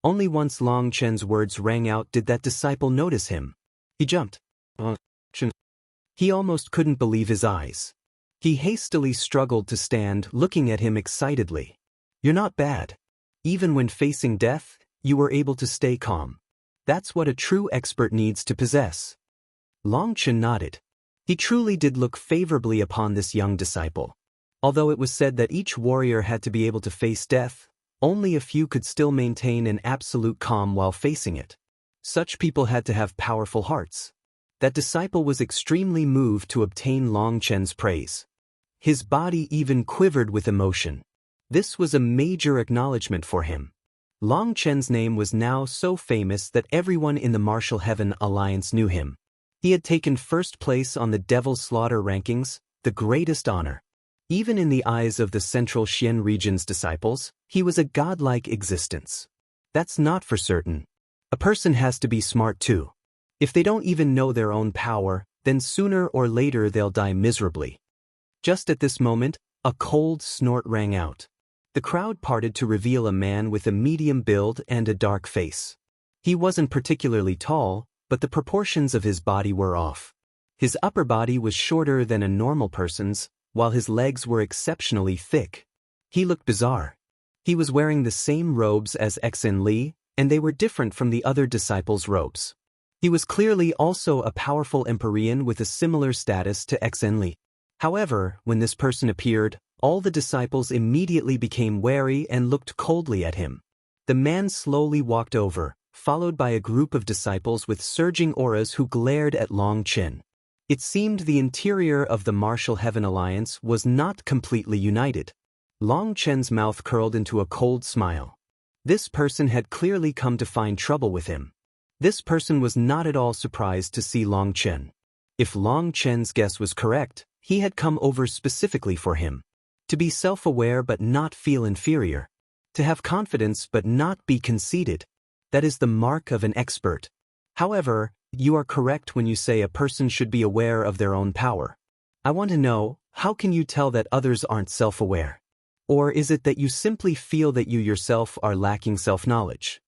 Only once Long Chen's words rang out did that disciple notice him. He jumped. Chen. He almost couldn't believe his eyes. He hastily struggled to stand, looking at him excitedly. You're not bad. Even when facing death, you were able to stay calm. That's what a true expert needs to possess. Long Chen nodded. He truly did look favorably upon this young disciple. Although it was said that each warrior had to be able to face death, only a few could still maintain an absolute calm while facing it. Such people had to have powerful hearts. That disciple was extremely moved to obtain Long Chen's praise. His body even quivered with emotion. This was a major acknowledgement for him. Long Chen's name was now so famous that everyone in the Martial Heaven Alliance knew him. He had taken first place on the Devil's Slaughter rankings, the greatest honor. Even in the eyes of the Central Xian region's disciples, he was a godlike existence. That's not for certain. A person has to be smart too. If they don't even know their own power, then sooner or later they'll die miserably. Just at this moment, a cold snort rang out. The crowd parted to reveal a man with a medium build and a dark face. He wasn't particularly tall, but the proportions of his body were off. His upper body was shorter than a normal person's, while his legs were exceptionally thick. He looked bizarre. He was wearing the same robes as Li, and they were different from the other disciples' robes. He was clearly also a powerful Empyrean with a similar status to Li. However, when this person appeared, all the disciples immediately became wary and looked coldly at him. The man slowly walked over, followed by a group of disciples with surging auras who glared at Long Chen. It seemed the interior of the Martial Heaven Alliance was not completely united. Long Chen's mouth curled into a cold smile. This person had clearly come to find trouble with him. This person was not at all surprised to see Long Chen. If Long Chen's guess was correct, he had come over specifically for him. To be self-aware but not feel inferior. To have confidence but not be conceited. That is the mark of an expert. However, you are correct when you say a person should be aware of their own power. I want to know, how can you tell that others aren't self-aware? Or is it that you simply feel that you yourself are lacking self-knowledge?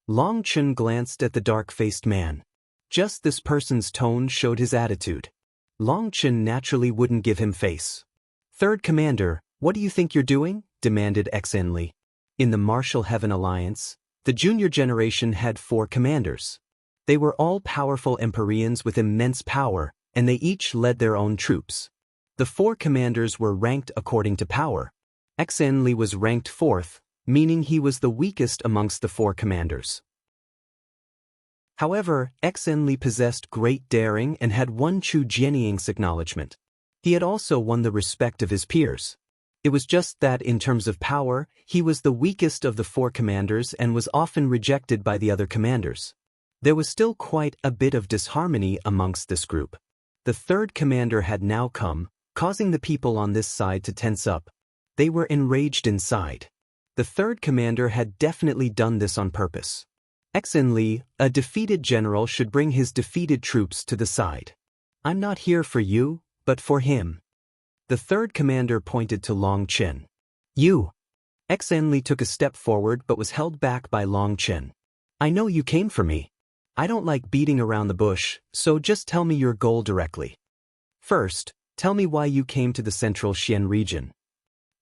Long Chen glanced at the dark-faced man. Just this person's tone showed his attitude. Long Chen naturally wouldn't give him face. Third Commander, what do you think you're doing? Demanded Li. In the Martial Heaven Alliance, the junior generation had 4 commanders. They were all powerful Empyreans with immense power, and they each led their own troops. The 4 commanders were ranked according to power. Li was ranked 4th, meaning he was the weakest amongst the 4 commanders. However, Li possessed great daring and had won Chu Jianying's acknowledgement. He had also won the respect of his peers. It was just that in terms of power, he was the weakest of the 4 commanders and was often rejected by the other commanders. There was still quite a bit of disharmony amongst this group. The 3rd commander had now come, causing the people on this side to tense up. They were enraged inside. The 3rd commander had definitely done this on purpose. Li, a defeated general, should bring his defeated troops to the side. I'm not here for you, but for him. The 3rd commander pointed to Long Chen. You. Li took a step forward but was held back by Long Chen. I know you came for me. I don't like beating around the bush, so just tell me your goal directly. First, tell me why you came to the Central Xian region.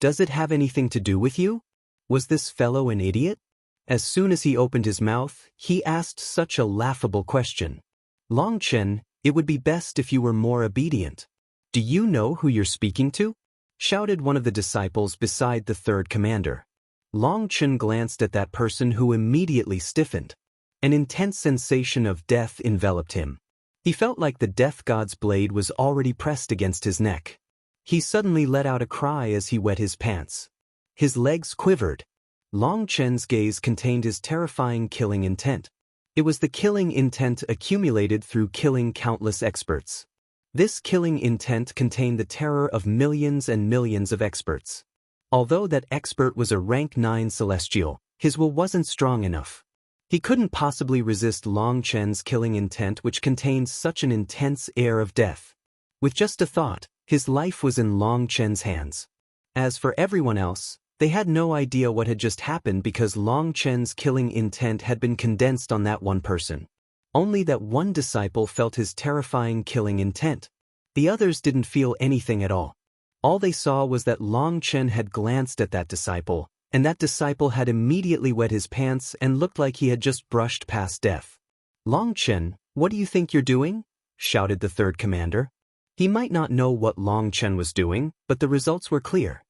Does it have anything to do with you? Was this fellow an idiot? As soon as he opened his mouth, he asked such a laughable question. Long Chen, it would be best if you were more obedient. Do you know who you're speaking to? Shouted one of the disciples beside the 3rd commander. Long Chen glanced at that person who immediately stiffened. An intense sensation of death enveloped him. He felt like the death god's blade was already pressed against his neck. He suddenly let out a cry as he wet his pants. His legs quivered. Long Chen's gaze contained his terrifying killing intent. It was the killing intent accumulated through killing countless experts. This killing intent contained the terror of millions and millions of experts. Although that expert was a rank 9 celestial, his will wasn't strong enough. He couldn't possibly resist Long Chen's killing intent, which contained such an intense air of death. With just a thought, his life was in Long Chen's hands. As for everyone else, They had no idea what had just happened because Long Chen's killing intent had been condensed on that one person. Only that one disciple felt his terrifying killing intent. The others didn't feel anything at all. All they saw was that Long Chen had glanced at that disciple, and that disciple had immediately wet his pants and looked like he had just brushed past death. "Long Chen, what do you think you're doing?" shouted the third commander. He might not know what Long Chen was doing, but the results were clear.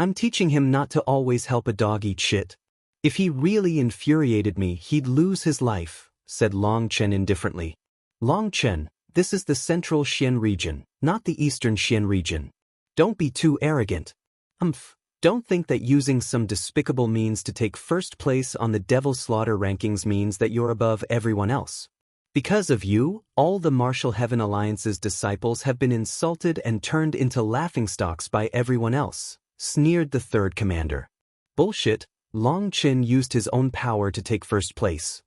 "I'm teaching him not to always help a dog eat shit. If he really infuriated me, he'd lose his life," said Long Chen indifferently. "Long Chen, this is the central Xian region, not the eastern Xian region. Don't be too arrogant. Don't think that using some despicable means to take first place on the Devil Slaughter rankings means that you're above everyone else. Because of you, all the Martial Heaven Alliance's disciples have been insulted and turned into laughingstocks by everyone else," sneered the third commander. "Bullshit, Long Chen used his own power to take first place.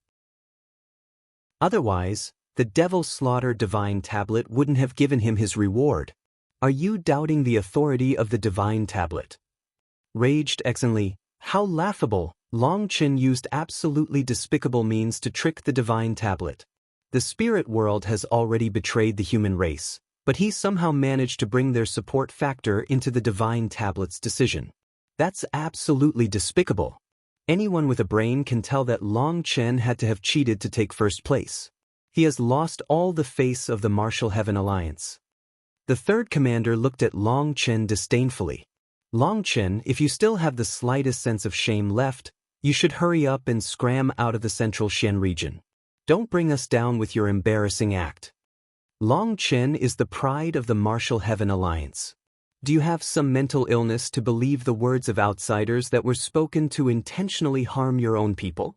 Otherwise, the Devil Slaughter Divine Tablet wouldn't have given him his reward. Are you doubting the authority of the Divine Tablet?" Raged Exenli. "How laughable! Long Chen used absolutely despicable means to trick the Divine Tablet. The spirit world has already betrayed the human race, but he somehow managed to bring their support factor into the Divine Tablet's decision. That's absolutely despicable. Anyone with a brain can tell that Long Chen had to have cheated to take first place. He has lost all the face of the Martial Heaven Alliance." The third commander looked at Long Chen disdainfully. "Long Chen, if you still have the slightest sense of shame left, you should hurry up and scram out of the central Xian region. Don't bring us down with your embarrassing act. Long Chen is the pride of the Martial Heaven Alliance. Do you have some mental illness to believe the words of outsiders that were spoken to intentionally harm your own people?"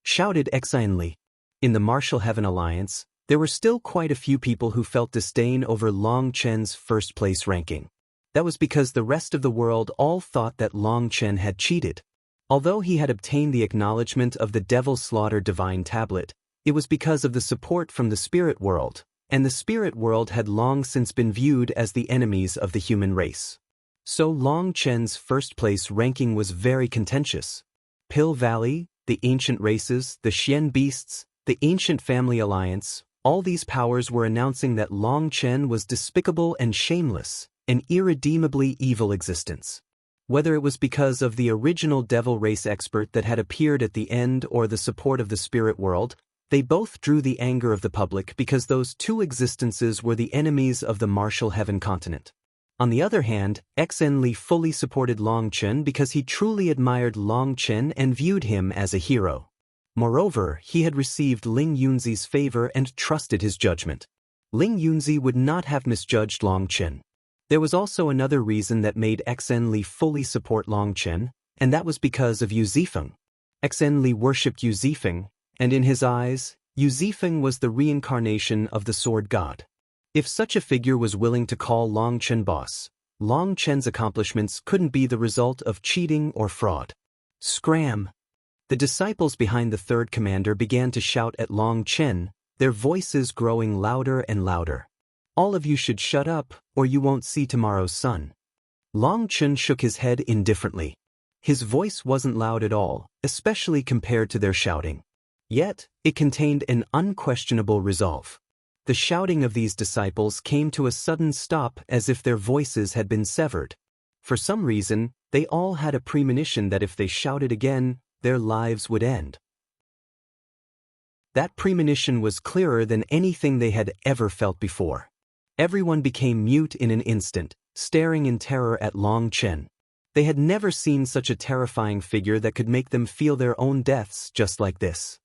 shouted Exainli. In the Martial Heaven Alliance, there were still quite a few people who felt disdain over Long Chen's first-place ranking. That was because the rest of the world all thought that Long Chen had cheated. Although he had obtained the acknowledgement of the Devil Slaughter Divine Tablet, it was because of the support from the spirit world, and the spirit world had long since been viewed as the enemies of the human race. So Long Chen's first-place ranking was very contentious. Pill Valley, the ancient races, the Xian beasts, the ancient family alliance, all these powers were announcing that Long Chen was despicable and shameless, an irredeemably evil existence. Whether it was because of the original devil race expert that had appeared at the end or the support of the spirit world, they both drew the anger of the public because those two existences were the enemies of the Martial Heaven continent. On the other hand, Exenli fully supported Long Chen because he truly admired Long Chen and viewed him as a hero. Moreover, he had received Ling Yunzi's favor and trusted his judgment. Ling Yunzi would not have misjudged Long Chen. There was also another reason that made Exenli fully support Long Chen, and that was because of Yu Zifeng. Exenli worshipped Yu Zifeng, and in his eyes, Yu Zifeng was the reincarnation of the sword god. If such a figure was willing to call Long Chen boss, Long Chen's accomplishments couldn't be the result of cheating or fraud. Scram! The disciples behind the third commander began to shout at Long Chen, their voices growing louder and louder. "All of you should shut up, or you won't see tomorrow's sun." Long Chen shook his head indifferently. His voice wasn't loud at all, especially compared to their shouting. Yet, it contained an unquestionable resolve. The shouting of these disciples came to a sudden stop as if their voices had been severed. For some reason, they all had a premonition that if they shouted again, their lives would end. That premonition was clearer than anything they had ever felt before. Everyone became mute in an instant, staring in terror at Long Chen. They had never seen such a terrifying figure that could make them feel their own deaths just like this.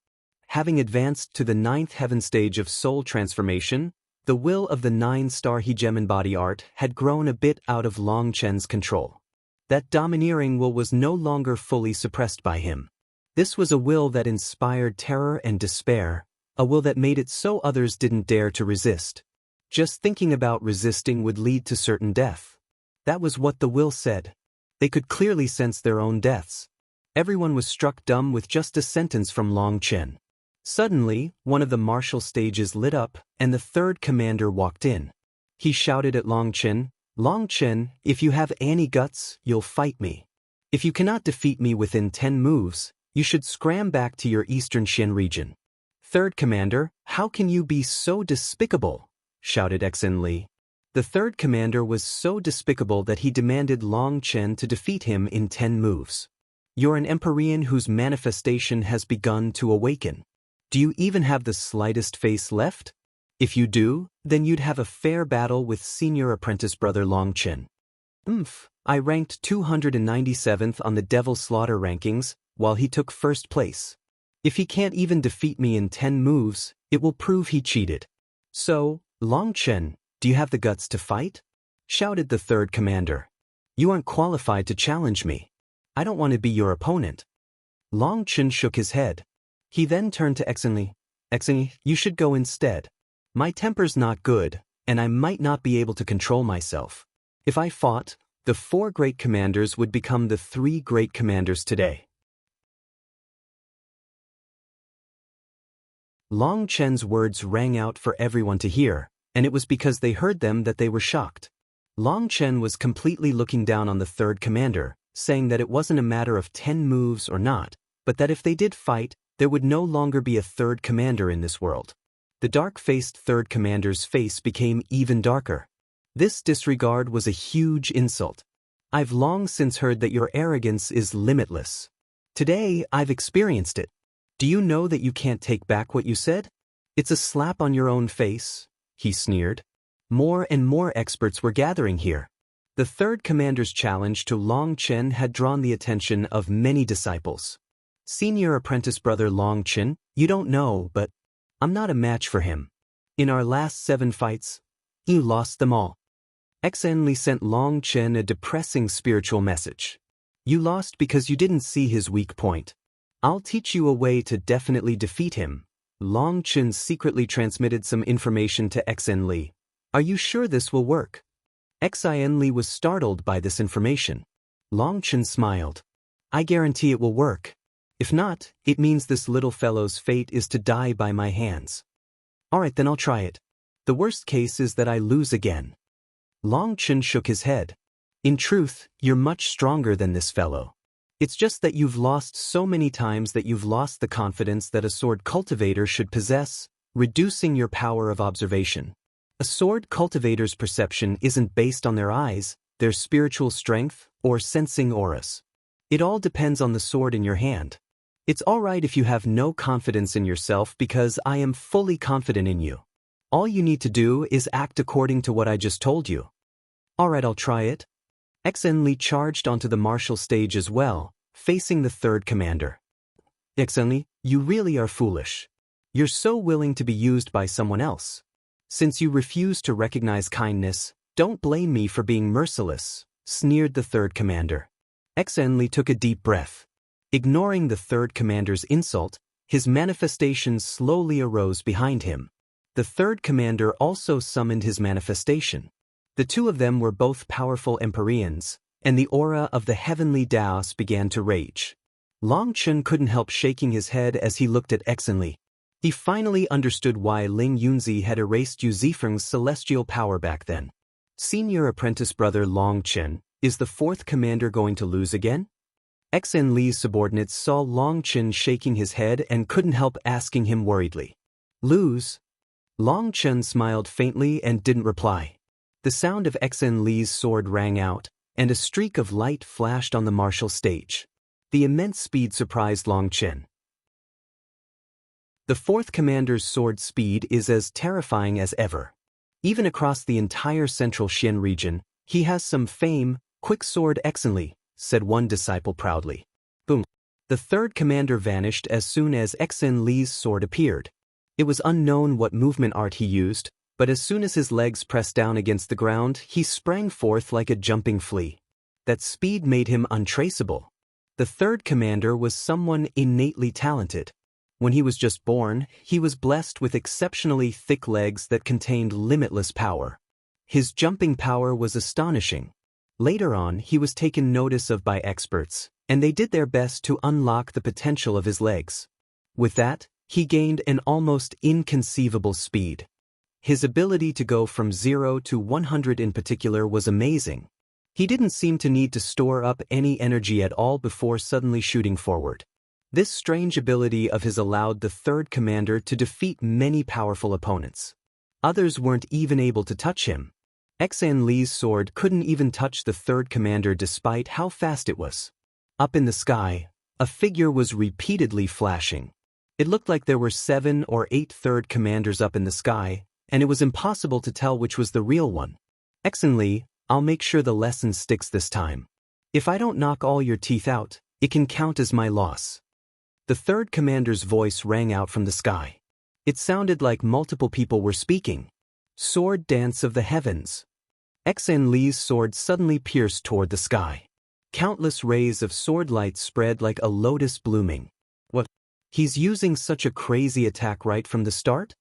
Having advanced to the 9th heaven stage of soul transformation, the will of the 9-star hegemon body art had grown a bit out of Long Chen's control. That domineering will was no longer fully suppressed by him. This was a will that inspired terror and despair, a will that made it so others didn't dare to resist. Just thinking about resisting would lead to certain death. That was what the will said. They could clearly sense their own deaths. Everyone was struck dumb with just a sentence from Long Chen. Suddenly, one of the martial stages lit up, and the third commander walked in. He shouted at Long Chen, "Long Chen, if you have any guts, you'll fight me." If you cannot defeat me within 10 moves, you should scram back to your Eastern Xian region. Third Commander, how can you be so despicable? Shouted Xen Li. The third commander was so despicable that he demanded Long Chen to defeat him in 10 moves. You're an Empyrean whose manifestation has begun to awaken. Do you even have the slightest face left? If you do, then you'd have a fair battle with senior apprentice brother Long Chen. I ranked 297th on the Devil Slaughter rankings, while he took first place. If he can't even defeat me in 10 moves, it will prove he cheated. So, Long Chen, do you have the guts to fight? Shouted the third commander. You aren't qualified to challenge me. I don't want to be your opponent. Long Chen shook his head. He then turned to Xen Li. Xen Li, you should go instead. My temper's not good, and I might not be able to control myself. If I fought, the 4 great commanders would become the 3 great commanders today. Long Chen's words rang out for everyone to hear, and it was because they heard them that they were shocked. Long Chen was completely looking down on the third commander, saying that it wasn't a matter of 10 moves or not, but that if they did fight, there would no longer be a third commander in this world. The dark-faced third commander's face became even darker. This disregard was a huge insult. I've long since heard that your arrogance is limitless. Today, I've experienced it. Do you know that you can't take back what you said? It's a slap on your own face, he sneered. More and more experts were gathering here. The third commander's challenge to Long Chen had drawn the attention of many disciples. Senior apprentice brother Long Chen, you don't know, but I'm not a match for him. In our last 7 fights, you lost them all. Xen Li sent Long Chen a depressing spiritual message. You lost because you didn't see his weak point. I'll teach you a way to definitely defeat him. Long Chen secretly transmitted some information to Xen Li. Are you sure this will work? Xen Li was startled by this information. Long Chen smiled. I guarantee it will work. If not, it means this little fellow's fate is to die by my hands. Alright, then I'll try it. The worst case is that I lose again. Long Chen shook his head. In truth, you're much stronger than this fellow. It's just that you've lost so many times that you've lost the confidence that a sword cultivator should possess, reducing your power of observation. A sword cultivator's perception isn't based on their eyes, their spiritual strength, or sensing auras. It all depends on the sword in your hand. It's alright if you have no confidence in yourself because I am fully confident in you. All you need to do is act according to what I just told you. Alright, I'll try it. Xen Li charged onto the martial stage as well, facing the third commander. Xen Li, you really are foolish. You're so willing to be used by someone else. Since you refuse to recognize kindness, don't blame me for being merciless, sneered the third commander. Xen Li took a deep breath. Ignoring the third commander's insult, his manifestation slowly arose behind him. The third commander also summoned his manifestation. The two of them were both powerful Empyreans, and the aura of the heavenly Daos began to rage. Long Chen couldn't help shaking his head as he looked at Xen Li. He finally understood why Ling Yunzi had erased Yu Zifeng's celestial power back then. Senior apprentice brother Long Chen, is the fourth commander going to lose again? Xen Li's subordinates saw Long Chen shaking his head and couldn't help asking him worriedly. Lose? Long Chen smiled faintly and didn't reply. The sound of Xen Li's sword rang out, and a streak of light flashed on the martial stage. The immense speed surprised Long Chen. The fourth commander's sword speed is as terrifying as ever. Even across the entire central Xian region, he has some fame. Quick sword Xen Li, said one disciple proudly. Boom. The third commander vanished as soon as Xen Li's sword appeared. It was unknown what movement art he used, but as soon as his legs pressed down against the ground, he sprang forth like a jumping flea. That speed made him untraceable. The third commander was someone innately talented. When he was just born, he was blessed with exceptionally thick legs that contained limitless power. His jumping power was astonishing. Later on, he was taken notice of by experts, and they did their best to unlock the potential of his legs. With that, he gained an almost inconceivable speed. His ability to go from 0 to 100 in particular was amazing. He didn't seem to need to store up any energy at all before suddenly shooting forward. This strange ability of his allowed the third commander to defeat many powerful opponents. Others weren't even able to touch him. Xan Li's sword couldn't even touch the third commander despite how fast it was. Up in the sky, a figure was repeatedly flashing. It looked like there were 7 or 8 third commanders up in the sky, and it was impossible to tell which was the real one. Xan Li, I'll make sure the lesson sticks this time. If I don't knock all your teeth out, it can count as my loss. The third commander's voice rang out from the sky. It sounded like multiple people were speaking. Sword dance of the heavens. Xan Li's sword suddenly pierced toward the sky. Countless rays of sword light spread like a lotus blooming. What? He's using such a crazy attack right from the start?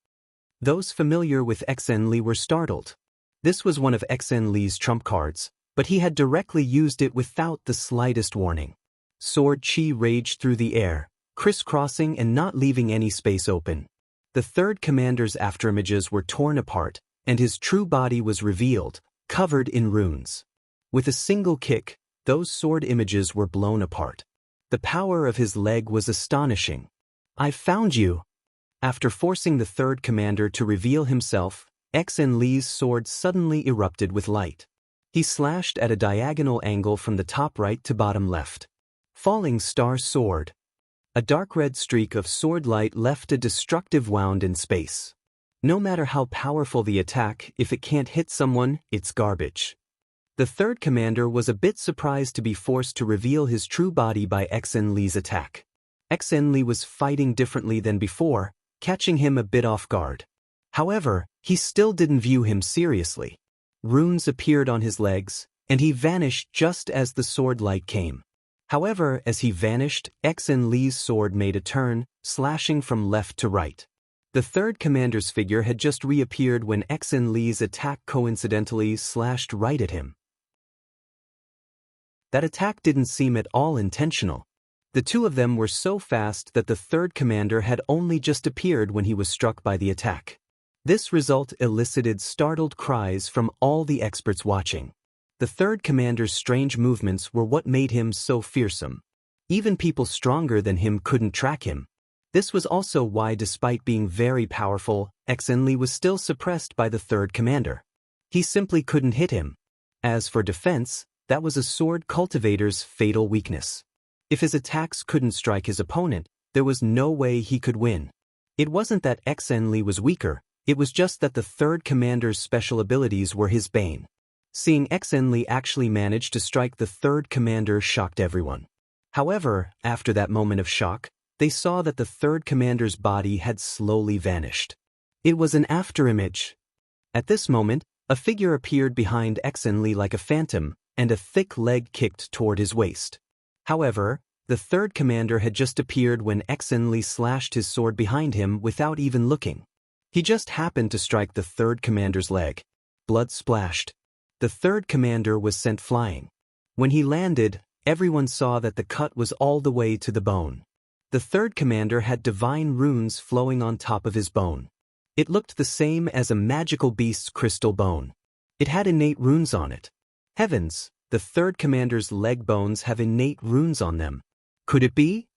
Those familiar with Xan Li were startled. This was one of Xan Li's trump cards, but he had directly used it without the slightest warning. Sword chi raged through the air, crisscrossing and not leaving any space open. The third commander's afterimages were torn apart, and his true body was revealed, covered in runes. With a single kick, those sword images were blown apart. The power of his leg was astonishing. "I've found you." After forcing the third commander to reveal himself, Xan Li's sword suddenly erupted with light. He slashed at a diagonal angle from the top right to bottom left. Falling star sword. A dark red streak of sword light left a destructive wound in space. No matter how powerful the attack, if it can't hit someone, it's garbage. The third commander was a bit surprised to be forced to reveal his true body by Xan Li's attack. Xan Li was fighting differently than before, catching him a bit off guard. However, he still didn't view him seriously. Runes appeared on his legs, and he vanished just as the sword light came. However, as he vanished, Xan Li's sword made a turn, slashing from left to right. The third commander's figure had just reappeared when Xan Li's attack coincidentally slashed right at him. That attack didn't seem at all intentional. The two of them were so fast that the third commander had only just appeared when he was struck by the attack. This result elicited startled cries from all the experts watching. The third commander's strange movements were what made him so fearsome. Even people stronger than him couldn't track him. This was also why, despite being very powerful, Xan Li was still suppressed by the third commander. He simply couldn't hit him. As for defense, that was a sword cultivator's fatal weakness. If his attacks couldn't strike his opponent, there was no way he could win. It wasn't that Xan Li was weaker, it was just that the third commander's special abilities were his bane. Seeing Xan Li actually manage to strike the third commander shocked everyone. However, after that moment of shock, they saw that the third commander's body had slowly vanished. It was an afterimage. At this moment, a figure appeared behind Xan Li like a phantom, and a thick leg kicked toward his waist. However, the third commander had just appeared when Xan Li slashed his sword behind him without even looking. He just happened to strike the third commander's leg. Blood splashed. The third commander was sent flying. When he landed, everyone saw that the cut was all the way to the bone. The third commander had divine runes flowing on top of his bone. It looked the same as a magical beast's crystal bone. It had innate runes on it. Heavens, the third commander's leg bones have innate runes on them. Could it be?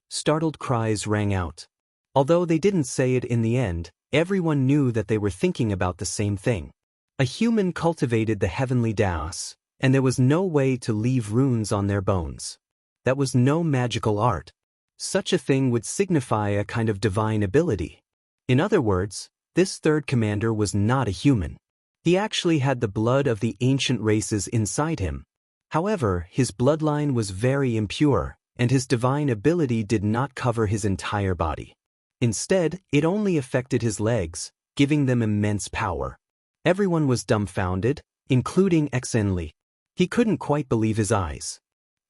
Startled cries rang out. Although they didn't say it in the end, everyone knew that they were thinking about the same thing. A human cultivated the heavenly Daos, and there was no way to leave runes on their bones. That was no magical art. Such a thing would signify a kind of divine ability. In other words, this third commander was not a human. He actually had the blood of the ancient races inside him. However, his bloodline was very impure, and his divine ability did not cover his entire body. Instead, it only affected his legs, giving them immense power. Everyone was dumbfounded, including Xan Li. He couldn't quite believe his eyes.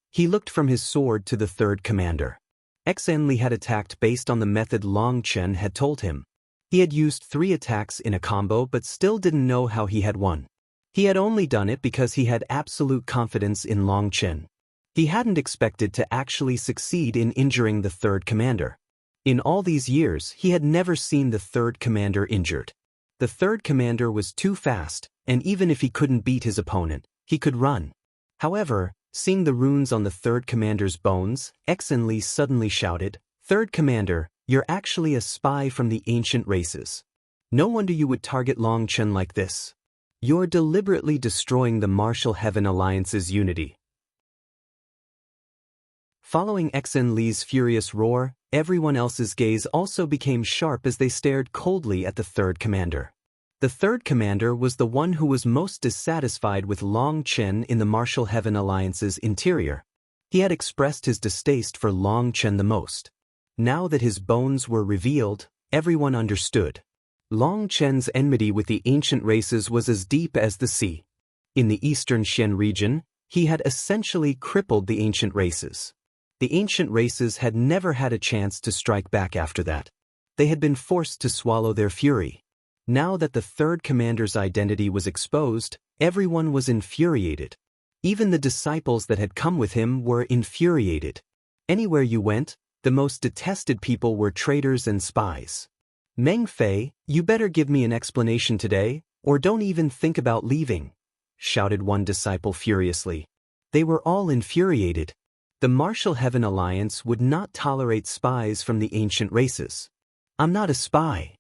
He looked from his sword to the third commander. Xan Li had attacked based on the method Chen had told him. He had used 3 attacks in a combo but still didn't know how he had won. He had only done it because he had absolute confidence in Chen. He hadn't expected to actually succeed in injuring the third commander. In all these years, he had never seen the third commander injured. The third commander was too fast, and even if he couldn't beat his opponent, he could run. However, seeing the runes on the third commander's bones, Exenli suddenly shouted, "Third commander, you're actually a spy from the ancient races. No wonder you would target Long Chen like this. You're deliberately destroying the Martial Heaven Alliance's unity." Following Exenli's furious roar, everyone else's gaze also became sharp as they stared coldly at the third commander. The third commander was the one who was most dissatisfied with Long Chen in the Martial Heaven Alliance's interior. He had expressed his distaste for Long Chen the most. Now that his bones were revealed, everyone understood. Long Chen's enmity with the ancient races was as deep as the sea. In the eastern Xian region, he had essentially crippled the ancient races. The ancient races had never had a chance to strike back after that. They had been forced to swallow their fury. Now that the third commander's identity was exposed, everyone was infuriated. Even the disciples that had come with him were infuriated. Anywhere you went, the most detested people were traitors and spies. "Meng Fei, you better give me an explanation today, or don't even think about leaving," shouted one disciple furiously. They were all infuriated. The Martial Heaven Alliance would not tolerate spies from the ancient races. "I'm not a spy.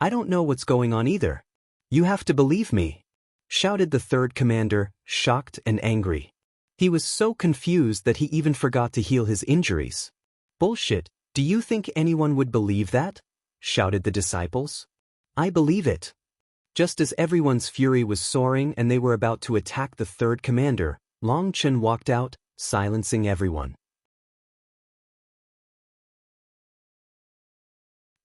I don't know what's going on either. You have to believe me," shouted the third commander, shocked and angry. He was so confused that he even forgot to heal his injuries. "Bullshit, do you think anyone would believe that?" shouted the disciples. "I believe it." Just as everyone's fury was soaring and they were about to attack the third commander, Long Chen walked out, silencing everyone.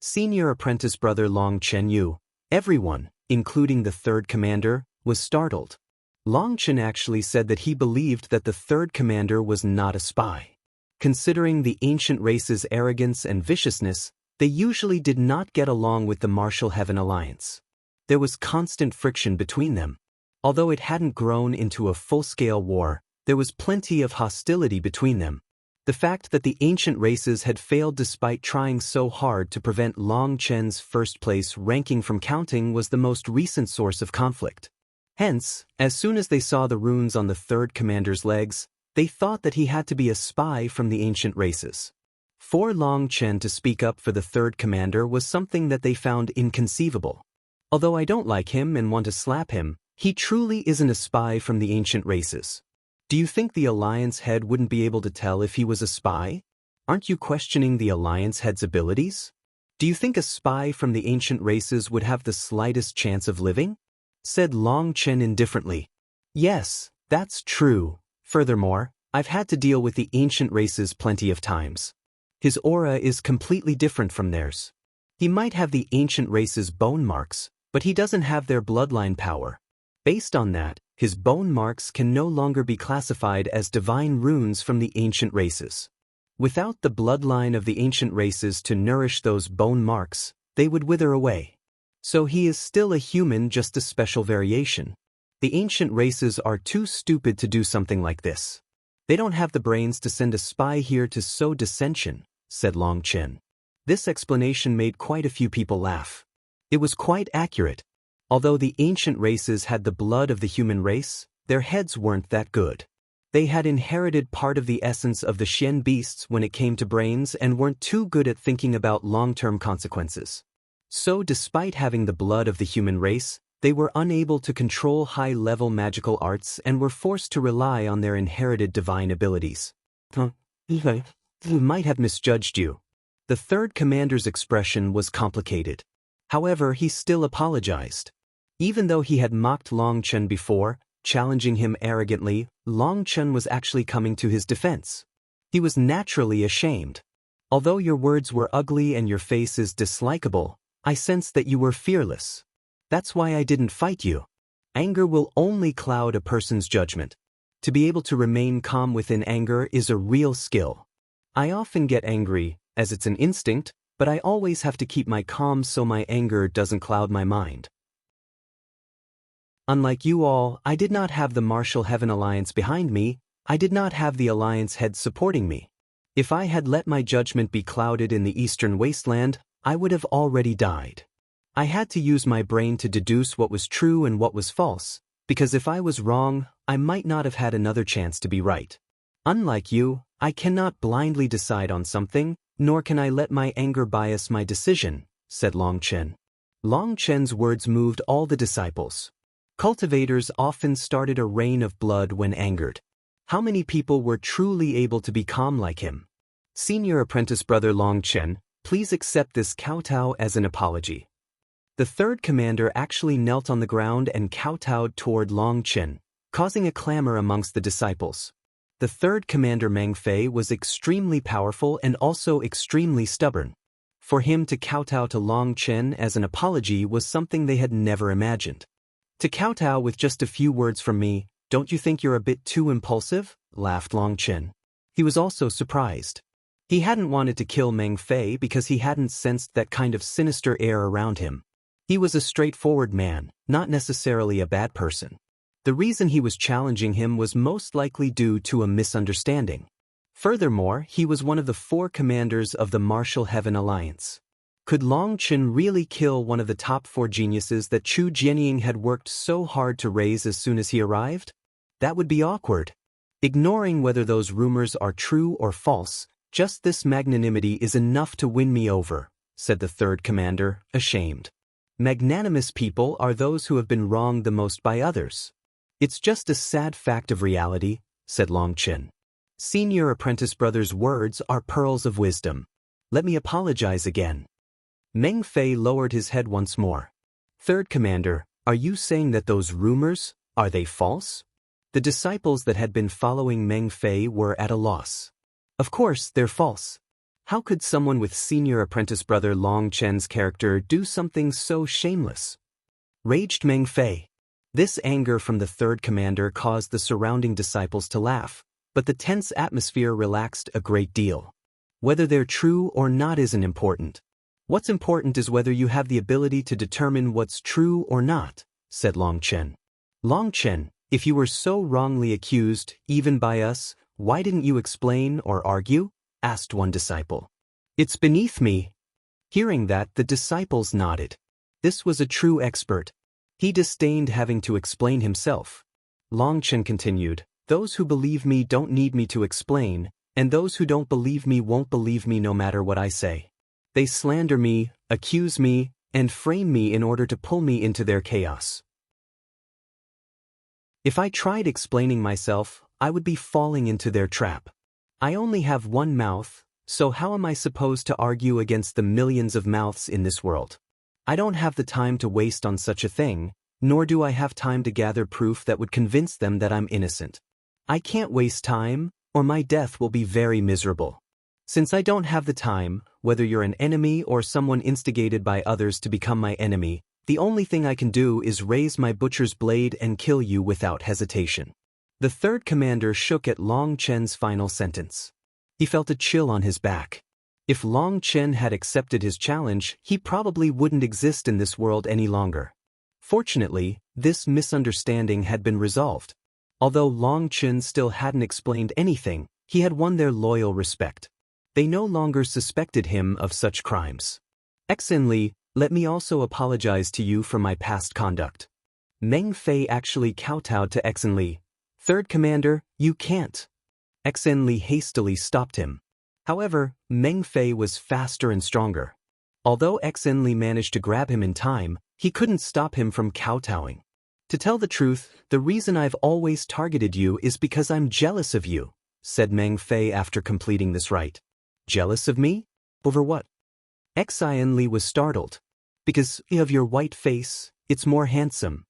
Senior apprentice brother Long Chen Yu. Everyone, including the third commander, was startled. Long Chen actually said that he believed that the third commander was not a spy. Considering the ancient race's arrogance and viciousness, they usually did not get along with the Martial Heaven Alliance. There was constant friction between them. Although it hadn't grown into a full-scale war, there was plenty of hostility between them. The fact that the ancient races had failed despite trying so hard to prevent Long Chen's first-place ranking from counting was the most recent source of conflict. Hence, as soon as they saw the runes on the third commander's legs, they thought that he had to be a spy from the ancient races. For Long Chen to speak up for the third commander was something that they found inconceivable. Although I don't like him and want to slap him, he truly isn't a spy from the ancient races. Do you think the Alliance head wouldn't be able to tell if he was a spy? Aren't you questioning the Alliance head's abilities? Do you think a spy from the ancient races would have the slightest chance of living? Said Long Chen indifferently. Yes, that's true. Furthermore, I've had to deal with the ancient races plenty of times. His aura is completely different from theirs. He might have the ancient race's bone marks, but he doesn't have their bloodline power. Based on that, his bone marks can no longer be classified as divine runes from the ancient races. Without the bloodline of the ancient races to nourish those bone marks, they would wither away. So he is still a human, just a special variation. The ancient races are too stupid to do something like this. They don't have the brains to send a spy here to sow dissension, said Long Chen. This explanation made quite a few people laugh. It was quite accurate. Although the ancient races had the blood of the human race, their heads weren't that good. They had inherited part of the essence of the Xian beasts when it came to brains and weren't too good at thinking about long-term consequences. So despite having the blood of the human race, they were unable to control high-level magical arts and were forced to rely on their inherited divine abilities. I might have misjudged you. The third commander's expression was complicated. However, he still apologized. Even though he had mocked Long Chen before, challenging him arrogantly, Long Chen was actually coming to his defense. He was naturally ashamed. Although your words were ugly and your face is dislikable, I sensed that you were fearless. That's why I didn't fight you. Anger will only cloud a person's judgment. To be able to remain calm within anger is a real skill. I often get angry, as it's an instinct, but I always have to keep my calm so my anger doesn't cloud my mind. Unlike you all, I did not have the Martial Heaven Alliance behind me. I did not have the Alliance head supporting me. If I had let my judgment be clouded in the Eastern Wasteland, I would have already died. I had to use my brain to deduce what was true and what was false, because if I was wrong, I might not have had another chance to be right. Unlike you, I cannot blindly decide on something, nor can I let my anger bias my decision, said Long Chen. Long Chen's words moved all the disciples. Cultivators often started a rain of blood when angered. How many people were truly able to be calm like him? Senior apprentice brother Long Chen, please accept this kowtow as an apology. The third commander actually knelt on the ground and kowtowed toward Long Chen, causing a clamor amongst the disciples. The third commander Meng Fei was extremely powerful and also extremely stubborn. For him to kowtow to Long Chen as an apology was something they had never imagined. To kowtow with just a few words from me, don't you think you're a bit too impulsive? Laughed Long Chen. He was also surprised. He hadn't wanted to kill Meng Fei because he hadn't sensed that kind of sinister air around him. He was a straightforward man, not necessarily a bad person. The reason he was challenging him was most likely due to a misunderstanding. Furthermore, he was one of the 4 commanders of the Martial Heaven Alliance. Could Long Chen really kill one of the top 4 geniuses that Chu Jianying had worked so hard to raise as soon as he arrived? That would be awkward. Ignoring whether those rumors are true or false, just this magnanimity is enough to win me over, said the third commander, ashamed. Magnanimous people are those who have been wronged the most by others. It's just a sad fact of reality, said Long Chen. Senior apprentice brother's words are pearls of wisdom. Let me apologize again. Meng Fei lowered his head once more. Third commander, are you saying that those rumors, are they false? The disciples that had been following Meng Fei were at a loss. Of course, they're false. How could someone with senior apprentice brother Long Chen's character do something so shameless? Raged Meng Fei. This anger from the third commander caused the surrounding disciples to laugh, but the tense atmosphere relaxed a great deal. Whether they're true or not isn't important. What's important is whether you have the ability to determine what's true or not, said Long Chen. Long Chen, if you were so wrongly accused, even by us, why didn't you explain or argue? Asked one disciple. It's beneath me. Hearing that, the disciples nodded. This was a true expert. He disdained having to explain himself. Long Chen continued, those who believe me don't need me to explain, and those who don't believe me won't believe me no matter what I say. They slander me, accuse me, and frame me in order to pull me into their chaos. If I tried explaining myself, I would be falling into their trap. I only have one mouth, so how am I supposed to argue against the millions of mouths in this world? I don't have the time to waste on such a thing, nor do I have time to gather proof that would convince them that I'm innocent. I can't waste time, or my death will be very miserable. Since I don't have the time, whether you're an enemy or someone instigated by others to become my enemy, the only thing I can do is raise my butcher's blade and kill you without hesitation. The third commander shook at Long Chen's final sentence. He felt a chill on his back. If Long Chen had accepted his challenge, he probably wouldn't exist in this world any longer. Fortunately, this misunderstanding had been resolved. Although Long Chen still hadn't explained anything, he had won their loyal respect. They no longer suspected him of such crimes. Exen, let me also apologize to you for my past conduct. Meng Fei actually kowtowed to Exen. Third commander, you can't. Exen hastily stopped him. However, Meng Fei was faster and stronger. Although Exen managed to grab him in time, he couldn't stop him from kowtowing. To tell the truth, the reason I've always targeted you is because I'm jealous of you, said Meng Fei after completing this rite. Jealous of me? Over what? Exen was startled. Because of your white face, it's more handsome.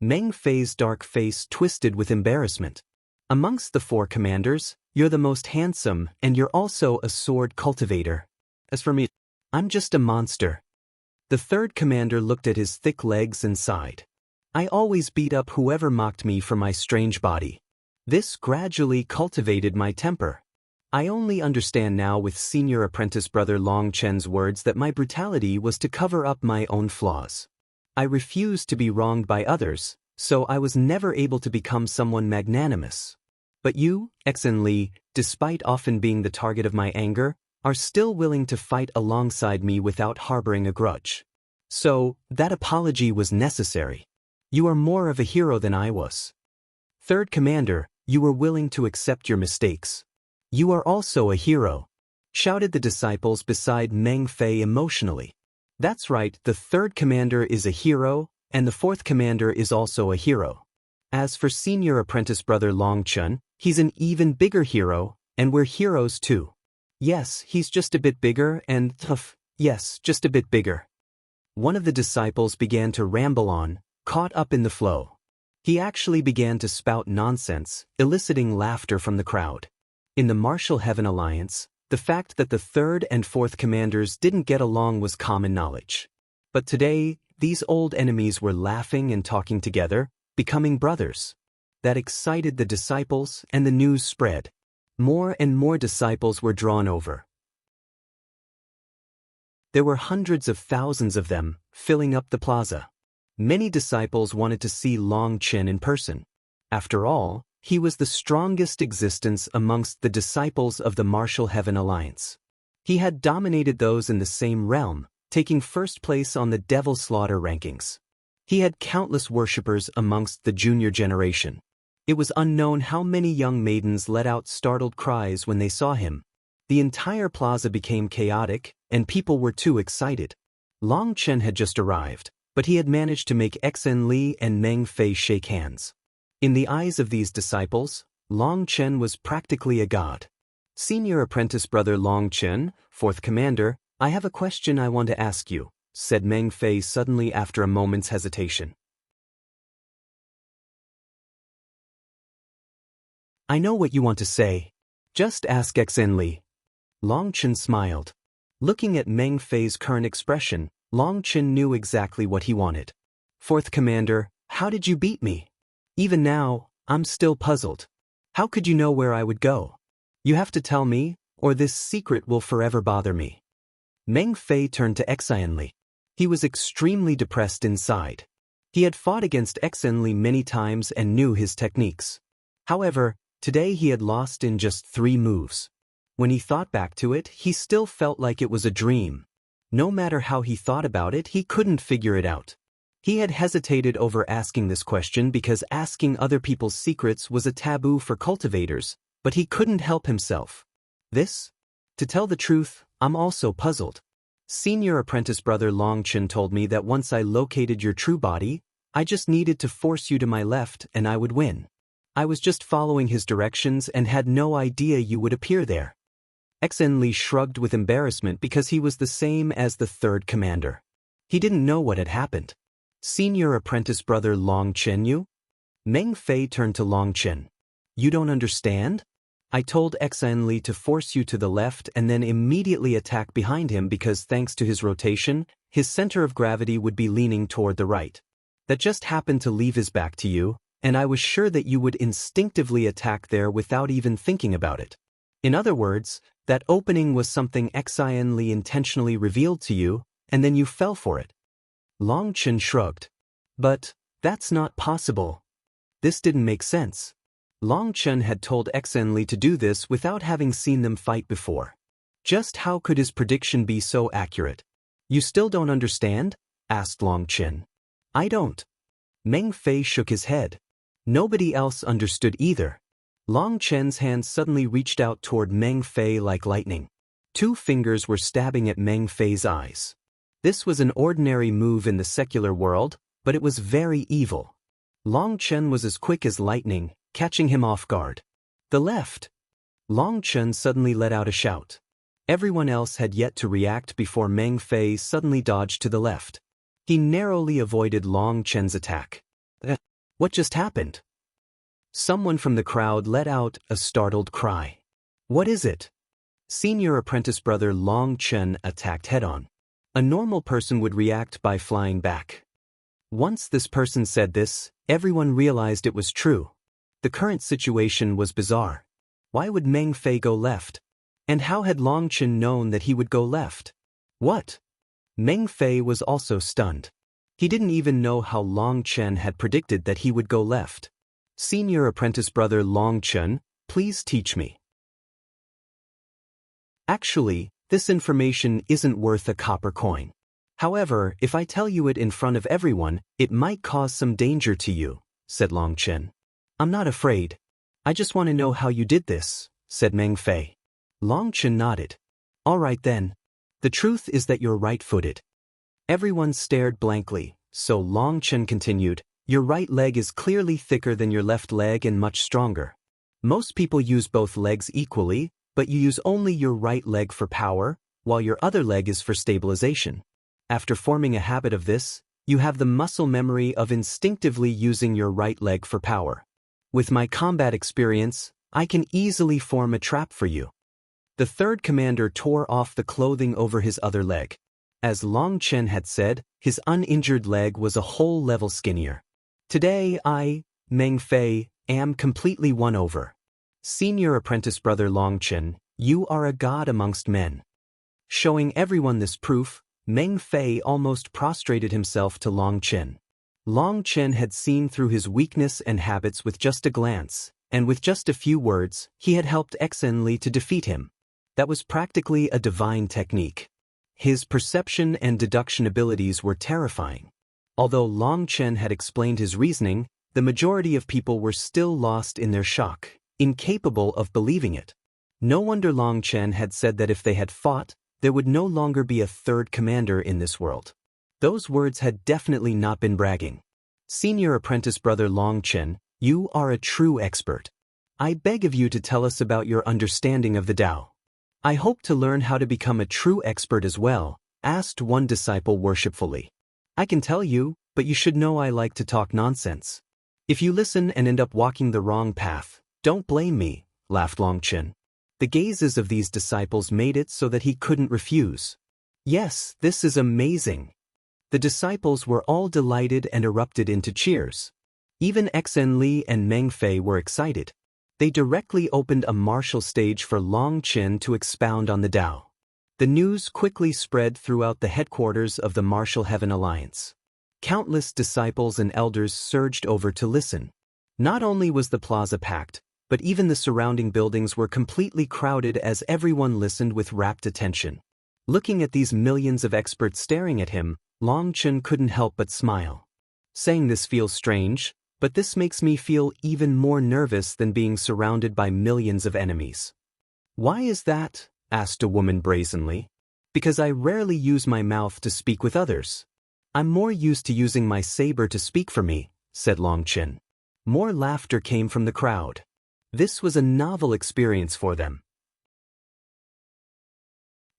Meng Fei's dark face twisted with embarrassment. Amongst the 4 commanders, you're the most handsome and you're also a sword cultivator. As for me, I'm just a monster. The third commander looked at his thick legs and sighed. I always beat up whoever mocked me for my strange body. This gradually cultivated my temper. I only understand now with senior apprentice brother Long Chen's words that my brutality was to cover up my own flaws. I refused to be wronged by others, so I was never able to become someone magnanimous. But you, Exen, despite often being the target of my anger, are still willing to fight alongside me without harboring a grudge. So, that apology was necessary. You are more of a hero than I was. Third commander, you were willing to accept your mistakes. You are also a hero, shouted the disciples beside Meng Fei emotionally. That's right, the third commander is a hero, and the fourth commander is also a hero. As for senior apprentice brother Long Chen, he's an even bigger hero, and we're heroes too. Yes, he's just a bit bigger and tough. Yes, just a bit bigger. One of the disciples began to ramble on, caught up in the flow. He actually began to spout nonsense, eliciting laughter from the crowd. In the Martial Heaven Alliance, the fact that the third and fourth commanders didn't get along was common knowledge. But today, these old enemies were laughing and talking together, becoming brothers. That excited the disciples, and the news spread. More and more disciples were drawn over. There were hundreds of thousands of them, filling up the plaza. Many disciples wanted to see Long Chen in person. After all, he was the strongest existence amongst the disciples of the Martial Heaven Alliance. He had dominated those in the same realm, taking first place on the Devil Slaughter rankings. He had countless worshippers amongst the junior generation. It was unknown how many young maidens let out startled cries when they saw him. The entire plaza became chaotic, and people were too excited. Long Chen had just arrived, but he had managed to make Xen Li and Meng Fei shake hands. In the eyes of these disciples, Long Chen was practically a god. Senior apprentice brother Long Chen, fourth commander, I have a question I want to ask you, said Meng Fei suddenly after a moment's hesitation. I know what you want to say. Just ask Xen Li. Long Chen smiled. Looking at Meng Fei's current expression, Long Chen knew exactly what he wanted. Fourth commander, how did you beat me? Even now, I'm still puzzled. How could you know where I would go? You have to tell me, or this secret will forever bother me. Meng Fei turned to Xen Li. He was extremely depressed inside. He had fought against Xen Li many times and knew his techniques. However, today he had lost in just 3 moves. When he thought back to it, he still felt like it was a dream. No matter how he thought about it, he couldn't figure it out. He had hesitated over asking this question because asking other people's secrets was a taboo for cultivators, but he couldn't help himself. To tell the truth, I'm also puzzled. Senior apprentice brother Long Chen told me that once I located your true body, I just needed to force you to my left and I would win. I was just following his directions and had no idea you would appear there. Xen Li shrugged with embarrassment because he was the same as the third commander. He didn't know what had happened. Senior apprentice brother Long Chen you? Meng Fei turned to Long Chen. You don't understand? I told Xen Li to force you to the left and then immediately attack behind him because thanks to his rotation, his center of gravity would be leaning toward the right. That just happened to leave his back to you, and I was sure that you would instinctively attack there without even thinking about it. In other words, that opening was something Xen Li intentionally revealed to you, and then you fell for it. Long Chen shrugged. But, that's not possible. This didn't make sense. Long Chen had told Xen Li to do this without having seen them fight before. Just how could his prediction be so accurate? You still don't understand? Asked Long Chen. I don't. Meng Fei shook his head. Nobody else understood either. Long Chen's hand suddenly reached out toward Meng Fei like lightning. 2 fingers were stabbing at Meng Fei's eyes. This was an ordinary move in the secular world, but it was very evil. Long Chen was as quick as lightning, catching him off guard. The left! Long Chen suddenly let out a shout. Everyone else had yet to react before Meng Fei suddenly dodged to the left. He narrowly avoided Long Chen's attack. What just happened? Someone from the crowd let out a startled cry. What is it? Senior apprentice brother Long Chen attacked head-on. A normal person would react by flying back. Once this person said this, everyone realized it was true. The current situation was bizarre. Why would Meng Fei go left? And how had Long Chen known that he would go left? What? Meng Fei was also stunned. He didn't even know how Long Chen had predicted that he would go left. Senior apprentice brother Long Chen, please teach me. Actually, this information isn't worth a copper coin. However, if I tell you it in front of everyone, it might cause some danger to you, said Long Chen. I'm not afraid. I just want to know how you did this, said Meng Fei. Long Chen nodded. All right then. The truth is that you're right-footed. Everyone stared blankly, so Long Chen continued, your right leg is clearly thicker than your left leg and much stronger. Most people use both legs equally, but you use only your right leg for power, while your other leg is for stabilization. After forming a habit of this, you have the muscle memory of instinctively using your right leg for power. With my combat experience, I can easily form a trap for you. The third commander tore off the clothing over his other leg. As Long Chen had said, his uninjured leg was a whole level skinnier. Today I, Meng Fei, am completely won over. Senior apprentice brother Long Chen, you are a god amongst men. Showing everyone this proof, Meng Fei almost prostrated himself to Long Chen. Long Chen had seen through his weakness and habits with just a glance, and with just a few words, he had helped Exen to defeat him. That was practically a divine technique. His perception and deduction abilities were terrifying. Although Long Chen had explained his reasoning, the majority of people were still lost in their shock, incapable of believing it. No wonder Long Chen had said that if they had fought, there would no longer be a third commander in this world. Those words had definitely not been bragging. Senior apprentice brother Long Chen, you are a true expert. I beg of you to tell us about your understanding of the Tao. I hope to learn how to become a true expert as well, asked one disciple worshipfully. I can tell you, but you should know I like to talk nonsense. If you listen and end up walking the wrong path, don't blame me, laughed Long Chen. The gazes of these disciples made it so that he couldn't refuse. Yes, this is amazing. The disciples were all delighted and erupted into cheers. Even Exen and Meng Fei were excited. They directly opened a martial stage for Long Chen to expound on the Tao. The news quickly spread throughout the headquarters of the Martial Heaven Alliance. Countless disciples and elders surged over to listen. Not only was the plaza packed, but even the surrounding buildings were completely crowded as everyone listened with rapt attention. Looking at these millions of experts staring at him, Long Chen couldn't help but smile. Saying this feels strange, but this makes me feel even more nervous than being surrounded by millions of enemies. Why is that? Asked a woman brazenly. Because I rarely use my mouth to speak with others. I'm more used to using my saber to speak for me, said Long Chen. More laughter came from the crowd. This was a novel experience for them.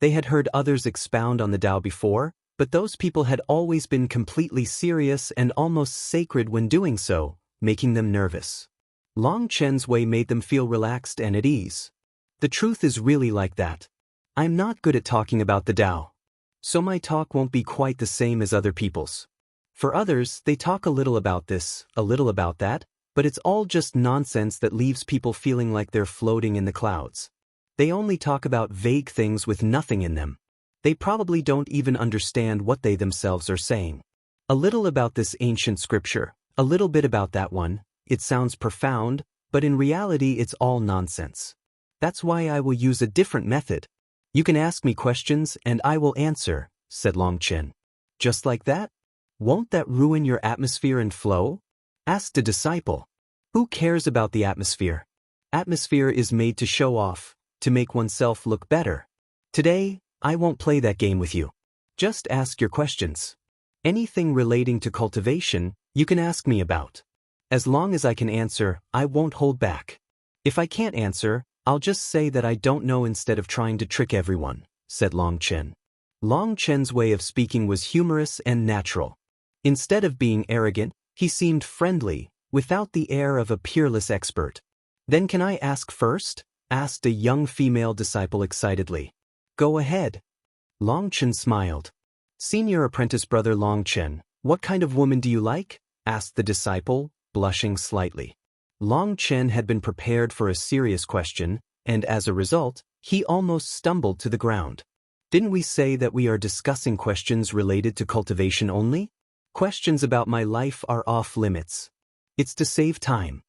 They had heard others expound on the Tao before, but those people had always been completely serious and almost sacred when doing so, making them nervous. Long Chen's way made them feel relaxed and at ease. The truth is really like that. I'm not good at talking about the Tao. So my talk won't be quite the same as other people's. For others, they talk a little about this, a little about that, but it's all just nonsense that leaves people feeling like they're floating in the clouds. They only talk about vague things with nothing in them. They probably don't even understand what they themselves are saying. A little about this ancient scripture, a little bit about that one, it sounds profound, but in reality it's all nonsense. That's why I will use a different method. You can ask me questions and I will answer, said Long Chen. Just like that? Won't that ruin your atmosphere and flow? Asked a disciple. Who cares about the atmosphere? Atmosphere is made to show off, to make oneself look better. Today, I won't play that game with you. Just ask your questions. Anything relating to cultivation, you can ask me about. As long as I can answer, I won't hold back. If I can't answer, I'll just say that I don't know instead of trying to trick everyone, said Long Chen. Long Chen's way of speaking was humorous and natural. Instead of being arrogant, he seemed friendly, without the air of a peerless expert. Then can I ask first? Asked a young female disciple excitedly. Go ahead. Long Chen smiled. Senior apprentice brother Long Chen, what kind of woman do you like? Asked the disciple, blushing slightly. Long Chen had been prepared for a serious question, and as a result, he almost stumbled to the ground. Didn't we say that we are discussing questions related to cultivation only? Questions about my life are off limits. It's to save time.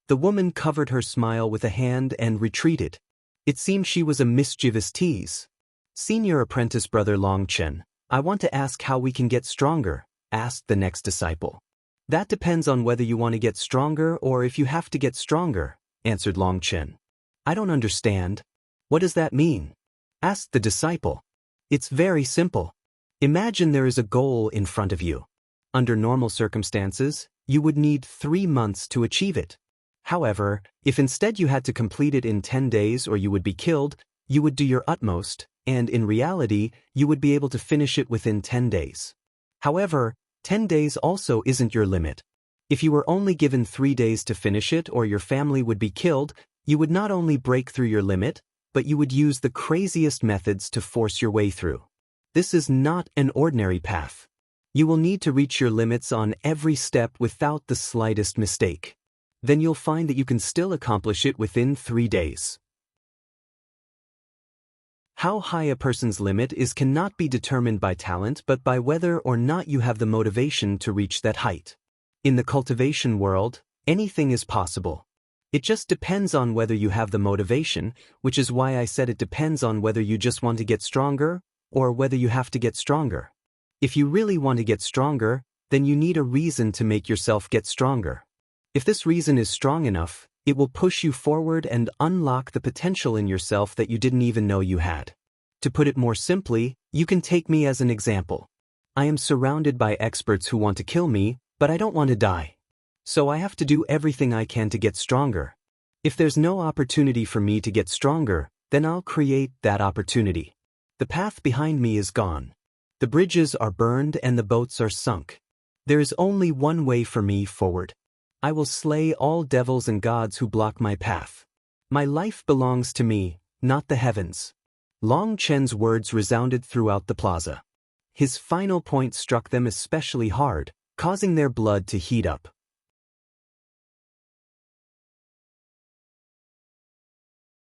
The woman covered her smile with a hand and retreated. It seemed she was a mischievous tease. Senior apprentice brother Long Chen, I want to ask how we can get stronger, asked the next disciple. That depends on whether you want to get stronger or if you have to get stronger, answered Long Chen. I don't understand. What does that mean? Asked the disciple. It's very simple. Imagine there is a goal in front of you. Under normal circumstances, you would need 3 months to achieve it. However, if instead you had to complete it in 10 days or you would be killed, you would do your utmost, and in reality, you would be able to finish it within 10 days. However, 10 days also isn't your limit. If you were only given 3 days to finish it or your family would be killed, you would not only break through your limit, but you would use the craziest methods to force your way through. This is not an ordinary path. You will need to reach your limits on every step without the slightest mistake. Then you'll find that you can still accomplish it within 3 days. How high a person's limit is cannot be determined by talent but by whether or not you have the motivation to reach that height. In the cultivation world, anything is possible. It just depends on whether you have the motivation, which is why I said it depends on whether you just want to get stronger or whether you have to get stronger. If you really want to get stronger, then you need a reason to make yourself get stronger. If this reason is strong enough, it will push you forward and unlock the potential in yourself that you didn't even know you had. To put it more simply, you can take me as an example. I am surrounded by experts who want to kill me, but I don't want to die. So I have to do everything I can to get stronger. If there's no opportunity for me to get stronger, then I'll create that opportunity. The path behind me is gone. The bridges are burned and the boats are sunk. There is only one way for me forward. I will slay all devils and gods who block my path. My life belongs to me, not the heavens. Long Chen's words resounded throughout the plaza. His final point struck them especially hard, causing their blood to heat up.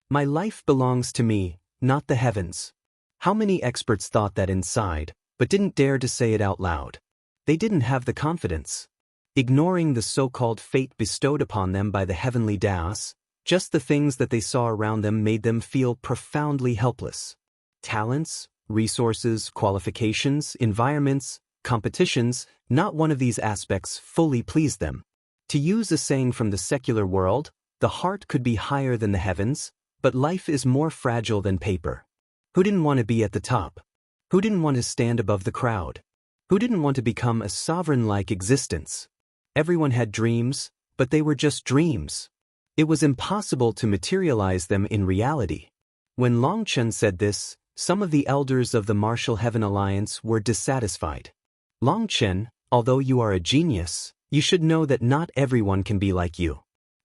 My life belongs to me, not the heavens. How many experts thought that inside, but didn't dare to say it out loud? They didn't have the confidence. Ignoring the so-called fate bestowed upon them by the heavenly Daos, just the things that they saw around them made them feel profoundly helpless. Talents, resources, qualifications, environments, competitions, not one of these aspects fully pleased them. To use a saying from the secular world, the heart could be higher than the heavens, but life is more fragile than paper. Who didn't want to be at the top? Who didn't want to stand above the crowd? Who didn't want to become a sovereign-like existence? Everyone had dreams, but they were just dreams. It was impossible to materialize them in reality. When Long Chen said this, some of the elders of the Martial Heaven Alliance were dissatisfied. Long Chen, although you are a genius, you should know that not everyone can be like you.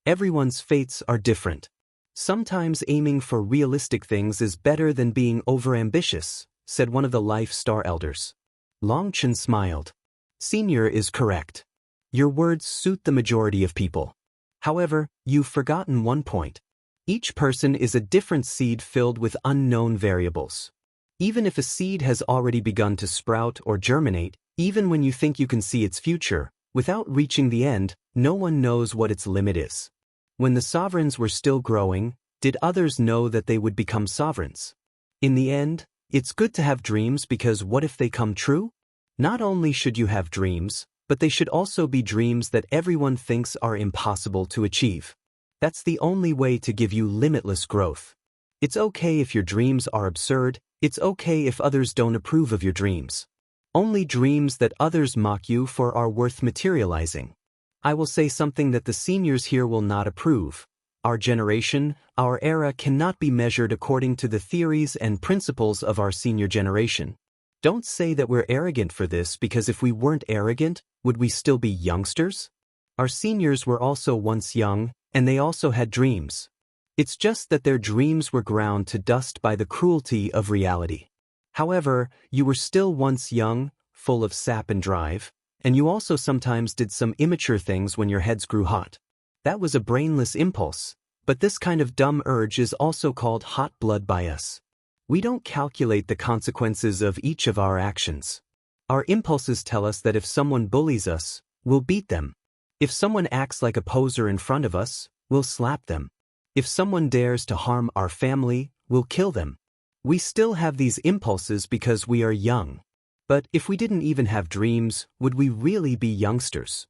Everyone's fates are different. Sometimes aiming for realistic things is better than being overambitious, said one of the Life Star elders. Long Chen smiled. Senior is correct. Your words suit the majority of people. However, you've forgotten one point. Each person is a different seed filled with unknown variables. Even if a seed has already begun to sprout or germinate, even when you think you can see its future, without reaching the end, no one knows what its limit is. When the sovereigns were still growing, did others know that they would become sovereigns? In the end, it's good to have dreams because what if they come true? Not only should you have dreams, but they should also be dreams that everyone thinks are impossible to achieve. That's the only way to give you limitless growth. It's okay if your dreams are absurd, it's okay if others don't approve of your dreams. Only dreams that others mock you for are worth materializing. I will say something that the seniors here will not approve. Our generation, our era cannot be measured according to the theories and principles of our senior generation. Don't say that we're arrogant for this because if we weren't arrogant, would we still be youngsters? Our seniors were also once young, and they also had dreams. It's just that their dreams were ground to dust by the cruelty of reality. However, you were still once young, full of sap and drive, and you also sometimes did some immature things when your heads grew hot. That was a brainless impulse, but this kind of dumb urge is also called hot blood by us. We don't calculate the consequences of each of our actions. Our impulses tell us that if someone bullies us, we'll beat them. If someone acts like a poser in front of us, we'll slap them. If someone dares to harm our family, we'll kill them. We still have these impulses because we are young. But if we didn't even have dreams, would we really be youngsters?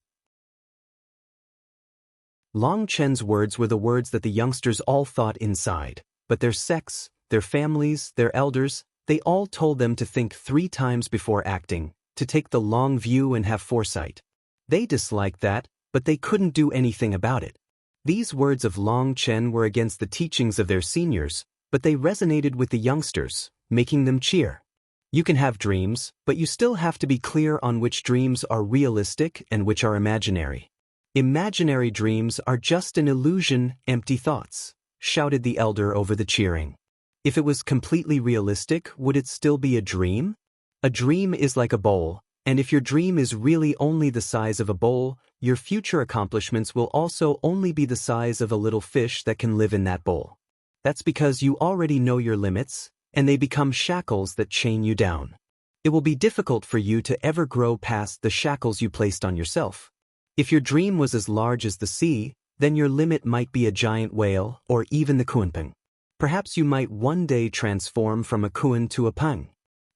Long Chen's words were the words that the youngsters all thought inside, but their sects, their families, their elders, they all told them to think 3 times before acting, to take the long view and have foresight. They disliked that, but they couldn't do anything about it. These words of Long Chen were against the teachings of their seniors, but they resonated with the youngsters, making them cheer. You can have dreams, but you still have to be clear on which dreams are realistic and which are imaginary. Imaginary dreams are just an illusion, empty thoughts, shouted the elder over the cheering. If it was completely realistic, would it still be a dream? A dream is like a bowl, and if your dream is really only the size of a bowl, your future accomplishments will also only be the size of a little fish that can live in that bowl. That's because you already know your limits, and they become shackles that chain you down. It will be difficult for you to ever grow past the shackles you placed on yourself. If your dream was as large as the sea, then your limit might be a giant whale or even the Kunpeng. Perhaps you might one day transform from a Kun to a Peng.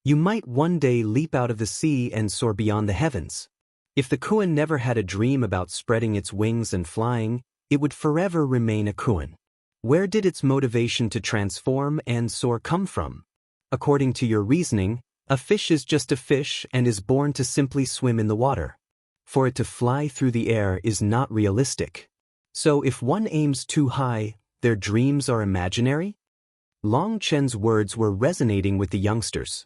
You might one day leap out of the sea and soar beyond the heavens. If the Kun never had a dream about spreading its wings and flying, it would forever remain a Kun. Where did its motivation to transform and soar come from? According to your reasoning, a fish is just a fish and is born to simply swim in the water. For it to fly through the air is not realistic. So if one aims too high, their dreams are imaginary? Long Chen's words were resonating with the youngsters.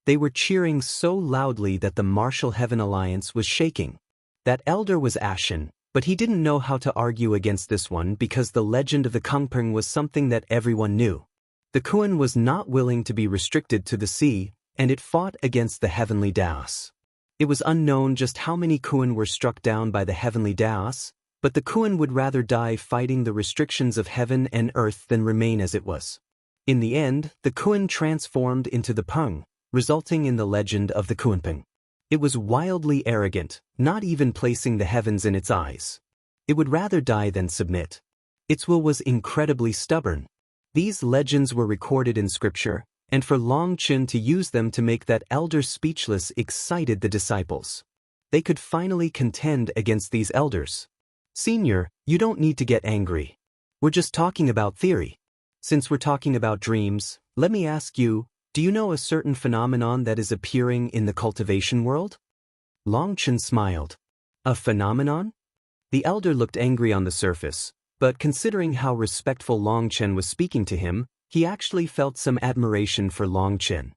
They were cheering so loudly that the Martial Heaven Alliance was shaking. That elder was ashen, but he didn't know how to argue against this one because the legend of the Kungpeng was something that everyone knew. The Kun was not willing to be restricted to the sea, and it fought against the heavenly Daos. It was unknown just how many Kun were struck down by the heavenly Daos, but the Kun would rather die fighting the restrictions of heaven and earth than remain as it was. In the end, the Kun transformed into the Peng, resulting in the legend of the Kunpeng. It was wildly arrogant, not even placing the heavens in its eyes. It would rather die than submit. Its will was incredibly stubborn. These legends were recorded in scripture, and for Long Chen to use them to make that elder speechless excited the disciples. They could finally contend against these elders. Senior, you don't need to get angry. We're just talking about theory. Since we're talking about dreams, let me ask you, do you know a certain phenomenon that is appearing in the cultivation world? Long Chen smiled. A phenomenon? The elder looked angry on the surface, but considering how respectful Long Chen was speaking to him, he actually felt some admiration for Long Chen.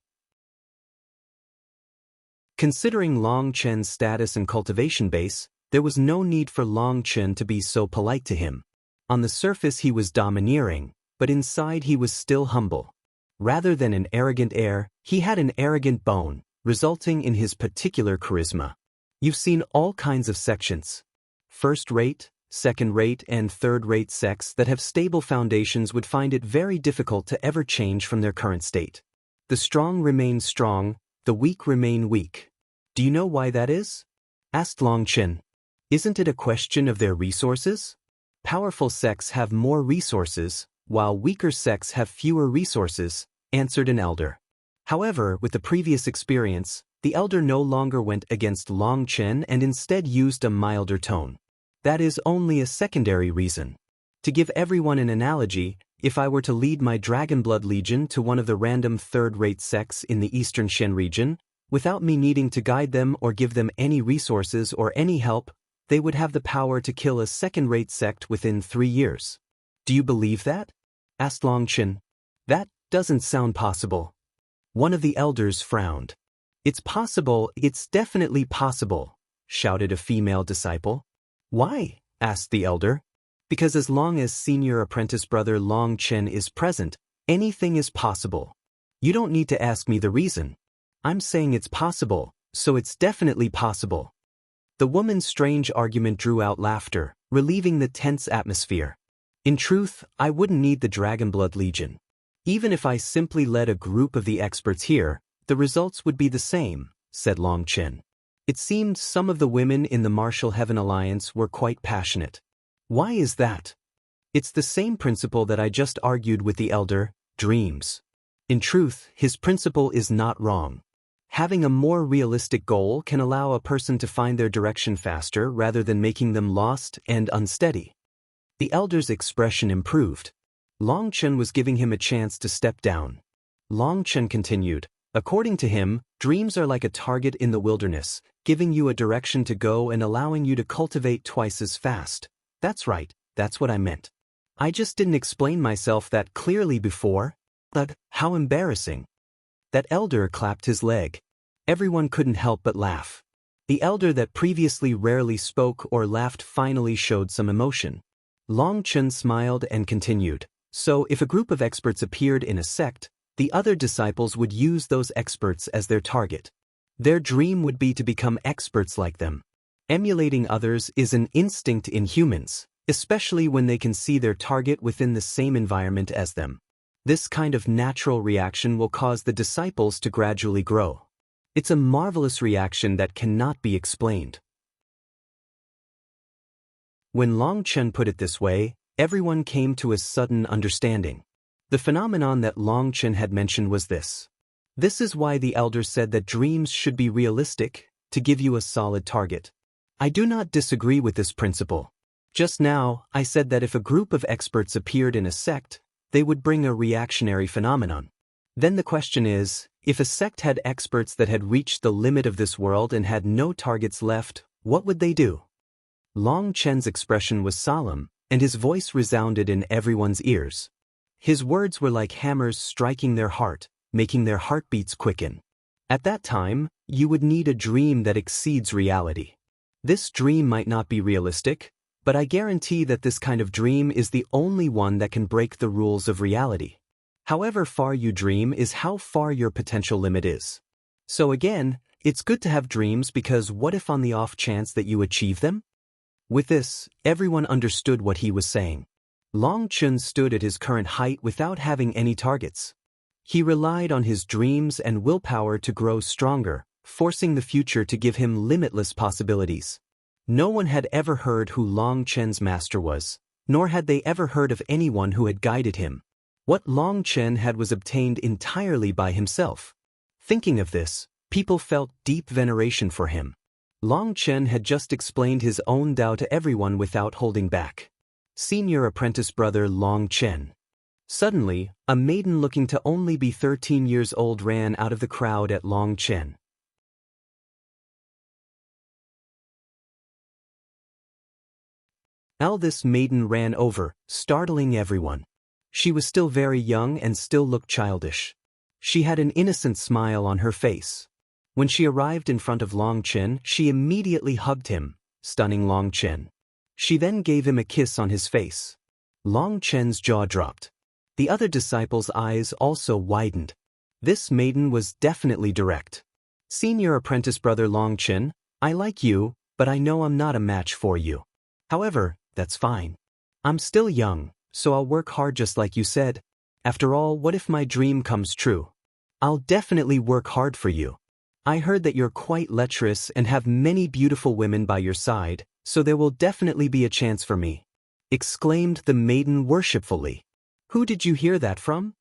Considering Long Chen's status and cultivation base, there was no need for Long Chen to be so polite to him. On the surface he was domineering, but inside he was still humble. Rather than an arrogant air, he had an arrogant bone, resulting in his particular charisma. You've seen all kinds of sections. First-rate, second-rate, and third-rate sects that have stable foundations would find it very difficult to ever change from their current state. The strong remain strong, the weak remain weak. Do you know why that is? Asked Long Chen. Isn't it a question of their resources? Powerful sects have more resources, while weaker sects have fewer resources, answered an elder. However, with the previous experience, the elder no longer went against Long Chen and instead used a milder tone. That is only a secondary reason. To give everyone an analogy, if I were to lead my Dragonblood Legion to one of the random third-rate sects in the Eastern Shen region, without me needing to guide them or give them any resources or any help, they would have the power to kill a second-rate sect within 3 years. Do you believe that? Asked Long Chen. That doesn't sound possible. One of the elders frowned. It's possible, it's definitely possible, shouted a female disciple. Why? Asked the elder. Because as long as senior apprentice brother Long Chen is present, anything is possible. You don't need to ask me the reason. I'm saying it's possible, so it's definitely possible. The woman's strange argument drew out laughter, relieving the tense atmosphere. In truth, I wouldn't need the Dragonblood Legion. Even if I simply led a group of the experts here, the results would be the same, said Long Chen. It seemed some of the women in the Martial Heaven Alliance were quite passionate. Why is that? It's the same principle that I just argued with the elder, dreams. In truth, his principle is not wrong. Having a more realistic goal can allow a person to find their direction faster rather than making them lost and unsteady. The elder's expression improved. Long Chen was giving him a chance to step down. Long Chen continued, according to him, dreams are like a target in the wilderness, giving you a direction to go and allowing you to cultivate twice as fast. That's right, that's what I meant. I just didn't explain myself that clearly before. But how embarrassing. That elder clapped his leg. Everyone couldn't help but laugh. The elder that previously rarely spoke or laughed finally showed some emotion. Long Chen smiled and continued, so if a group of experts appeared in a sect, the other disciples would use those experts as their target. Their dream would be to become experts like them. Emulating others is an instinct in humans, especially when they can see their target within the same environment as them. This kind of natural reaction will cause the disciples to gradually grow. It's a marvelous reaction that cannot be explained. When Long Chen put it this way, everyone came to a sudden understanding. The phenomenon that Long Chen had mentioned was this. This is why the elder said that dreams should be realistic, to give you a solid target. I do not disagree with this principle. Just now, I said that if a group of experts appeared in a sect, they would bring a reactionary phenomenon. Then the question is, if a sect had experts that had reached the limit of this world and had no targets left, what would they do? Long Chen's expression was solemn, and his voice resounded in everyone's ears. His words were like hammers striking their heart, making their heartbeats quicken. At that time, you would need a dream that exceeds reality. This dream might not be realistic, but I guarantee that this kind of dream is the only one that can break the rules of reality. However far you dream is how far your potential limit is. So again, it's good to have dreams because what if on the off chance that you achieve them? With this, everyone understood what he was saying. Long Chen stood at his current height without having any targets. He relied on his dreams and willpower to grow stronger, forcing the future to give him limitless possibilities. No one had ever heard who Long Chen's master was, nor had they ever heard of anyone who had guided him. What Long Chen had was obtained entirely by himself. Thinking of this, people felt deep veneration for him. Long Chen had just explained his own Tao to everyone without holding back. Senior apprentice brother Long Chen. Suddenly, a maiden looking to only be 13 years old ran out of the crowd at Long Chen. This maiden ran over, startling everyone. She was still very young and still looked childish. She had an innocent smile on her face. When she arrived in front of Long Chen, she immediately hugged him, stunning Long Chen. She then gave him a kiss on his face. Long Chen's jaw dropped. The other disciples' eyes also widened. This maiden was definitely direct. Senior apprentice brother Long Chen, I like you, but I know I'm not a match for you. However, that's fine. I'm still young, so I'll work hard just like you said. After all, what if my dream comes true? I'll definitely work hard for you. I heard that you're quite lecherous and have many beautiful women by your side, so there will definitely be a chance for me. Exclaimed the maiden worshipfully. Who did you hear that from?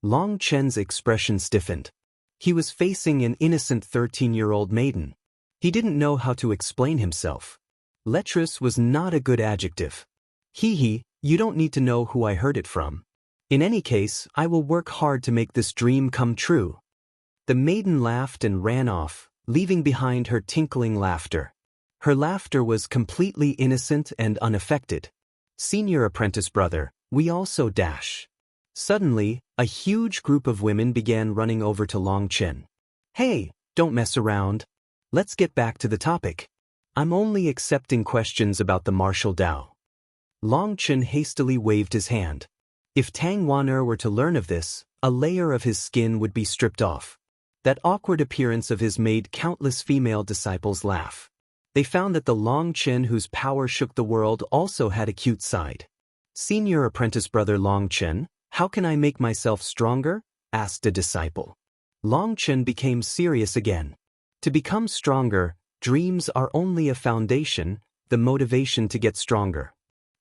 Long Chen's expression stiffened. He was facing an innocent 13-year-old maiden. He didn't know how to explain himself. Lecherous was not a good adjective. Hee, you don't need to know who I heard it from. In any case, I will work hard to make this dream come true. The maiden laughed and ran off, leaving behind her tinkling laughter. Her laughter was completely innocent and unaffected. Senior apprentice brother, we also dash. Suddenly, a huge group of women began running over to Long Chen. Hey, don't mess around. Let's get back to the topic. I'm only accepting questions about the martial Tao. Long Chen hastily waved his hand. If Tang Waner were to learn of this, a layer of his skin would be stripped off. That awkward appearance of his made countless female disciples laugh. They found that the Long Chen whose power shook the world also had a cute side. Senior apprentice brother Long Chen, how can I make myself stronger? Asked a disciple. Long Chen became serious again. To become stronger, dreams are only a foundation, the motivation to get stronger.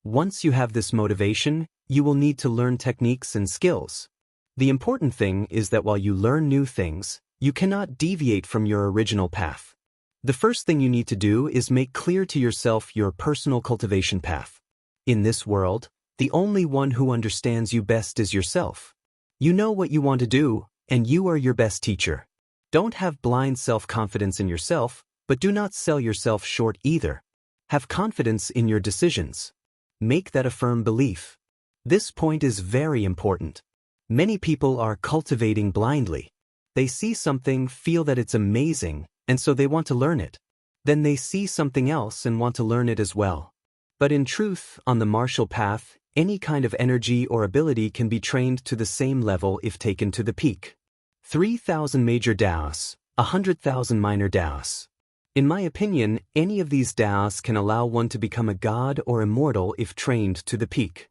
Once you have this motivation, you will need to learn techniques and skills. The important thing is that while you learn new things, you cannot deviate from your original path. The first thing you need to do is make clear to yourself your personal cultivation path. In this world, the only one who understands you best is yourself. You know what you want to do, and you are your best teacher. Don't have blind self-confidence in yourself, but do not sell yourself short either. Have confidence in your decisions. Make that a firm belief. This point is very important. Many people are cultivating blindly. They see something, feel that it's amazing, and so they want to learn it. Then they see something else and want to learn it as well. But in truth, on the martial path, any kind of energy or ability can be trained to the same level if taken to the peak. 3,000 major Daos, 100,000 minor Daos. In my opinion, any of these Daos can allow one to become a god or immortal if trained to the peak.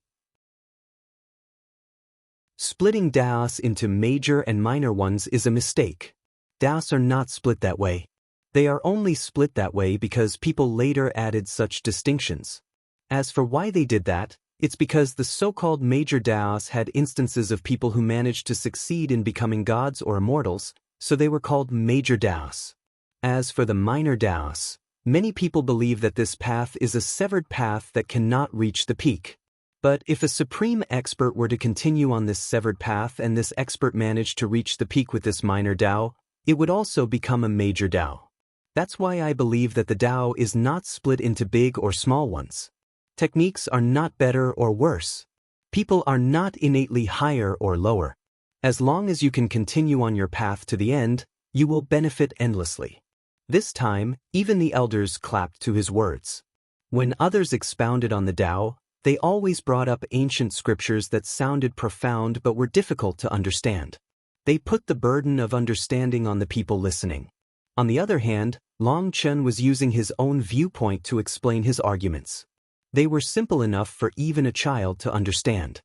Splitting Daos into major and minor ones is a mistake. Daos are not split that way. They are only split that way because people later added such distinctions. As for why they did that, it's because the so-called major Daos had instances of people who managed to succeed in becoming gods or immortals, so they were called major Daos. As for the minor Daos, many people believe that this path is a severed path that cannot reach the peak. But if a supreme expert were to continue on this severed path and this expert managed to reach the peak with this minor Dao, it would also become a major Dao. That's why I believe that the Dao is not split into big or small ones. Techniques are not better or worse. People are not innately higher or lower. As long as you can continue on your path to the end, you will benefit endlessly. This time, even the elders clapped to his words. When others expounded on the Tao, they always brought up ancient scriptures that sounded profound but were difficult to understand. They put the burden of understanding on the people listening. On the other hand, Chen was using his own viewpoint to explain his arguments. They were simple enough for even a child to understand.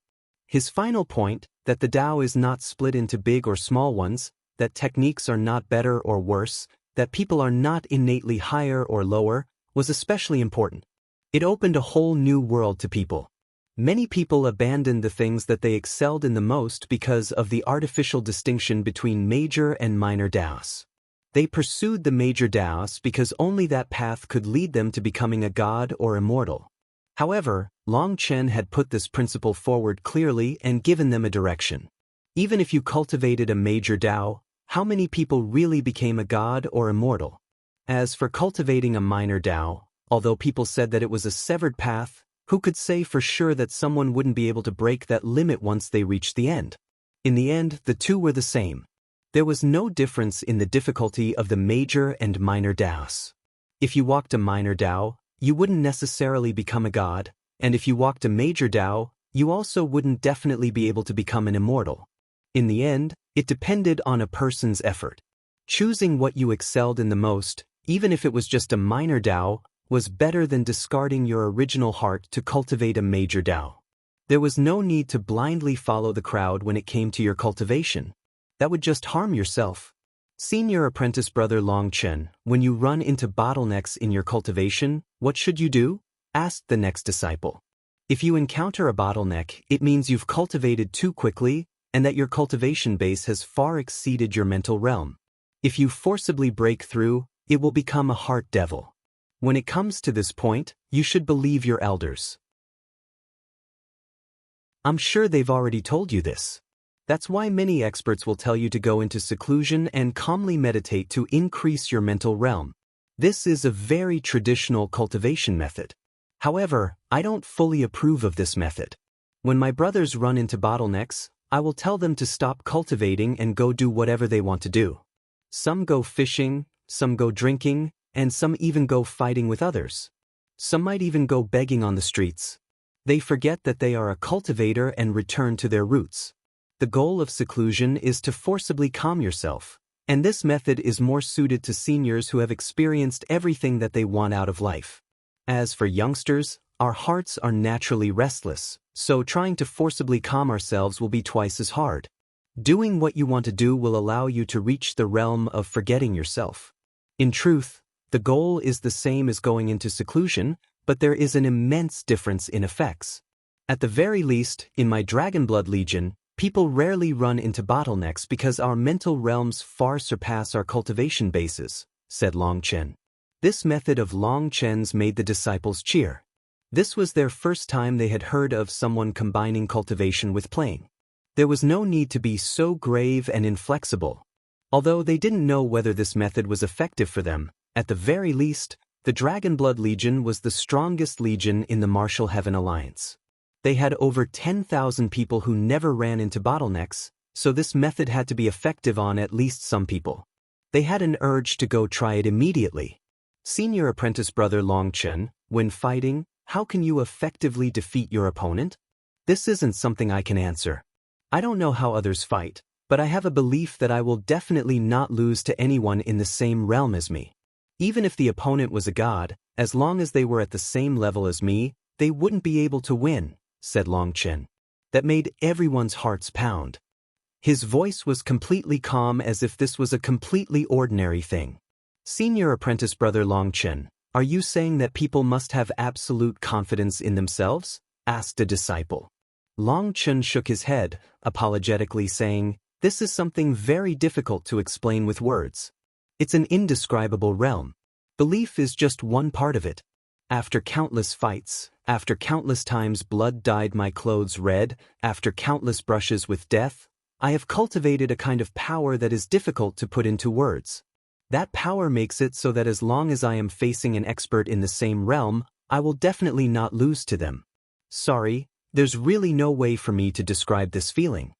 His final point, that the Tao is not split into big or small ones, that techniques are not better or worse, that people are not innately higher or lower, was especially important. It opened a whole new world to people. Many people abandoned the things that they excelled in the most because of the artificial distinction between major and minor Daos. They pursued the major Daos because only that path could lead them to becoming a god or immortal. However, Chen had put this principle forward clearly and given them a direction. Even if you cultivated a major Dao, how many people really became a god or immortal? As for cultivating a minor Dao, although people said that it was a severed path, who could say for sure that someone wouldn't be able to break that limit once they reached the end? In the end, the two were the same. There was no difference in the difficulty of the major and minor Daos. If you walked a minor Dao, you wouldn't necessarily become a god, and if you walked a major Dao, you also wouldn't definitely be able to become an immortal. In the end, it depended on a person's effort. Choosing what you excelled in the most, even if it was just a minor Dao, was better than discarding your original heart to cultivate a major Dao. There was no need to blindly follow the crowd when it came to your cultivation. That would just harm yourself. Senior apprentice brother Chen, when you run into bottlenecks in your cultivation, what should you do? Asked the next disciple. If you encounter a bottleneck, it means you've cultivated too quickly and that your cultivation base has far exceeded your mental realm. If you forcibly break through, it will become a heart devil. When it comes to this point, you should believe your elders. I'm sure they've already told you this. That's why many experts will tell you to go into seclusion and calmly meditate to increase your mental realm. This is a very traditional cultivation method. However, I don't fully approve of this method. When my brothers run into bottlenecks, I will tell them to stop cultivating and go do whatever they want to do. Some go fishing, some go drinking, and some even go fighting with others. Some might even go begging on the streets. They forget that they are a cultivator and return to their roots. The goal of seclusion is to forcibly calm yourself, and this method is more suited to seniors who have experienced everything that they want out of life. As for youngsters, our hearts are naturally restless, so trying to forcibly calm ourselves will be twice as hard. Doing what you want to do will allow you to reach the realm of forgetting yourself. In truth, the goal is the same as going into seclusion, but there is an immense difference in effects. At the very least, in my Dragonblood Legion, people rarely run into bottlenecks because our mental realms far surpass our cultivation bases, said Chen. This method of Chen's made the disciples cheer. This was their first time they had heard of someone combining cultivation with playing. There was no need to be so grave and inflexible. Although they didn't know whether this method was effective for them, at the very least, the Dragonblood Legion was the strongest legion in the Martial Heaven Alliance. They had over 10,000 people who never ran into bottlenecks, so this method had to be effective on at least some people. They had an urge to go try it immediately. Senior apprentice brother Long Chen, when fighting, how can you effectively defeat your opponent? This isn't something I can answer. I don't know how others fight, but I have a belief that I will definitely not lose to anyone in the same realm as me. Even if the opponent was a god, as long as they were at the same level as me, they wouldn't be able to win, said Long Chen. That made everyone's hearts pound. His voice was completely calm, as if this was a completely ordinary thing. Senior apprentice brother Long Chen, are you saying that people must have absolute confidence in themselves? Asked a disciple. Long Chen shook his head, apologetically saying, this is something very difficult to explain with words. It's an indescribable realm. Belief is just one part of it. After countless fights, after countless times blood dyed my clothes red, after countless brushes with death, I have cultivated a kind of power that is difficult to put into words. That power makes it so that as long as I am facing an expert in the same realm, I will definitely not lose to them. Sorry, there's really no way for me to describe this feeling.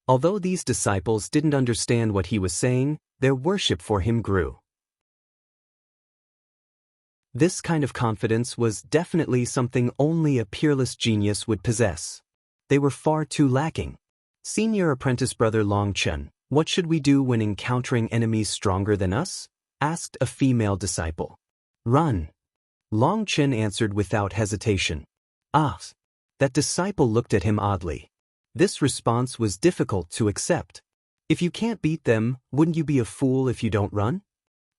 Although these disciples didn't understand what he was saying, their worship for him grew. This kind of confidence was definitely something only a peerless genius would possess. They were far too lacking. Senior apprentice brother Long Chen, what should we do when encountering enemies stronger than us? Asked a female disciple. Run. Long Chen answered without hesitation. Ah. That disciple looked at him oddly. This response was difficult to accept. If you can't beat them, wouldn't you be a fool if you don't run?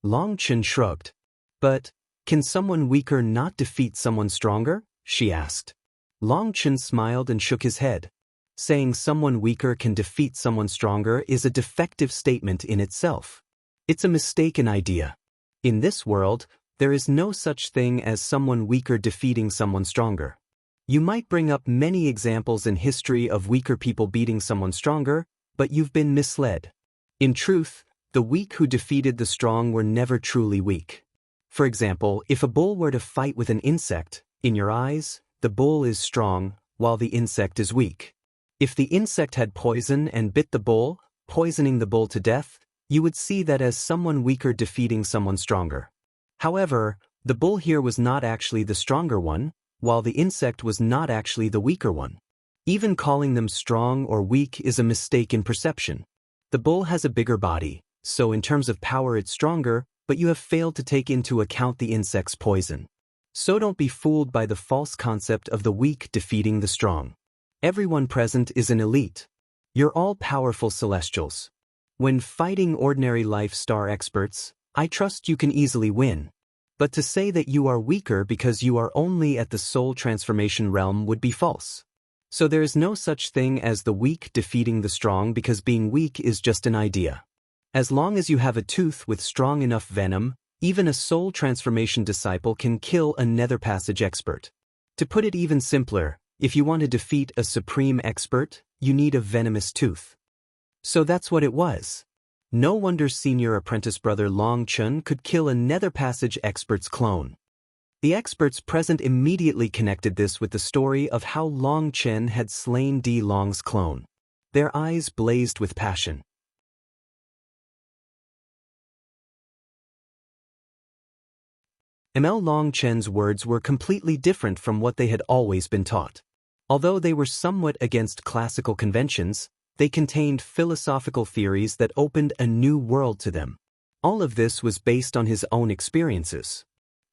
Long Chen shrugged. But, can someone weaker not defeat someone stronger? She asked. Long Chen smiled and shook his head. Saying someone weaker can defeat someone stronger is a defective statement in itself. It's a mistaken idea. In this world, there is no such thing as someone weaker defeating someone stronger. You might bring up many examples in history of weaker people beating someone stronger, but you've been misled. In truth, the weak who defeated the strong were never truly weak. For example, if a bull were to fight with an insect, in your eyes, the bull is strong, while the insect is weak. If the insect had poison and bit the bull, poisoning the bull to death, you would see that as someone weaker defeating someone stronger. However, the bull here was not actually the stronger one, while the insect was not actually the weaker one. Even calling them strong or weak is a mistake in perception. The bull has a bigger body, so in terms of power it's stronger, but you have failed to take into account the insect's poison. So don't be fooled by the false concept of the weak defeating the strong. Everyone present is an elite. You're all powerful celestials. When fighting ordinary life star experts, I trust you can easily win. But to say that you are weaker because you are only at the soul transformation realm would be false. So there is no such thing as the weak defeating the strong, because being weak is just an idea. As long as you have a tooth with strong enough venom, even a soul transformation disciple can kill a nether passage expert. To put it even simpler, if you want to defeat a supreme expert, you need a venomous tooth. So that's what it was. No wonder senior apprentice brother Long Chen could kill a nether passage expert's clone. The experts present immediately connected this with the story of how Long Chen had slain Di Long's clone. Their eyes blazed with passion. Long Chen's words were completely different from what they had always been taught. Although they were somewhat against classical conventions, they contained philosophical theories that opened a new world to them. All of this was based on his own experiences.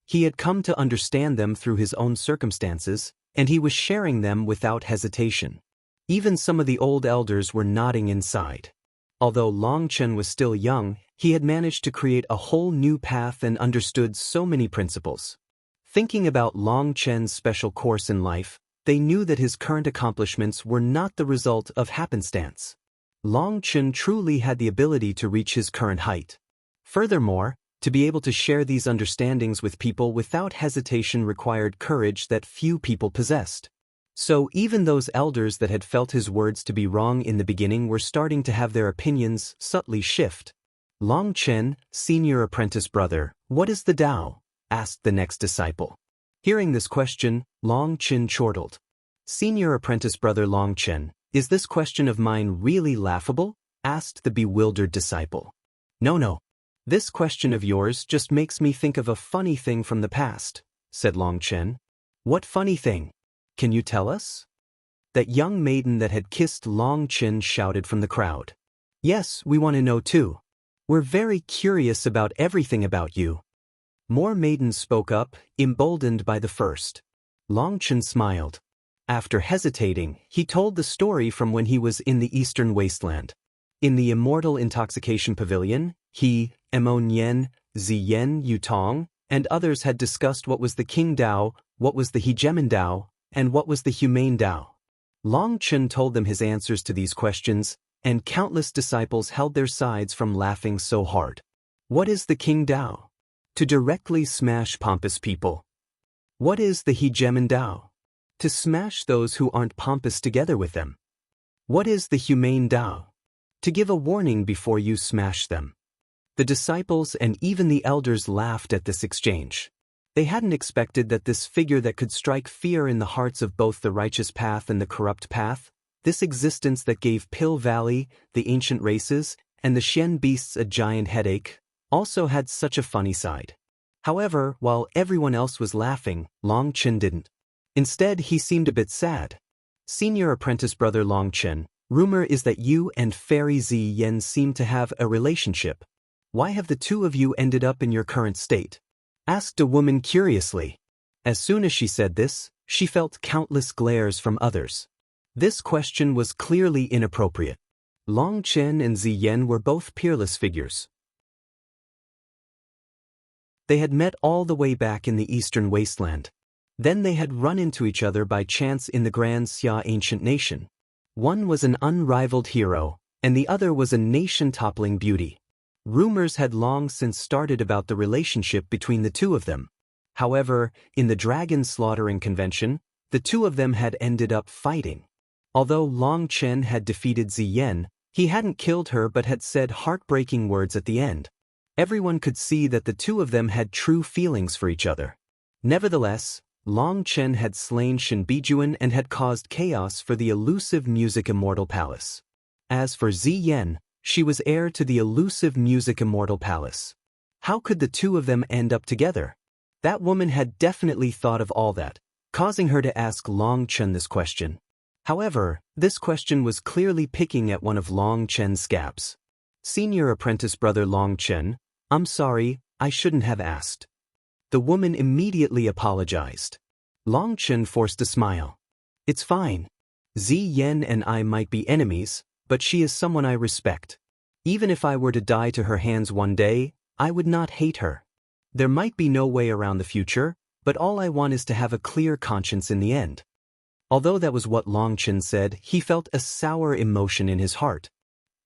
He had come to understand them through his own circumstances, and he was sharing them without hesitation. Even some of the old elders were nodding inside. Although Long Chen was still young, he had managed to create a whole new path and understood so many principles. Thinking about Long Chen's special course in life, they knew that his current accomplishments were not the result of happenstance. Long Chen truly had the ability to reach his current height. Furthermore, To be able to share these understandings with people without hesitation required courage that few people possessed. So even those elders that had felt his words to be wrong in the beginning were starting to have their opinions subtly shift. Long Chen, senior apprentice brother, what is the Tao? Asked the next disciple. Hearing this question, Long Chen chortled. Senior apprentice brother Long Chen, is this question of mine really laughable? Asked the bewildered disciple. No. This question of yours just makes me think of a funny thing from the past, said Long Chen. What funny thing? Can you tell us? That young maiden that had kissed Long Chen shouted from the crowd. Yes, we want to know too. We're very curious about everything about you. More maidens spoke up, emboldened by the first. Long Chen smiled. After hesitating, he told the story from when he was in the eastern wasteland. In the immortal intoxication pavilion, he, Emonian, Ziyen Yutong, and others had discussed what was the King Dao, what was the Hegemon Dao, and what was the Humane Dao. Long Chen told them his answers to these questions, and countless disciples held their sides from laughing so hard. What is the King Dao? To directly smash pompous people. What is the Hegemon Dao? To smash those who aren't pompous together with them. What is the Humane Dao? To give a warning before you smash them. The disciples and even the elders laughed at this exchange. They hadn't expected that this figure that could strike fear in the hearts of both the righteous path and the corrupt path, this existence that gave Pill Valley, the ancient races, and the Shen beasts a giant headache, also had such a funny side. However, while everyone else was laughing, Long Chen didn't. Instead, he seemed a bit sad. Senior apprentice brother Long Chen, rumor is that you and Fairy Ziyen seem to have a relationship. Why have the two of you ended up in your current state? Asked a woman curiously. As soon as she said this, she felt countless glares from others. This question was clearly inappropriate. Long Chen and Ziyen were both peerless figures. They had met all the way back in the eastern wasteland. Then they had run into each other by chance in the Grand Xia ancient nation. One was an unrivaled hero, and the other was a nation-toppling beauty. Rumors had long since started about the relationship between the two of them. However, in the dragon slaughtering convention, the two of them had ended up fighting. Although Long Chen had defeated Ziyen, he hadn't killed her but had said heartbreaking words at the end. Everyone could see that the two of them had true feelings for each other. Nevertheless, Long Chen had slain Shen Bijuan and had caused chaos for the elusive Music Immortal Palace. As for Ziyen, she was heir to the elusive Music Immortal Palace. How could the two of them end up together? That woman had definitely thought of all that, causing her to ask Long Chen this question. However, this question was clearly picking at one of Long Chen's scabs. Senior apprentice brother Long Chen, I'm sorry, I shouldn't have asked. The woman immediately apologized. Long Chen forced a smile. It's fine. Ziyen and I might be enemies, but she is someone I respect. Even if I were to die to her hands one day, I would not hate her. There might be no way around the future, but all I want is to have a clear conscience in the end. Although that was what Long Chen said, he felt a sour emotion in his heart.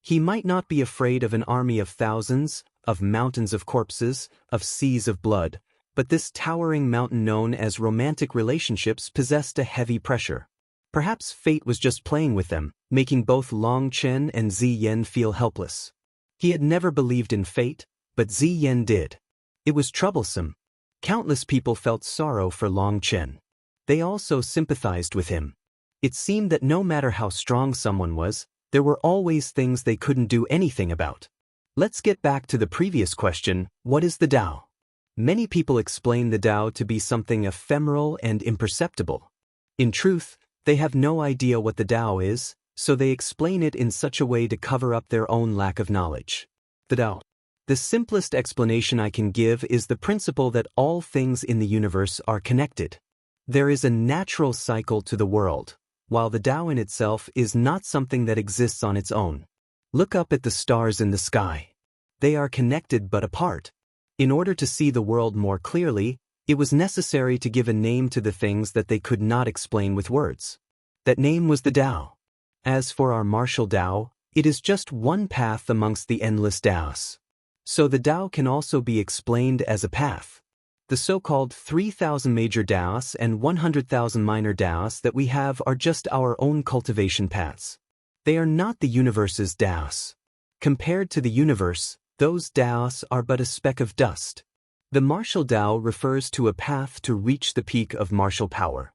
He might not be afraid of an army of thousands, of mountains of corpses, of seas of blood, but this towering mountain known as romantic relationships possessed a heavy pressure. Perhaps fate was just playing with them, making both Long Chen and Ziyen feel helpless. He had never believed in fate, but Ziyen did. It was troublesome. Countless people felt sorrow for Long Chen. They also sympathized with him. It seemed that no matter how strong someone was, there were always things they couldn't do anything about. Let's get back to the previous question, what is the Tao? Many people explain the Tao to be something ephemeral and imperceptible. In truth, they have no idea what the Tao is, so they explain it in such a way to cover up their own lack of knowledge. The Tao. The simplest explanation I can give is the principle that all things in the universe are connected. There is a natural cycle to the world, while the Tao in itself is not something that exists on its own. Look up at the stars in the sky. They are connected but apart. In order to see the world more clearly, it was necessary to give a name to the things that they could not explain with words. That name was the Tao. As for our martial Tao, it is just one path amongst the endless Taos. So the Tao can also be explained as a path. The so-called 3,000 major Taos and 100,000 minor Taos that we have are just our own cultivation paths. They are not the universe's Taos. Compared to the universe, those Taos are but a speck of dust. The martial Tao refers to a path to reach the peak of martial power.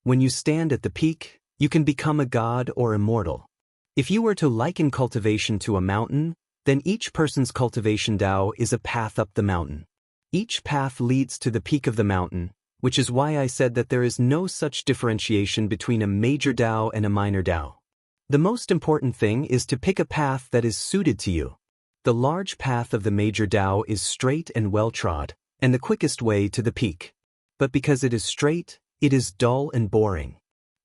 When you stand at the peak, you can become a god or immortal. If you were to liken cultivation to a mountain, then each person's cultivation Tao is a path up the mountain. Each path leads to the peak of the mountain, which is why I said that there is no such differentiation between a major Tao and a minor Tao. The most important thing is to pick a path that is suited to you. The large path of the major Tao is straight and well-trod, and the quickest way to the peak. But because it is straight, it is dull and boring.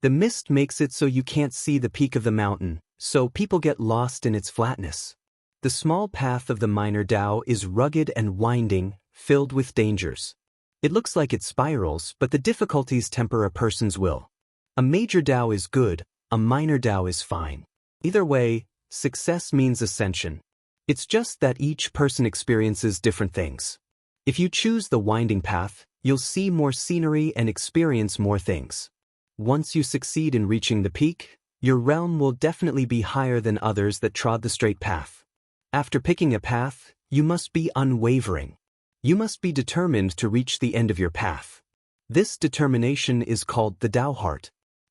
The mist makes it so you can't see the peak of the mountain, so people get lost in its flatness. The small path of the minor Tao is rugged and winding, filled with dangers. It looks like it spirals, but the difficulties temper a person's will. A major Tao is good, a minor Tao is fine. Either way, success means ascension. It's just that each person experiences different things. If you choose the winding path, you'll see more scenery and experience more things. Once you succeed in reaching the peak, your realm will definitely be higher than others that trod the straight path. After picking a path, you must be unwavering. You must be determined to reach the end of your path. This determination is called the Tao heart.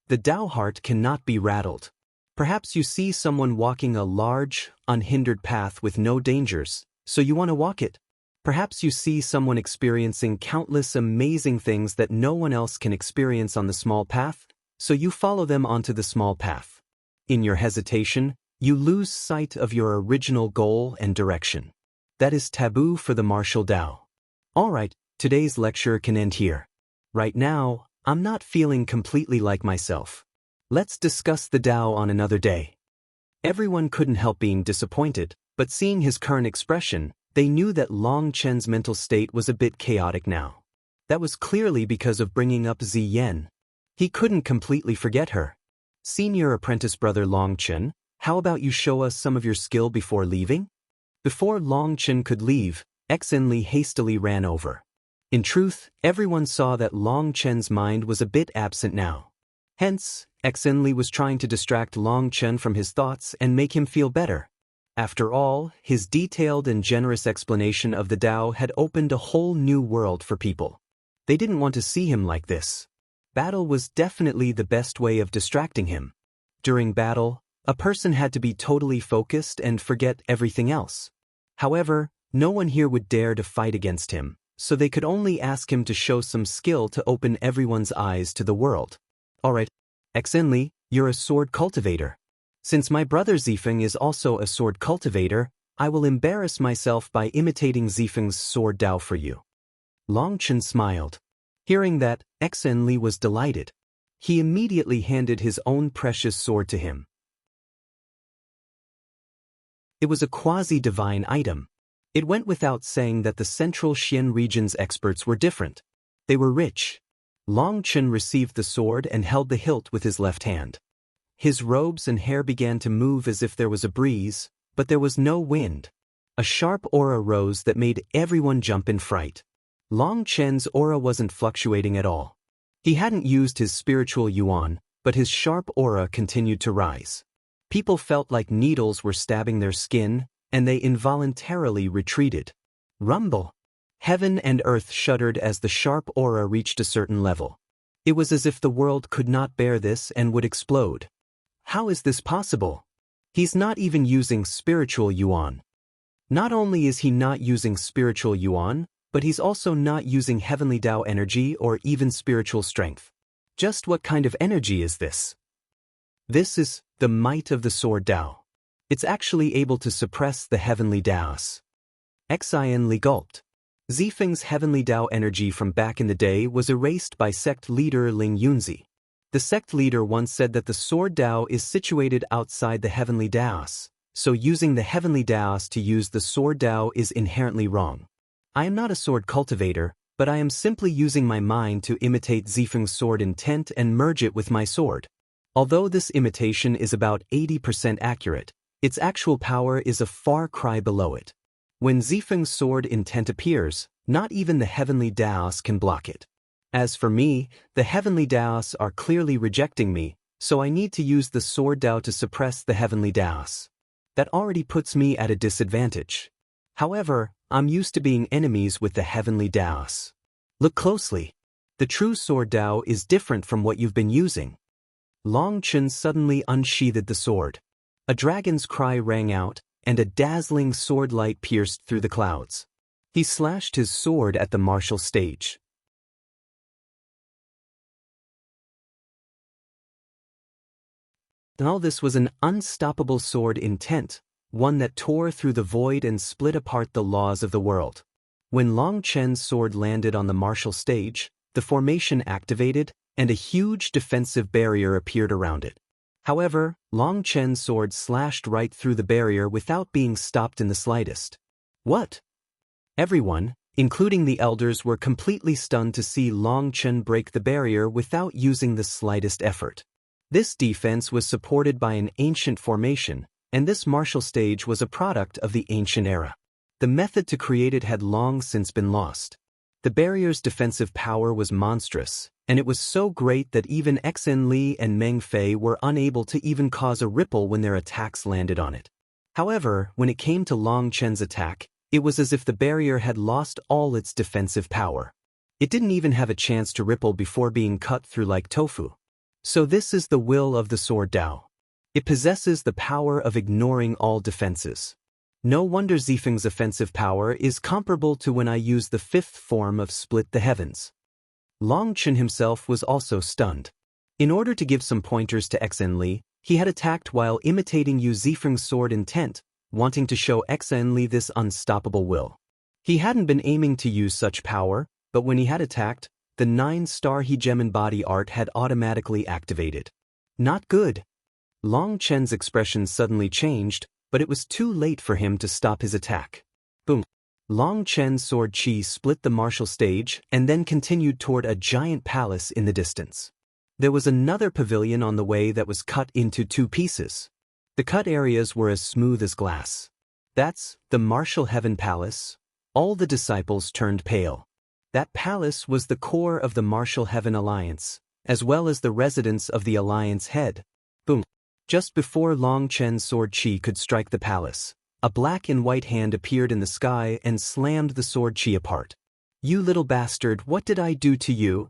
The Tao heart cannot be rattled. Perhaps you see someone walking a large, unhindered path with no dangers, so you want to walk it. Perhaps you see someone experiencing countless amazing things that no one else can experience on the small path, so you follow them onto the small path. In your hesitation, you lose sight of your original goal and direction. That is taboo for the martial Tao. Alright, today's lecture can end here. Right now, I'm not feeling completely like myself. Let's discuss the Tao on another day. Everyone couldn't help being disappointed, but seeing his current expression, they knew that Long Chen's mental state was a bit chaotic now. That was clearly because of bringing up Ziyen. He couldn't completely forget her. Senior apprentice brother Long Chen, how about you show us some of your skill before leaving? Before Long Chen could leave, Exenli hastily ran over. In truth, everyone saw that Long Chen's mind was a bit absent now. Hence, Exenli was trying to distract Long Chen from his thoughts and make him feel better. After all, his detailed and generous explanation of the Tao had opened a whole new world for people. They didn't want to see him like this. Battle was definitely the best way of distracting him. During battle, a person had to be totally focused and forget everything else. However, no one here would dare to fight against him, so they could only ask him to show some skill to open everyone's eyes to the world. Alright, Exenli, you're a sword cultivator. Since my brother Zifeng is also a sword cultivator, I will embarrass myself by imitating Zifeng's sword Tao for you. Long Chen smiled. Hearing that, Exenli was delighted. He immediately handed his own precious sword to him. It was a quasi-divine item. It went without saying that the Central Xian region's experts were different. They were rich. Long Chen received the sword and held the hilt with his left hand. His robes and hair began to move as if there was a breeze, but there was no wind. A sharp aura rose that made everyone jump in fright. Long Chen's aura wasn't fluctuating at all. He hadn't used his spiritual yuan, but his sharp aura continued to rise. People felt like needles were stabbing their skin, and they involuntarily retreated. Rumble! Heaven and earth shuddered as the sharp aura reached a certain level. It was as if the world could not bear this and would explode. How is this possible? He's not even using spiritual yuan. Not only is he not using spiritual yuan, but he's also not using heavenly Tao energy or even spiritual strength. Just what kind of energy is this? This is the might of the sword Tao. It's actually able to suppress the heavenly Taos. Exenli gulped. Zifeng's heavenly Tao energy from back in the day was erased by sect leader Ling Yunzi. The sect leader once said that the sword Tao is situated outside the heavenly Taos, so using the heavenly Taos to use the sword Tao is inherently wrong. I am not a sword cultivator, but I am simply using my mind to imitate Zifeng's sword intent and merge it with my sword. Although this imitation is about 80% accurate, Its actual power is a far cry below it. When Zifeng's sword intent appears, not even the heavenly Daos can block it. As for me, the heavenly Daos are clearly rejecting me, so I need to use the sword Dao to suppress the heavenly Daos. That already puts me at a disadvantage. However, I'm used to being enemies with the heavenly Daos. Look closely. The true sword Dao is different from what you've been using. Long Chen suddenly unsheathed the sword. A dragon's cry rang out, and a dazzling sword light pierced through the clouds. He slashed his sword at the martial stage. All this was an unstoppable sword intent, one that tore through the void and split apart the laws of the world. When Long Chen's sword landed on the martial stage, the formation activated, and a huge defensive barrier appeared around it. However, Long Chen's sword slashed right through the barrier without being stopped in the slightest. What? Everyone, including the elders, were completely stunned to see Long Chen break the barrier without using the slightest effort. This defense was supported by an ancient formation, and this martial stage was a product of the ancient era. The method to create it had long since been lost. The barrier's defensive power was monstrous, and it was so great that even Xen Li and Meng Fei were unable to even cause a ripple when their attacks landed on it. However, when it came to Long Chen's attack, it was as if the barrier had lost all its defensive power. It didn't even have a chance to ripple before being cut through like tofu. So this is the will of the sword Dao. It possesses the power of ignoring all defenses. No wonder Zifeng's offensive power is comparable to when I used the fifth form of Split the Heavens. Long Chen himself was also stunned. In order to give some pointers to Xen Li, he had attacked while imitating Yu Zifeng's sword intent, wanting to show Xen Li this unstoppable will. He hadn't been aiming to use such power, but when he had attacked, the 9-star Hegemon body art had automatically activated. Not good. Long Chen's expression suddenly changed, but it was too late for him to stop his attack. Boom. Long Chen's sword chi split the martial stage and then continued toward a giant palace in the distance. There was another pavilion on the way that was cut into 2 pieces. The cut areas were as smooth as glass. That's the Martial Heaven Palace. All the disciples turned pale. That palace was the core of the Martial Heaven Alliance, as well as the residence of the Alliance head. Boom. Just before Long Chen's sword chi could strike the palace, a black and white hand appeared in the sky and slammed the sword chi apart. You little bastard, what did I do to you?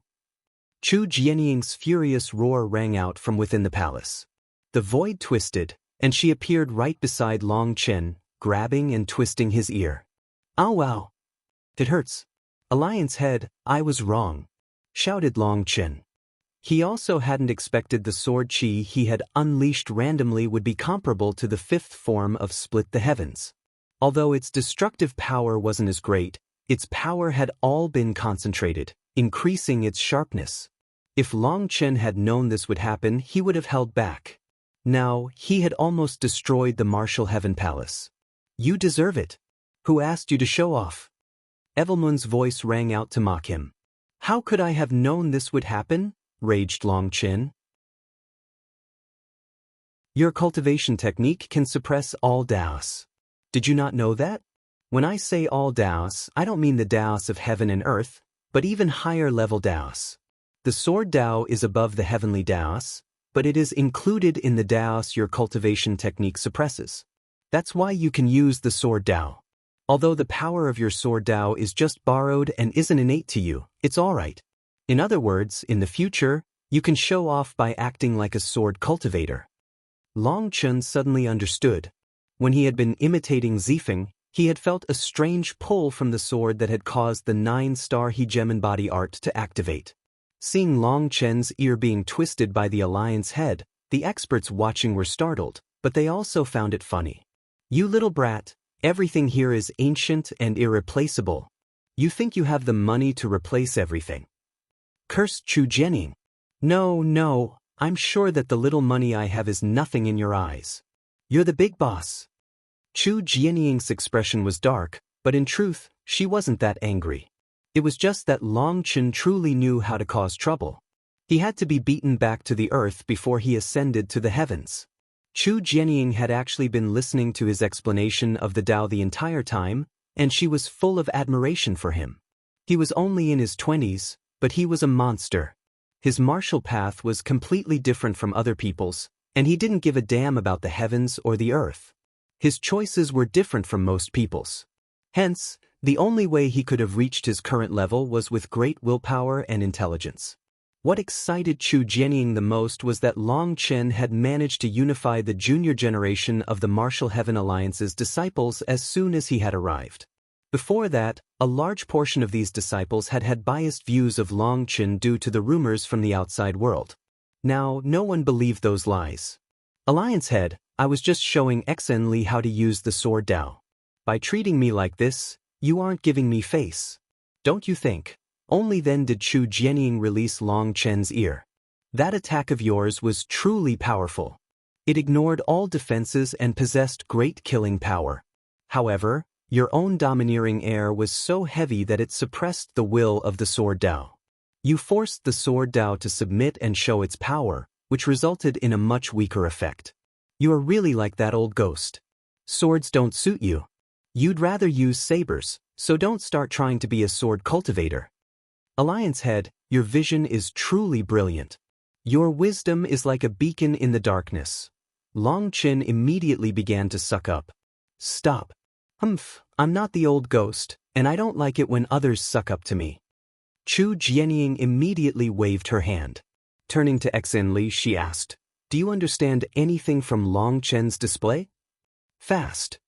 Chu Jianying's furious roar rang out from within the palace. The void twisted, and she appeared right beside Long Chen, grabbing and twisting his ear. Ow wow! It hurts. Alliance head, I was wrong, shouted Long Chen. He also hadn't expected the sword chi he had unleashed randomly would be comparable to the 5th form of Split the Heavens. Although its destructive power wasn't as great, its power had all been concentrated, increasing its sharpness. If Long Chen had known this would happen, he would have held back. Now, he had almost destroyed the Martial Heaven Palace. You deserve it. Who asked you to show off? Evelmun's voice rang out to mock him. How could I have known this would happen? Raged Long Chen. Your cultivation technique can suppress all Daos. Did you not know that? When I say all Daos, I don't mean the Daos of heaven and earth, but even higher level Daos. The sword Dao is above the heavenly Daos, but it is included in the Daos your cultivation technique suppresses. That's why you can use the sword Dao. Although the power of your sword Dao is just borrowed and isn't innate to you, it's alright. In other words, in the future, you can show off by acting like a sword cultivator. Long Chen suddenly understood. When he had been imitating Zifeng, he had felt a strange pull from the sword that had caused the 9-star Hegemon body art to activate. Seeing Long Chen's ear being twisted by the Alliance head, the experts watching were startled, but they also found it funny. You little brat, everything here is ancient and irreplaceable. You think you have the money to replace everything. Cursed Chu Jianying. No, I'm sure that the little money I have is nothing in your eyes. You're the big boss. Chu Jianying's expression was dark, but in truth, she wasn't that angry. It was just that Long Chen truly knew how to cause trouble. He had to be beaten back to the earth before he ascended to the heavens. Chu Jianying had actually been listening to his explanation of the Tao the entire time, and she was full of admiration for him. He was only in his 20s, but he was a monster. His martial path was completely different from other people's, and he didn't give a damn about the heavens or the earth. His choices were different from most people's. Hence, the only way he could have reached his current level was with great willpower and intelligence. What excited Chu Jianying the most was that Long Chen had managed to unify the junior generation of the Martial Heaven Alliance's disciples as soon as he had arrived. Before that, a large portion of these disciples had had biased views of Long Chen due to the rumors from the outside world. Now, no one believed those lies. Alliance Head, I was just showing Xen Li how to use the sword Dao. By treating me like this, you aren't giving me face. Don't you think? Only then did Chu Jianying release Long Chen's ear. That attack of yours was truly powerful. It ignored all defenses and possessed great killing power. However, your own domineering air was so heavy that it suppressed the will of the sword Dao. You forced the sword Dao to submit and show its power, which resulted in a much weaker effect. You are really like that old ghost. Swords don't suit you. You'd rather use sabers, so don't start trying to be a sword cultivator. Alliance Head, your vision is truly brilliant. Your wisdom is like a beacon in the darkness. Long Chen immediately began to suck up. Stop. I'm not the old ghost, and I don't like it when others suck up to me. Chu Jianying immediately waved her hand. Turning to Xen Li, she asked, do you understand anything from Long Chen's display? Fast.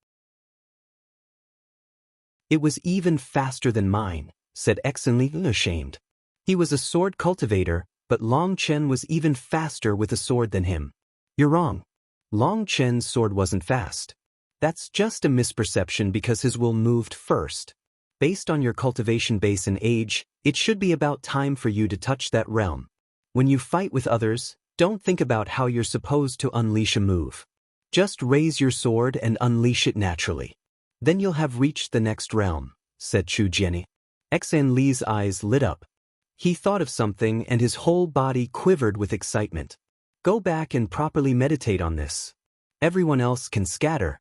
It was even faster than mine, said Xen Li, ashamed. He was a sword cultivator, but Long Chen was even faster with a sword than him. You're wrong. Long Chen's sword wasn't fast. That's just a misperception because his will moved first. Based on your cultivation base and age, it should be about time for you to touch that realm. When you fight with others, don't think about how you're supposed to unleash a move. Just raise your sword and unleash it naturally. Then you'll have reached the next realm, said Chu Jianying. Xen Li's eyes lit up. He thought of something and his whole body quivered with excitement. Go back and properly meditate on this. Everyone else can scatter.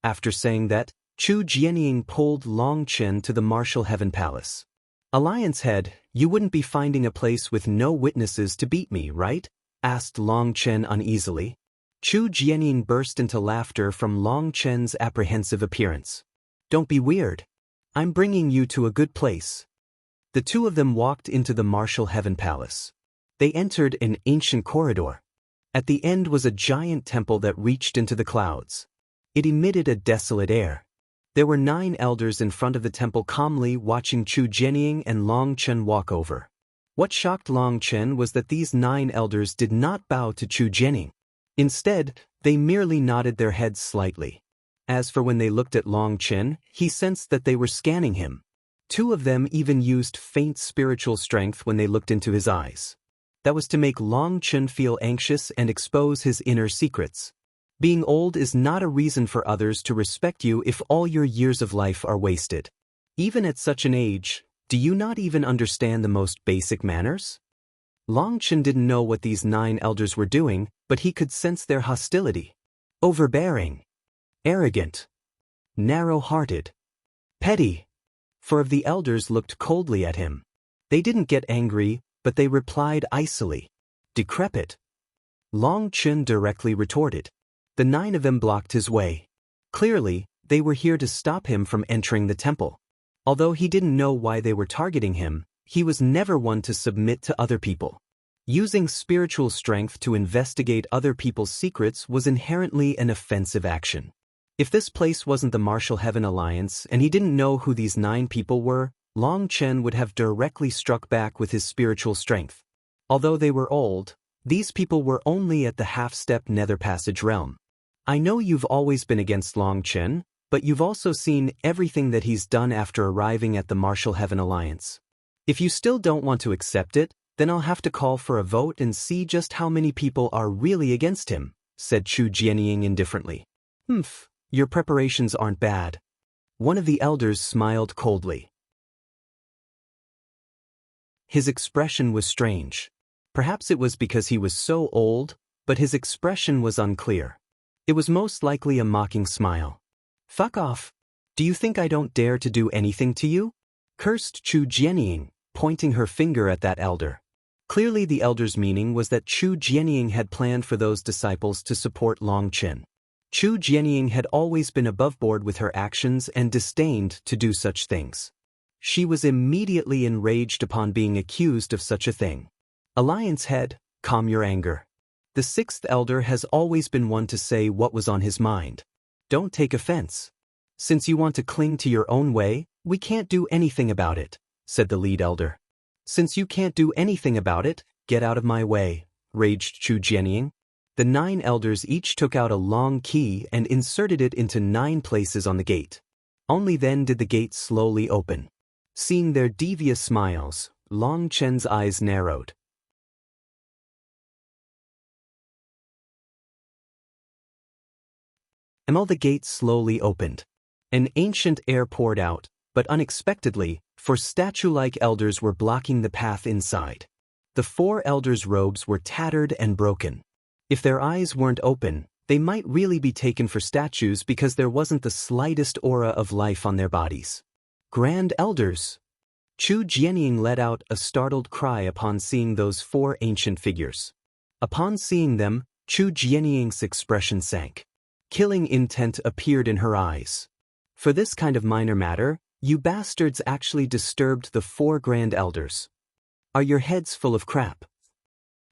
After saying that, Chu Jianying pulled Long Chen to the Martial Heaven Palace. Alliance Head, you wouldn't be finding a place with no witnesses to beat me, right? Asked Long Chen uneasily. Chu Jianying burst into laughter from Long Chen's apprehensive appearance. Don't be weird. I'm bringing you to a good place. The two of them walked into the Martial Heaven Palace. They entered an ancient corridor. At the end was a giant temple that reached into the clouds. It emitted a desolate air. There were 9 elders in front of the temple calmly watching Chu Jianying and Long Chen walk over. What shocked Long Chen was that these 9 elders did not bow to Chu Jianying. Instead, they merely nodded their heads slightly. As for when they looked at Long Chen, he sensed that they were scanning him. 2 of them even used faint spiritual strength when they looked into his eyes. That was to make Long Chen feel anxious and expose his inner secrets. Being old is not a reason for others to respect you if all your years of life are wasted. Even at such an age, do you not even understand the most basic manners? Long Chen didn't know what these 9 elders were doing, but he could sense their hostility. Overbearing. Arrogant. Narrow-hearted. Petty. 4 of the elders looked coldly at him. They didn't get angry, but they replied icily. Decrepit. Long Chen directly retorted. The 9 of them blocked his way. Clearly, they were here to stop him from entering the temple. Although he didn't know why they were targeting him, he was never one to submit to other people. Using spiritual strength to investigate other people's secrets was inherently an offensive action. If this place wasn't the Martial Heaven Alliance and he didn't know who these 9 people were, Long Chen would have directly struck back with his spiritual strength. Although they were old, these people were only at the half-step nether passage realm. I know you've always been against Long Chen, but you've also seen everything that he's done after arriving at the Martial Heaven Alliance. If you still don't want to accept it, then I'll have to call for a vote and see just how many people are really against him, said Chu Jianying indifferently. Your preparations aren't bad. One of the elders smiled coldly. His expression was strange. Perhaps it was because he was so old, but his expression was unclear. It was most likely a mocking smile. Fuck off. Do you think I don't dare to do anything to you? Cursed Chu Jianying, pointing her finger at that elder. Clearly the elder's meaning was that Chu Jianying had planned for those disciples to support Long Chen. Chu Jianying had always been aboveboard with her actions and disdained to do such things. She was immediately enraged upon being accused of such a thing. Alliance head, calm your anger. The sixth elder has always been one to say what was on his mind. Don't take offense. Since you want to cling to your own way, we can't do anything about it, said the lead elder. Since you can't do anything about it, get out of my way, raged Chu Jianying. The 9 elders each took out a long key and inserted it into 9 places on the gate. Only then did the gate slowly open. Seeing their devious smiles, Long Chen's eyes narrowed. And all the gates slowly opened. An ancient air poured out, but unexpectedly, for statue-like elders were blocking the path inside. The 4 elders' robes were tattered and broken. If their eyes weren't open, they might really be taken for statues because there wasn't the slightest aura of life on their bodies. Grand elders! Chu Jianying let out a startled cry upon seeing those 4 ancient figures. Upon seeing them, Chu Jianying's expression sank. Killing intent appeared in her eyes. For this kind of minor matter, you bastards actually disturbed the 4 grand elders. Are your heads full of crap?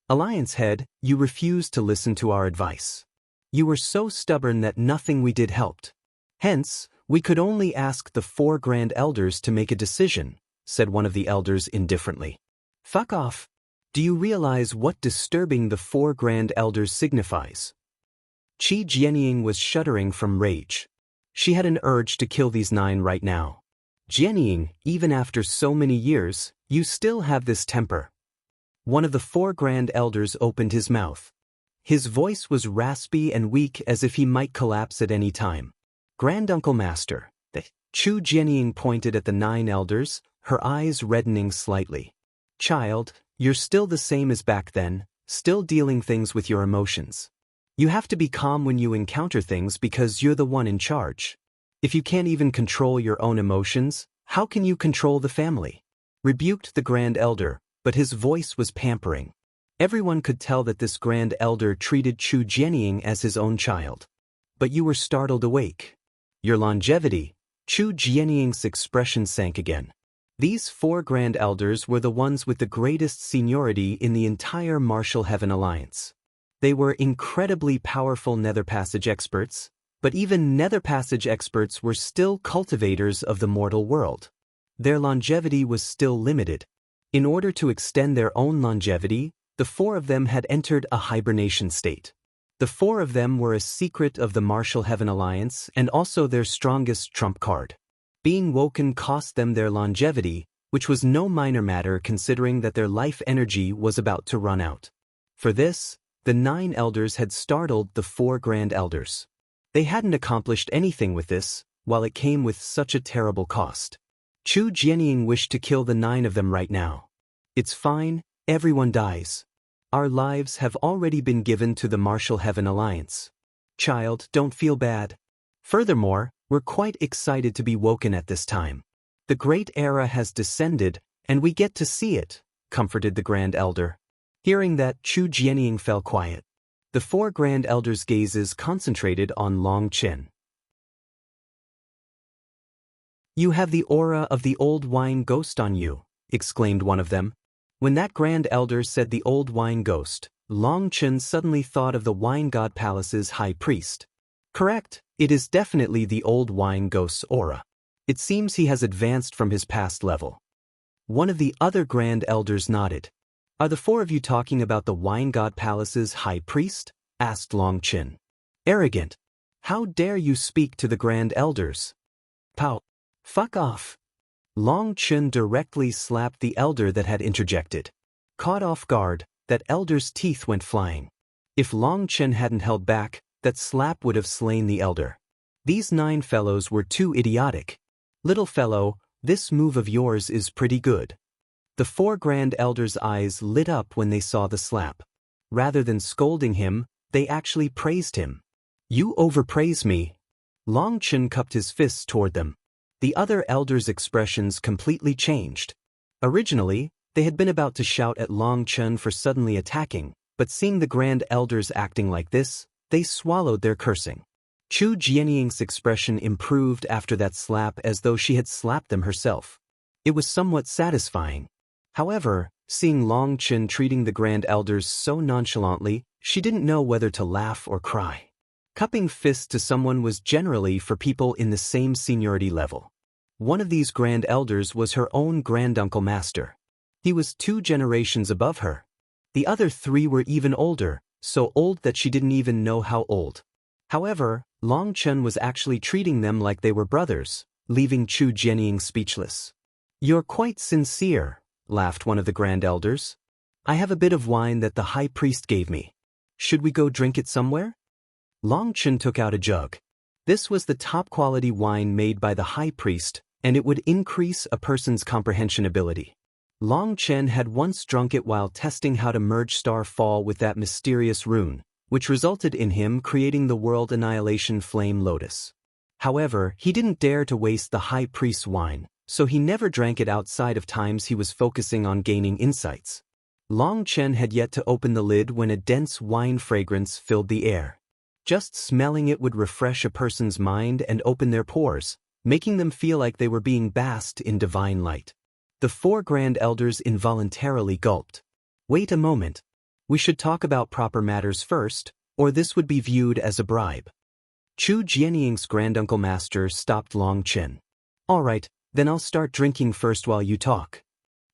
Alliance head, you refused to listen to our advice. You were so stubborn that nothing we did helped. Hence, we could only ask the 4 grand elders to make a decision, said one of the elders indifferently. Fuck off. Do you realize what disturbing the 4 grand elders signifies? Chi Jianying was shuddering from rage. She had an urge to kill these 9 right now. Jianying, even after so many years, you still have this temper. One of the 4 grand elders opened his mouth. His voice was raspy and weak as if he might collapse at any time. Granduncle Master. Chu Jianying pointed at the 9 elders, her eyes reddening slightly. Child, you're still the same as back then, still dealing things with your emotions. You have to be calm when you encounter things because you're the one in charge. If you can't even control your own emotions, how can you control the family? Rebuked the grand elder, but his voice was pampering. Everyone could tell that this grand elder treated Chu Jianying as his own child. But you were startled awake. Your longevity. Chu Jianying's expression sank again. These 4 grand elders were the ones with the greatest seniority in the entire Martial Heaven Alliance. They were incredibly powerful Nether Passage experts, but even Nether Passage experts were still cultivators of the mortal world. Their longevity was still limited. In order to extend their own longevity, the 4 of them had entered a hibernation state. The 4 of them were a secret of the Martial Heaven Alliance and also their strongest trump card. Being woken cost them their longevity, which was no minor matter considering that their life energy was about to run out. For this, the 9 elders had startled the 4 grand elders. They hadn't accomplished anything with this, while it came with such a terrible cost. Chu Jianying wished to kill the 9 of them right now. It's fine, everyone dies. Our lives have already been given to the Martial Heaven Alliance. Child, don't feel bad. Furthermore, we're quite excited to be woken at this time. The great era has descended, and we get to see it, comforted the grand elder. Hearing that, Chu Jianying fell quiet. The 4 grand elders' gazes concentrated on Long Chen. You have the aura of the old wine ghost on you, exclaimed one of them. When that grand elder said the old wine ghost, Long Chen suddenly thought of the Wine God Palace's high priest. Correct, it is definitely the old wine ghost's aura. It seems he has advanced from his past level. One of the other grand elders nodded. Are the 4 of you talking about the Wine God Palace's high priest? Asked Long Chen. Arrogant. How dare you speak to the grand elders? Pow. Fuck off. Long Chen directly slapped the elder that had interjected. Caught off guard, that elder's teeth went flying. If Long Chen hadn't held back, that slap would have slain the elder. These 9 fellows were too idiotic. Little fellow, this move of yours is pretty good. The 4 grand elders' eyes lit up when they saw the slap. Rather than scolding him, they actually praised him. You overpraise me. Long Chen cupped his fists toward them. The other elders' expressions completely changed. Originally, they had been about to shout at Long Chen for suddenly attacking, but seeing the grand elders acting like this, they swallowed their cursing. Chu Jianying's expression improved after that slap as though she had slapped them herself. It was somewhat satisfying. However, seeing Long Chen treating the grand elders so nonchalantly, she didn't know whether to laugh or cry. Cupping fists to someone was generally for people in the same seniority level. One of these grand elders was her own granduncle master. He was 2 generations above her. The other 3 were even older, so old that she didn't even know how old. However, Long Chen was actually treating them like they were brothers, leaving Chu Jianying speechless. You're quite sincere, laughed one of the grand elders. I have a bit of wine that the high priest gave me. Should we go drink it somewhere? Long Chen took out a jug. This was the top-quality wine made by the high priest, and it would increase a person's comprehension ability. Long Chen had once drunk it while testing how to merge Star Fall with that mysterious rune, which resulted in him creating the World Annihilation Flame Lotus. However, he didn't dare to waste the high priest's wine, so he never drank it outside of times he was focusing on gaining insights. Long Chen had yet to open the lid when a dense wine fragrance filled the air. Just smelling it would refresh a person's mind and open their pores, making them feel like they were being basked in divine light. The 4 grand elders involuntarily gulped. Wait a moment. We should talk about proper matters first, or this would be viewed as a bribe. Chu Jianying's granduncle master stopped Long Chen. All right, then I'll start drinking first while you talk.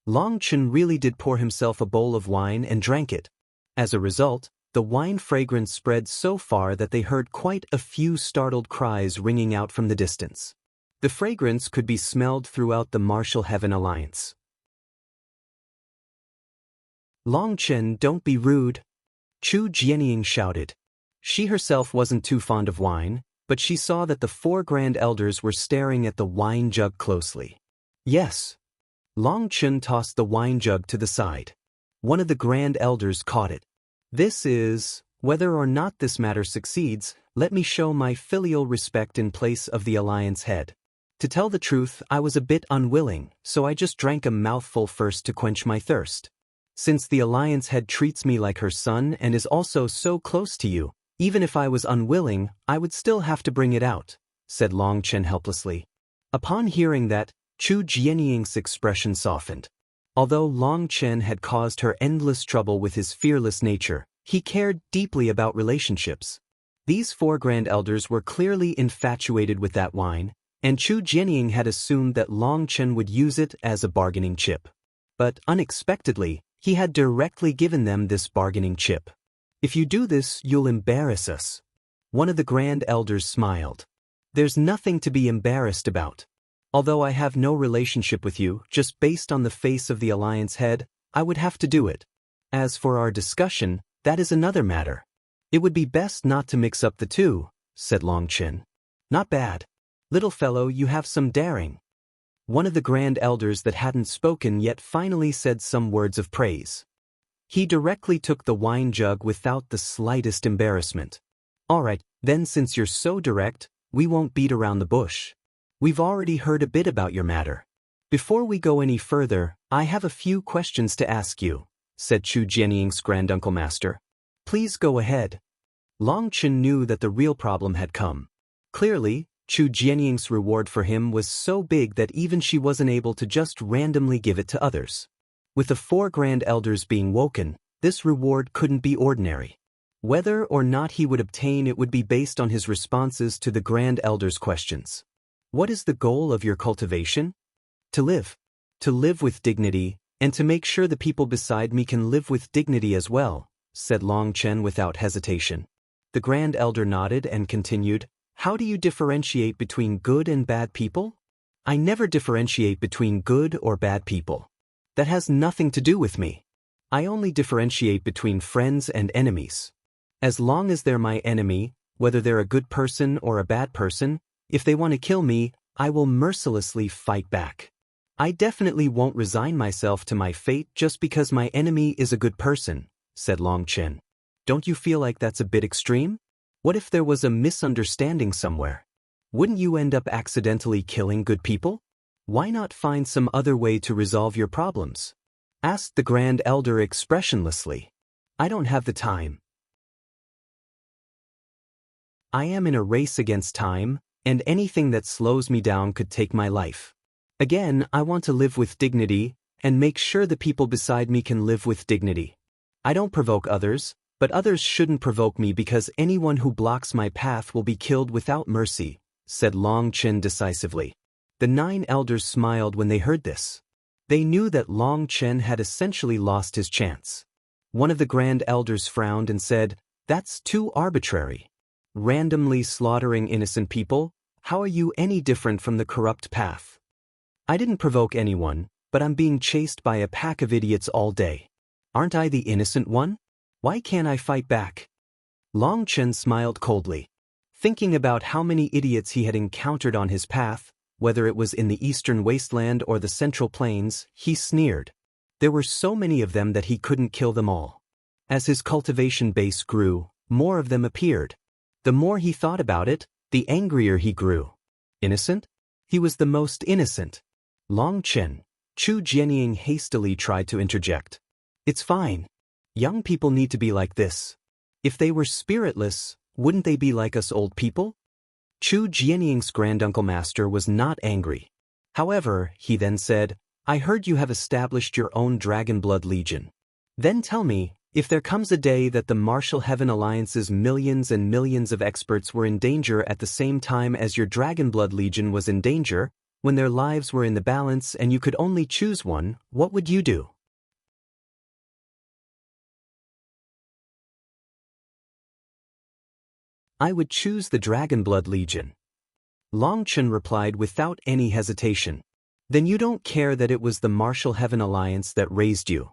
Long Chen really did pour himself a bowl of wine and drank it. As a result, the wine fragrance spread so far that they heard quite a few startled cries ringing out from the distance. The fragrance could be smelled throughout the Martial Heaven Alliance. Long Chen, don't be rude. Chu Jianying shouted. She herself wasn't too fond of wine, but she saw that the 4 grand elders were staring at the wine jug closely. Yes. Long Chen tossed the wine jug to the side. One of the grand elders caught it. This is, whether or not this matter succeeds, let me show my filial respect in place of the Alliance head. To tell the truth, I was a bit unwilling, so I just drank a mouthful first to quench my thirst. Since the Alliance head treats me like her son and is also so close to you, even if I was unwilling, I would still have to bring it out, said Long Chen helplessly. Upon hearing that, Chu Jianying's expression softened. Although Long Chen had caused her endless trouble with his fearless nature, he cared deeply about relationships. These 4 grand elders were clearly infatuated with that wine, and Chu Jianying had assumed that Long Chen would use it as a bargaining chip. But unexpectedly, he had directly given them this bargaining chip. If you do this, you'll embarrass us. One of the grand elders smiled. There's nothing to be embarrassed about. Although I have no relationship with you, just based on the face of the Alliance head, I would have to do it. As for our discussion, that is another matter. It would be best not to mix up the two, said Long Chen. Not bad. Little fellow, you have some daring. One of the grand elders that hadn't spoken yet finally said some words of praise. He directly took the wine jug without the slightest embarrassment. All right, then since you're so direct, we won't beat around the bush. We've already heard a bit about your matter. Before we go any further, I have a few questions to ask you, said Chu Jianying's granduncle master. Please go ahead. Long Chen knew that the real problem had come. Clearly, Chu Jianying's reward for him was so big that even she wasn't able to just randomly give it to others. With the 4 grand elders being woken, this reward couldn't be ordinary. Whether or not he would obtain it would be based on his responses to the grand elders' questions. What is the goal of your cultivation? To live. To live with dignity, and to make sure the people beside me can live with dignity as well, said Long Chen without hesitation. The grand elder nodded and continued, how do you differentiate between good and bad people? I never differentiate between good or bad people. That has nothing to do with me. I only differentiate between friends and enemies. As long as they're my enemy, whether they're a good person or a bad person, if they want to kill me, I will mercilessly fight back. I definitely won't resign myself to my fate just because my enemy is a good person, said Long Chen. Don't you feel like that's a bit extreme? What if there was a misunderstanding somewhere? Wouldn't you end up accidentally killing good people? Why not find some other way to resolve your problems? Asked the Grand Elder expressionlessly. I don't have the time. I am in a race against time, and anything that slows me down could take my life. Again, I want to live with dignity, and make sure the people beside me can live with dignity. I don't provoke others, but others shouldn't provoke me because anyone who blocks my path will be killed without mercy, said Long Chen decisively. The 9 elders smiled when they heard this. They knew that Long Chen had essentially lost his chance. One of the Grand Elders frowned and said, "That's too arbitrary. Randomly slaughtering innocent people, how are you any different from the corrupt path? I didn't provoke anyone, but I'm being chased by a pack of idiots all day. Aren't I the innocent one? Why can't I fight back?" Long Chen smiled coldly. Thinking about how many idiots he had encountered on his path, whether it was in the eastern wasteland or the central plains, he sneered. There were so many of them that he couldn't kill them all. As his cultivation base grew, more of them appeared. The more he thought about it, the angrier he grew. Innocent? He was the most innocent. Long Chen. Chu Jianying hastily tried to interject. It's fine. Young people need to be like this. If they were spiritless, wouldn't they be like us old people? Chu Jianying's granduncle master was not angry. However, he then said, I heard you have established your own Dragon Blood Legion. Then tell me, if there comes a day that the Martial Heaven Alliance's millions and millions of experts were in danger at the same time as your Dragon Blood Legion was in danger, when their lives were in the balance and you could only choose one, what would you do? I would choose the Dragon Blood Legion. Long Chen replied without any hesitation. Then you don't care that it was the Martial Heaven Alliance that raised you.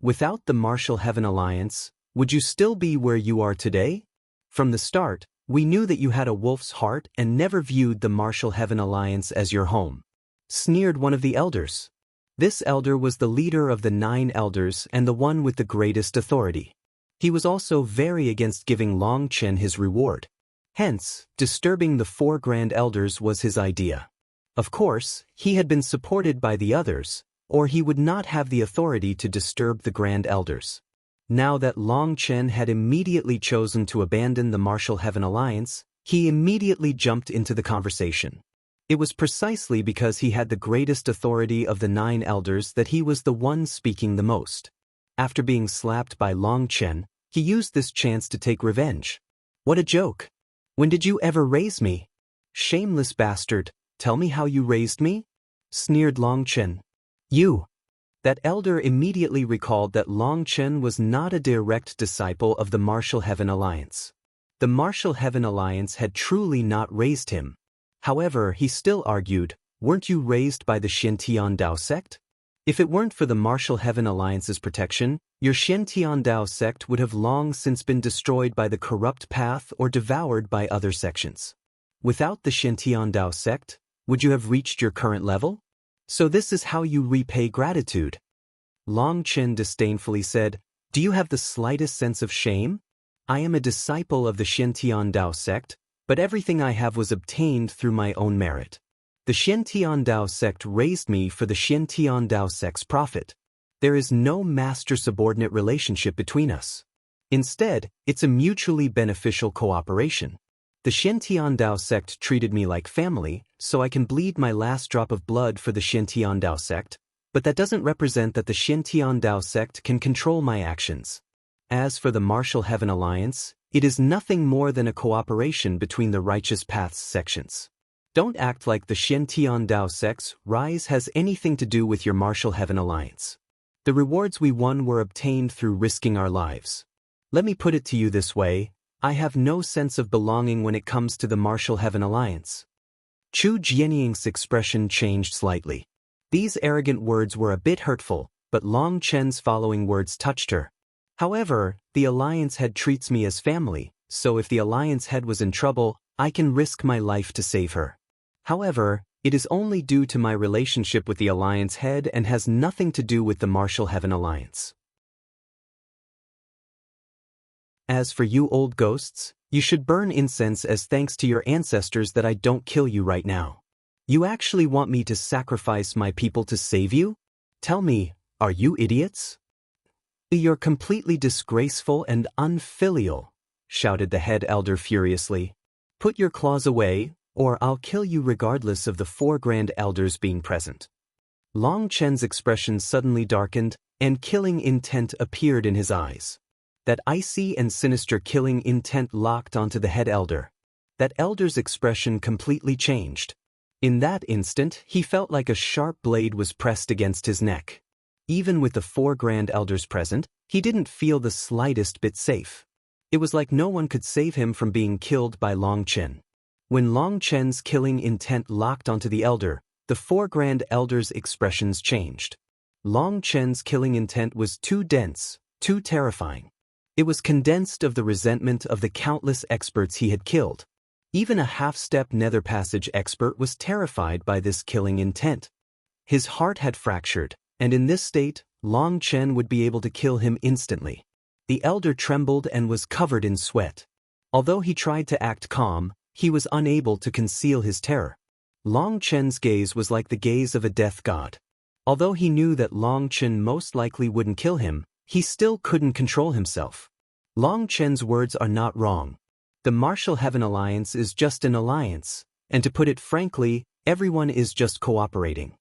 Without the Martial Heaven Alliance, would you still be where you are today? From the start, we knew that you had a wolf's heart and never viewed the Martial Heaven Alliance as your home. Sneered one of the elders. This elder was the leader of the 9 elders and the one with the greatest authority. He was also very against giving Long Chen his reward. Hence, disturbing the 4 grand elders was his idea. Of course, he had been supported by the others, or he would not have the authority to disturb the grand elders. Now that Long Chen had immediately chosen to abandon the Martial Heaven Alliance, he immediately jumped into the conversation. It was precisely because he had the greatest authority of the 9 elders that he was the one speaking the most. After being slapped by Long Chen, he used this chance to take revenge. What a joke! When did you ever raise me? Shameless bastard, tell me how you raised me? Sneered Long Chen. You. That elder immediately recalled that Long Chen was not a direct disciple of the Martial Heaven Alliance. The Martial Heaven Alliance had truly not raised him. However, he still argued, weren't you raised by the Xiantian Dao sect? If it weren't for the Martial Heaven Alliance's protection, your Xiantian Dao sect would have long since been destroyed by the corrupt path or devoured by other sections. Without the Xiantian Dao sect, would you have reached your current level? So this is how you repay gratitude. Long Chen disdainfully said, do you have the slightest sense of shame? I am a disciple of the Xiantian Dao sect, but everything I have was obtained through my own merit. The Xiantian Dao sect raised me for the Xiantian Dao sect's profit. There is no master-subordinate relationship between us. Instead, it's a mutually beneficial cooperation. The Xiantian Dao sect treated me like family, so I can bleed my last drop of blood for the Xiantian Dao sect, but that doesn't represent that the Xiantian Dao sect can control my actions. As for the Martial Heaven Alliance, it is nothing more than a cooperation between the Righteous Paths sections. Don't act like the Xiantian Dao sect's rise has anything to do with your Martial Heaven Alliance. The rewards we won were obtained through risking our lives. Let me put it to you this way, I have no sense of belonging when it comes to the Martial Heaven Alliance. Chu Jianying's expression changed slightly. These arrogant words were a bit hurtful, but Long Chen's following words touched her. However, the Alliance head treats me as family, so if the Alliance head was in trouble, I can risk my life to save her. However, it is only due to my relationship with the Alliance head and has nothing to do with the Martial Heaven Alliance. As for you old ghosts, You should burn incense as thanks to your ancestors that I don't kill you right now. You actually want me to sacrifice my people to save you? Tell me, are you idiots? You're completely disgraceful and unfilial, shouted the head elder furiously. Put your claws away, or I'll kill you regardless of the 4 grand elders being present. Long Chen's expression suddenly darkened, and killing intent appeared in his eyes. That icy and sinister killing intent locked onto the head elder. That elder's expression completely changed. In that instant, he felt like a sharp blade was pressed against his neck. Even with the 4 grand elders present, he didn't feel the slightest bit safe. It was like no one could save him from being killed by Long Chen. When Long Chen's killing intent locked onto the elder, the 4 grand elders' expressions changed. Long Chen's killing intent was too dense, too terrifying. It was condensed of the resentment of the countless experts he had killed. Even a half-step nether passage expert was terrified by this killing intent. His heart had fractured, and in this state, Long Chen would be able to kill him instantly. The elder trembled and was covered in sweat. Although he tried to act calm, he was unable to conceal his terror. Long Chen's gaze was like the gaze of a death god. Although he knew that Long Chen most likely wouldn't kill him, he still couldn't control himself. Long Chen's words are not wrong. The Martial Heaven Alliance is just an alliance, and to put it frankly, everyone is just cooperating.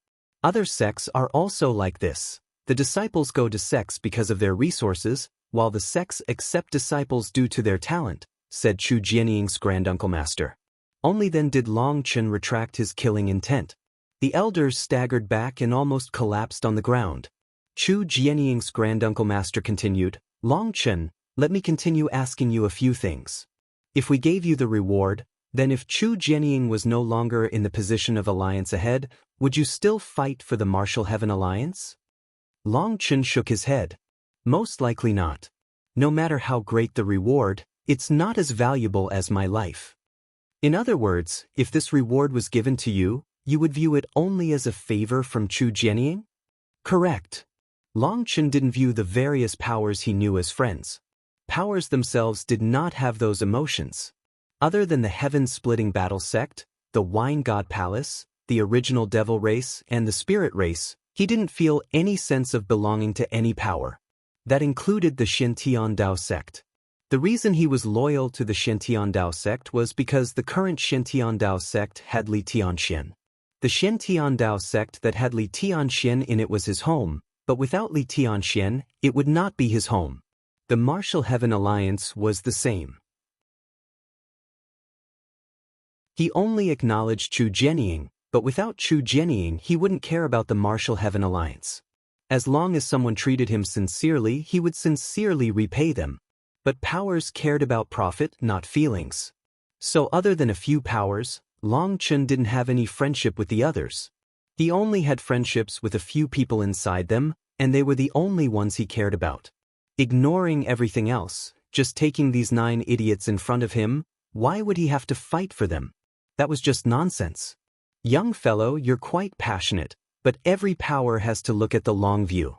Other sects are also like this. The disciples go to sects because of their resources, while the sects accept disciples due to their talent, said Chu Jianying's granduncle master. Only then did Long Chen retract his killing intent. The elders staggered back and almost collapsed on the ground. Chu Jianying's granduncle master continued, Long Chen, let me continue asking you a few things. If we gave you the reward, then if Chu Jianying was no longer in the position of alliance ahead, would you still fight for the Martial Heaven Alliance? Long Chen shook his head. Most likely not. No matter how great the reward, it's not as valuable as my life. In other words, if this reward was given to you, you would view it only as a favor from Chu Jianying? Correct. Long Chen didn't view the various powers he knew as friends. Powers themselves did not have those emotions. Other than the heaven-splitting battle sect, the Wine God Palace, the original devil race, and the spirit race, he didn't feel any sense of belonging to any power. That included the Shintian Dao sect. The reason he was loyal to the Shintian Dao sect was because the current Shintian Dao sect had Li Tianxian. The Shintian Dao sect that had Li Tianxian in it was his home, but without Li Tianxian, it would not be his home. The Martial Heaven Alliance was the same. He only acknowledged Chu Jianying, but without Chu Jianying he wouldn't care about the Martial Heaven Alliance. As long as someone treated him sincerely, he would sincerely repay them. But powers cared about profit, not feelings. So other than a few powers, Long Chen didn't have any friendship with the others. He only had friendships with a few people inside them, and they were the only ones he cared about. Ignoring everything else, just taking these 9 idiots in front of him, why would he have to fight for them? That was just nonsense. Young fellow, you're quite passionate, but every power has to look at the long view.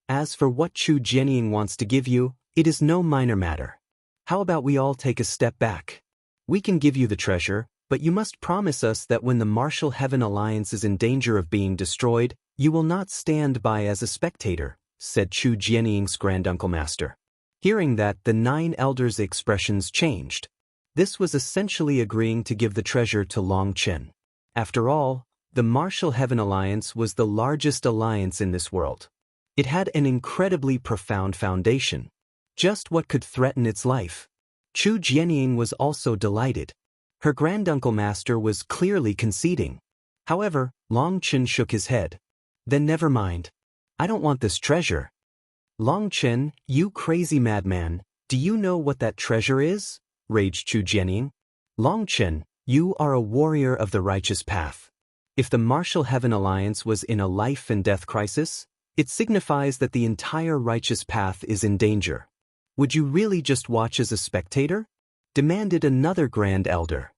As for what Chu Jianying wants to give you, it is no minor matter. How about we all take a step back? We can give you the treasure, but you must promise us that when the Martial Heaven Alliance is in danger of being destroyed, you will not stand by as a spectator, said Chu Jianying's granduncle master. Hearing that, the 9 elders' expressions changed. This was essentially agreeing to give the treasure to Long Chen. After all, the Martial Heaven Alliance was the largest alliance in this world. It had an incredibly profound foundation. Just what could threaten its life? Chu Jianying was also delighted. Her granduncle master was clearly conceding. However, Long Chen shook his head. Then never mind. I don't want this treasure. Long Chen, you crazy madman, do you know what that treasure is? Raged Chu Jianying. Long Chen, you are a warrior of the righteous path. If the Martial Heaven Alliance was in a life and death crisis, it signifies that the entire righteous path is in danger. Would you really just watch as a spectator? Demanded another grand elder.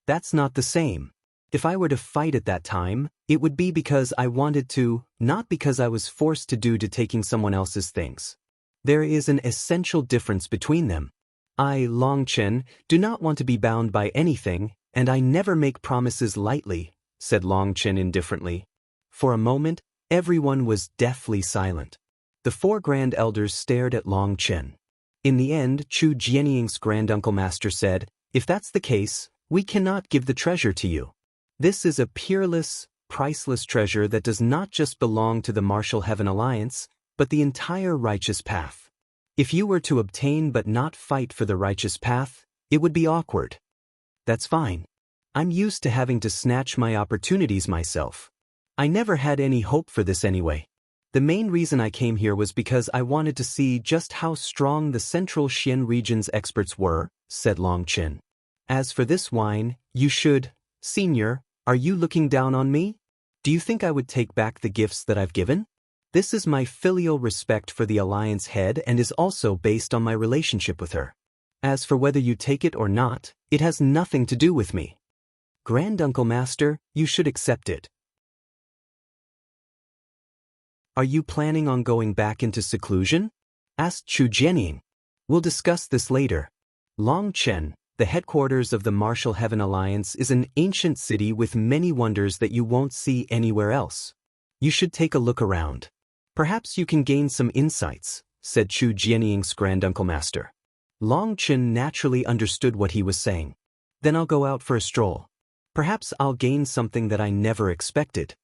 That's not the same. If I were to fight at that time, it would be because I wanted to, not because I was forced to due to taking someone else's things. There is an essential difference between them. I, Long Chen, do not want to be bound by anything, and I never make promises lightly, said Long Chen indifferently. For a moment, everyone was deathly silent. The four grand elders stared at Long Chen. In the end, Chu Jianying's granduncle master said, "If that's the case, we cannot give the treasure to you. This is a peerless, priceless treasure that does not just belong to the Martial Heaven Alliance, but the entire righteous path. If you were to obtain but not fight for the righteous path, it would be awkward." "That's fine. I'm used to having to snatch my opportunities myself. I never had any hope for this anyway. The main reason I came here was because I wanted to see just how strong the Central Xian region's experts were," said Long Chen. "As for this wine, you should... Senior, are you looking down on me? Do you think I would take back the gifts that I've given? This is my filial respect for the Alliance head and is also based on my relationship with her. As for whether you take it or not, it has nothing to do with me. Granduncle Master, you should accept it." "Are you planning on going back into seclusion?" asked Chu Jianying. "We'll discuss this later. Long Chen, the headquarters of the Martial Heaven Alliance, is an ancient city with many wonders that you won't see anywhere else. You should take a look around. Perhaps you can gain some insights," said Chu Jianying's granduncle master. Long Chen naturally understood what he was saying. "Then I'll go out for a stroll. Perhaps I'll gain something that I never expected."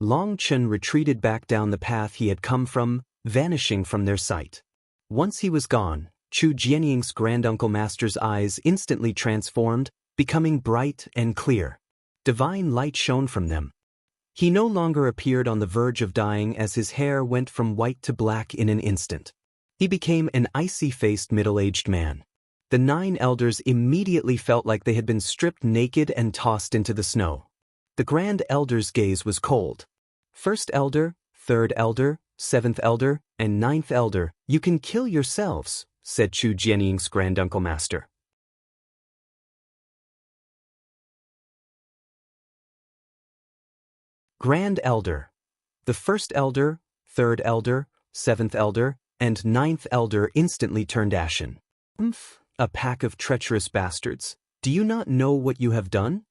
Long Chen retreated back down the path he had come from, vanishing from their sight. Once he was gone, Chu Jianying's granduncle master's eyes instantly transformed, becoming bright and clear. Divine light shone from them. He no longer appeared on the verge of dying as his hair went from white to black in an instant. He became an icy-faced middle-aged man. The 9 elders immediately felt like they had been stripped naked and tossed into the snow. The Grand Elder's gaze was cold. "First Elder, Third Elder, Seventh Elder, and Ninth Elder, you can kill yourselves," said Chu Jianying's granduncle master. Grand Elder. The First Elder, Third Elder, Seventh Elder, and Ninth Elder instantly turned ashen. "Umph, a pack of treacherous bastards. Do you not know what you have done?"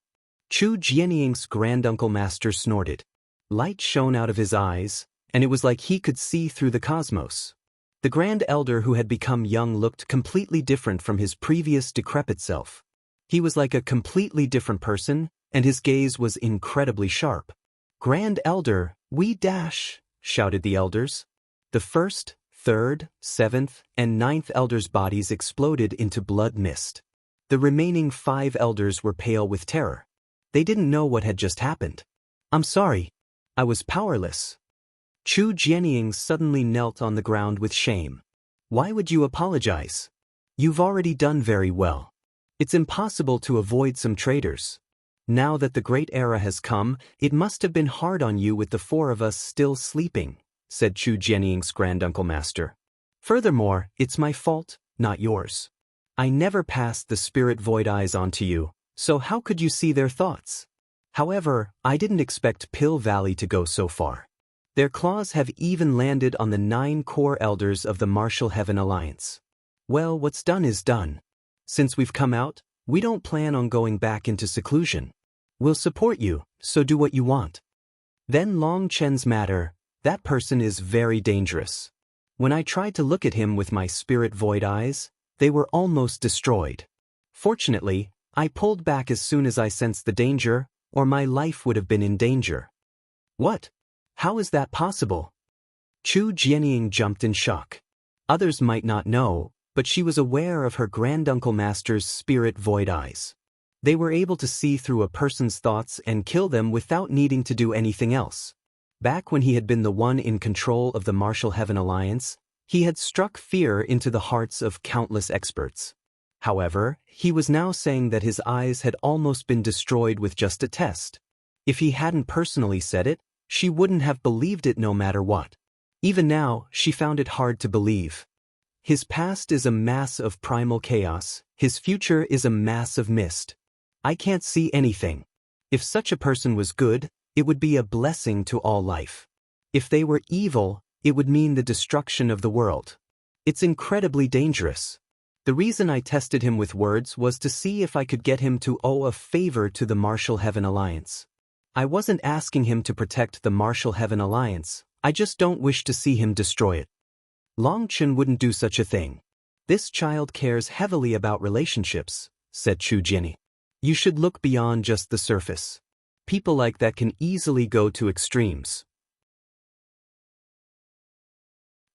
Chu Jianying's granduncle master snorted. Light shone out of his eyes, and it was like he could see through the cosmos. The Grand Elder who had become young looked completely different from his previous decrepit self. He was like a completely different person, and his gaze was incredibly sharp. "Grand Elder, we dash," shouted the elders. The first, third, seventh, and ninth elders' bodies exploded into blood mist. The remaining 5 elders were pale with terror. They didn't know what had just happened. "I'm sorry. I was powerless." Chu Jianying suddenly knelt on the ground with shame. "Why would you apologize? You've already done very well. It's impossible to avoid some traitors. Now that the great era has come, it must have been hard on you with the 4 of us still sleeping," said Chu Jianying's granduncle master. "Furthermore, it's my fault, not yours. I never passed the spirit void eyes on to you, so how could you see their thoughts? However, I didn't expect Pill Valley to go so far. Their claws have even landed on the 9 core elders of the Martial Heaven Alliance. Well, what's done is done. Since we've come out, we don't plan on going back into seclusion. We'll support you, so do what you want. Then Long Chen's matter, that person is very dangerous. When I tried to look at him with my spirit void eyes, they were almost destroyed. Fortunately, I pulled back as soon as I sensed the danger, or my life would have been in danger." "What? How is that possible?" Chu Jianying jumped in shock. Others might not know, but she was aware of her granduncle master's spirit void eyes. They were able to see through a person's thoughts and kill them without needing to do anything else. Back when he had been the one in control of the Martial Heaven Alliance, he had struck fear into the hearts of countless experts. However, he was now saying that his eyes had almost been destroyed with just a test. If he hadn't personally said it, she wouldn't have believed it no matter what. Even now, she found it hard to believe. His past is a mass of primal chaos, his future is a mass of mist. I can't see anything. If such a person was good, it would be a blessing to all life. If they were evil, it would mean the destruction of the world. It's incredibly dangerous. The reason I tested him with words was to see if I could get him to owe a favor to the Martial Heaven Alliance. I wasn't asking him to protect the Martial Heaven Alliance, I just don't wish to see him destroy it. Long Chen wouldn't do such a thing. This child cares heavily about relationships, said Chu Jianying. You should look beyond just the surface. People like that can easily go to extremes.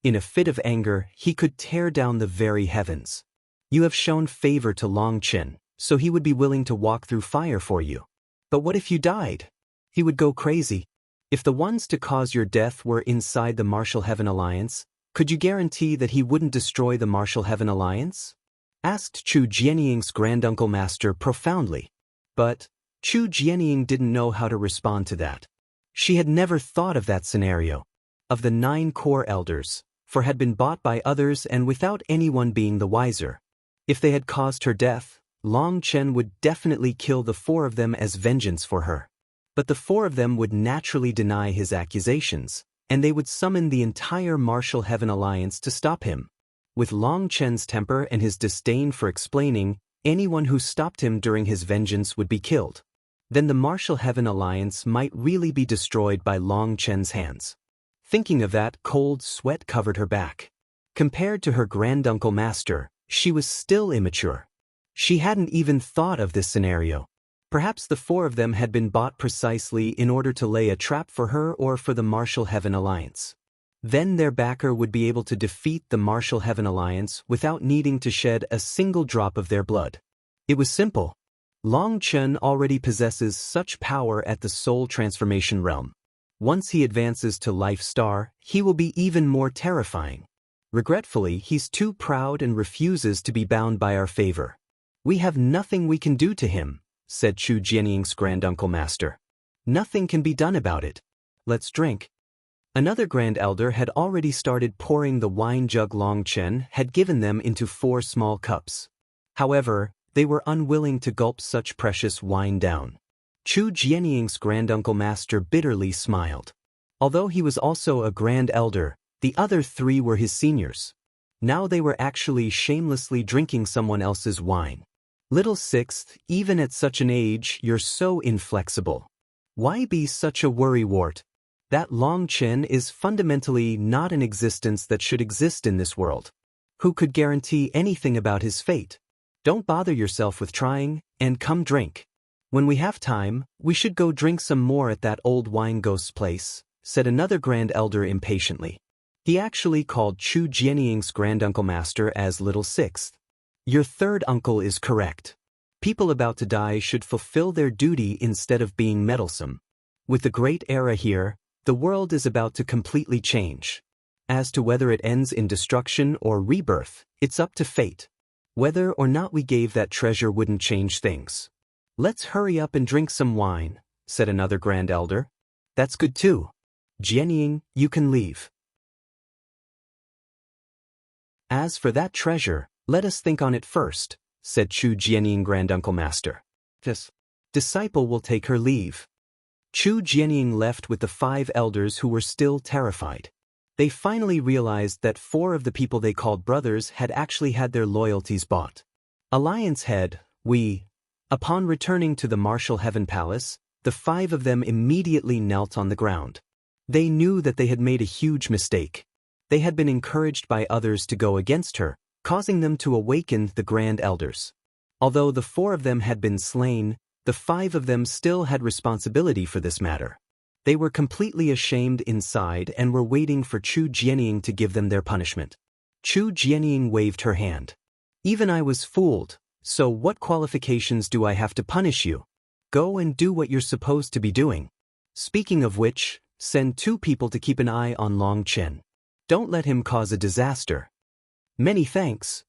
In a fit of anger, he could tear down the very heavens. You have shown favor to Long Chen, so he would be willing to walk through fire for you. But what if you died? He would go crazy. If the ones to cause your death were inside the Martial Heaven Alliance, could you guarantee that he wouldn't destroy the Martial Heaven Alliance? Asked Chu Jianying's granduncle master profoundly. But Chu Jianying didn't know how to respond to that. She had never thought of that scenario. Of the 9 core elders, 4 had been bought by others and without anyone being the wiser. If they had caused her death, Long Chen would definitely kill the 4 of them as vengeance for her. But the 4 of them would naturally deny his accusations, and they would summon the entire Martial Heaven Alliance to stop him. With Long Chen's temper and his disdain for explaining, anyone who stopped him during his vengeance would be killed. Then the Martial Heaven Alliance might really be destroyed by Long Chen's hands. Thinking of that, cold sweat covered her back. Compared to her granduncle master, she was still immature. She hadn't even thought of this scenario. Perhaps the 4 of them had been bought precisely in order to lay a trap for her or for the Martial Heaven Alliance. Then their backer would be able to defeat the Martial Heaven Alliance without needing to shed a single drop of their blood. It was simple. Long Chen already possesses such power at the soul transformation realm. Once he advances to Life Star, he will be even more terrifying. Regretfully, he's too proud and refuses to be bound by our favor. We have nothing we can do to him, said Chu Jianying's granduncle master. Nothing can be done about it. Let's drink. Another grand elder had already started pouring the wine jug Long Chen had given them into 4 small cups. However, they were unwilling to gulp such precious wine down. Chu Jianying's granduncle master bitterly smiled. Although he was also a grand elder, the other 3 were his seniors. Now they were actually shamelessly drinking someone else's wine. Little Sixth, even at such an age, you're so inflexible. Why be such a worrywart? That Long Chen is fundamentally not an existence that should exist in this world. Who could guarantee anything about his fate? Don't bother yourself with trying, and come drink. When we have time, we should go drink some more at that old wine ghost's place, said another grand elder impatiently. He actually called Chu Jianying's granduncle master as Little Sixth. Your third uncle is correct. People about to die should fulfill their duty instead of being meddlesome. With the great era here, the world is about to completely change. As to whether it ends in destruction or rebirth, it's up to fate. Whether or not we gave that treasure wouldn't change things. Let's hurry up and drink some wine, said another grand elder. That's good too. Jianying, you can leave. As for that treasure, let us think on it first, said Chu Jianying granduncle master. This disciple will take her leave. Chu Jianying left with the 5 elders who were still terrified. They finally realized that 4 of the people they called brothers had actually had their loyalties bought. Alliance head, Wei. Upon returning to the Martial Heaven Palace, the 5 of them immediately knelt on the ground. They knew that they had made a huge mistake. They had been encouraged by others to go against her, causing them to awaken the grand elders. Although the 4 of them had been slain, the 5 of them still had responsibility for this matter. They were completely ashamed inside and were waiting for Chu Jianying to give them their punishment. Chu Jianying waved her hand. Even I was fooled, so what qualifications do I have to punish you? Go and do what you're supposed to be doing. Speaking of which, send 2 people to keep an eye on Long Chen. Don't let him cause a disaster. Many thanks.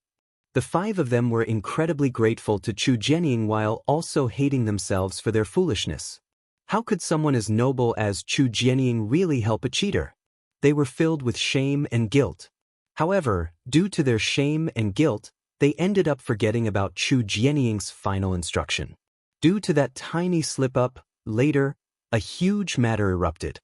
The 5 of them were incredibly grateful to Chu Jianying while also hating themselves for their foolishness. How could someone as noble as Chu Jianying really help a cheater? They were filled with shame and guilt. However, due to their shame and guilt, they ended up forgetting about Chu Jianying's final instruction. Due to that tiny slip-up, later, a huge matter erupted.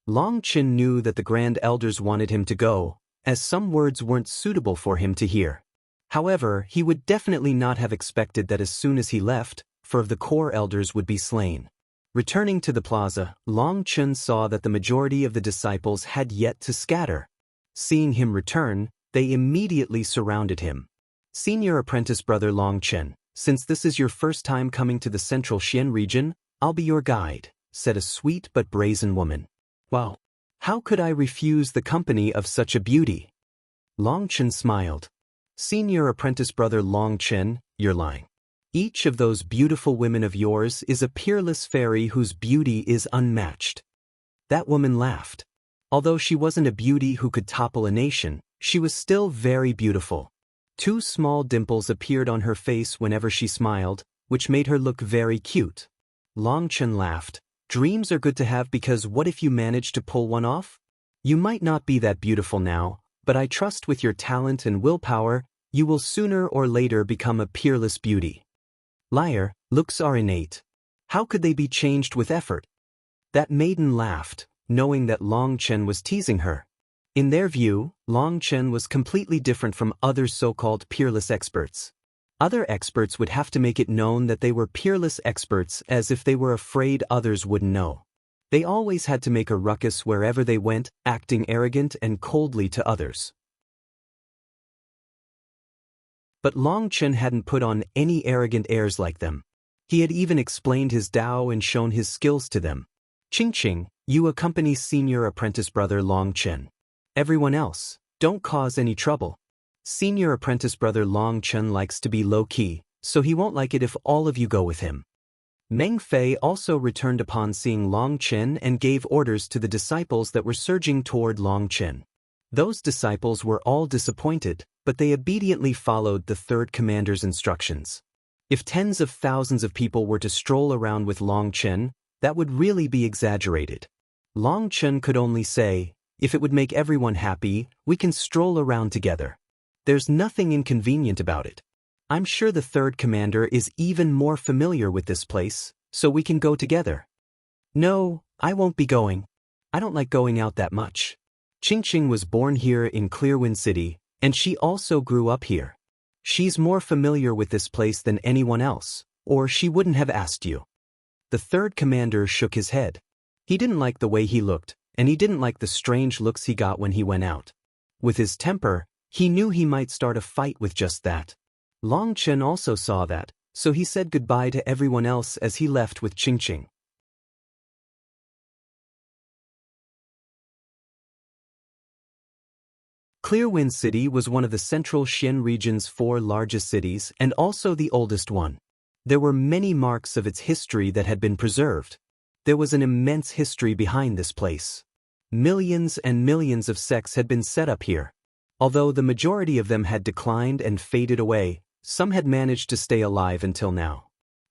Long Chen knew that the grand elders wanted him to go, as some words weren't suitable for him to hear. However, he would definitely not have expected that as soon as he left, 4 of the core elders would be slain. Returning to the plaza, Long Chen saw that the majority of the disciples had yet to scatter. Seeing him return, they immediately surrounded him. Senior apprentice brother Long Chen, since this is your first time coming to the central Xian region, I'll be your guide, said a sweet but brazen woman. Wow! How could I refuse the company of such a beauty? Long Chen smiled. Senior apprentice brother Long Chen, you're lying. Each of those beautiful women of yours is a peerless fairy whose beauty is unmatched. That woman laughed. Although she wasn't a beauty who could topple a nation, she was still very beautiful. 2 small dimples appeared on her face whenever she smiled, which made her look very cute. Long Chen laughed. Dreams are good to have because what if you manage to pull one off? You might not be that beautiful now, but I trust with your talent and willpower, you will sooner or later become a peerless beauty. Liar, looks are innate. How could they be changed with effort? That maiden laughed, knowing that Long Chen was teasing her. In their view, Long Chen was completely different from other so-called peerless experts. Other experts would have to make it known that they were peerless experts as if they were afraid others wouldn't know. They always had to make a ruckus wherever they went, acting arrogant and coldly to others. But Long Chen hadn't put on any arrogant airs like them. He had even explained his Tao and shown his skills to them. Qing, you accompany senior apprentice brother Long Chen. Everyone else, don't cause any trouble. Senior apprentice brother Long Chen likes to be low-key, so he won't like it if all of you go with him. Meng Fei also returned upon seeing Long Chen and gave orders to the disciples that were surging toward Long Chen. Those disciples were all disappointed, but they obediently followed the 3rd commander's instructions. If tens of thousands of people were to stroll around with Long Chen, that would really be exaggerated. Long Chen could only say, if it would make everyone happy, we can stroll around together. There's nothing inconvenient about it. I'm sure the 3rd commander is even more familiar with this place, so we can go together. No, I won't be going. I don't like going out that much. Qing was born here in Clearwind City, and she also grew up here. She's more familiar with this place than anyone else, or she wouldn't have asked you. The 3rd commander shook his head. He didn't like the way he looked, and he didn't like the strange looks he got when he went out. With his temper, he knew he might start a fight with just that. Long Chen also saw that, so he said goodbye to everyone else as he left with Qing. Clearwind City was one of the central Xian region's 4 largest cities and also the oldest one. There were many marks of its history that had been preserved. There was an immense history behind this place. Millions and millions of sects had been set up here. Although the majority of them had declined and faded away, some had managed to stay alive until now.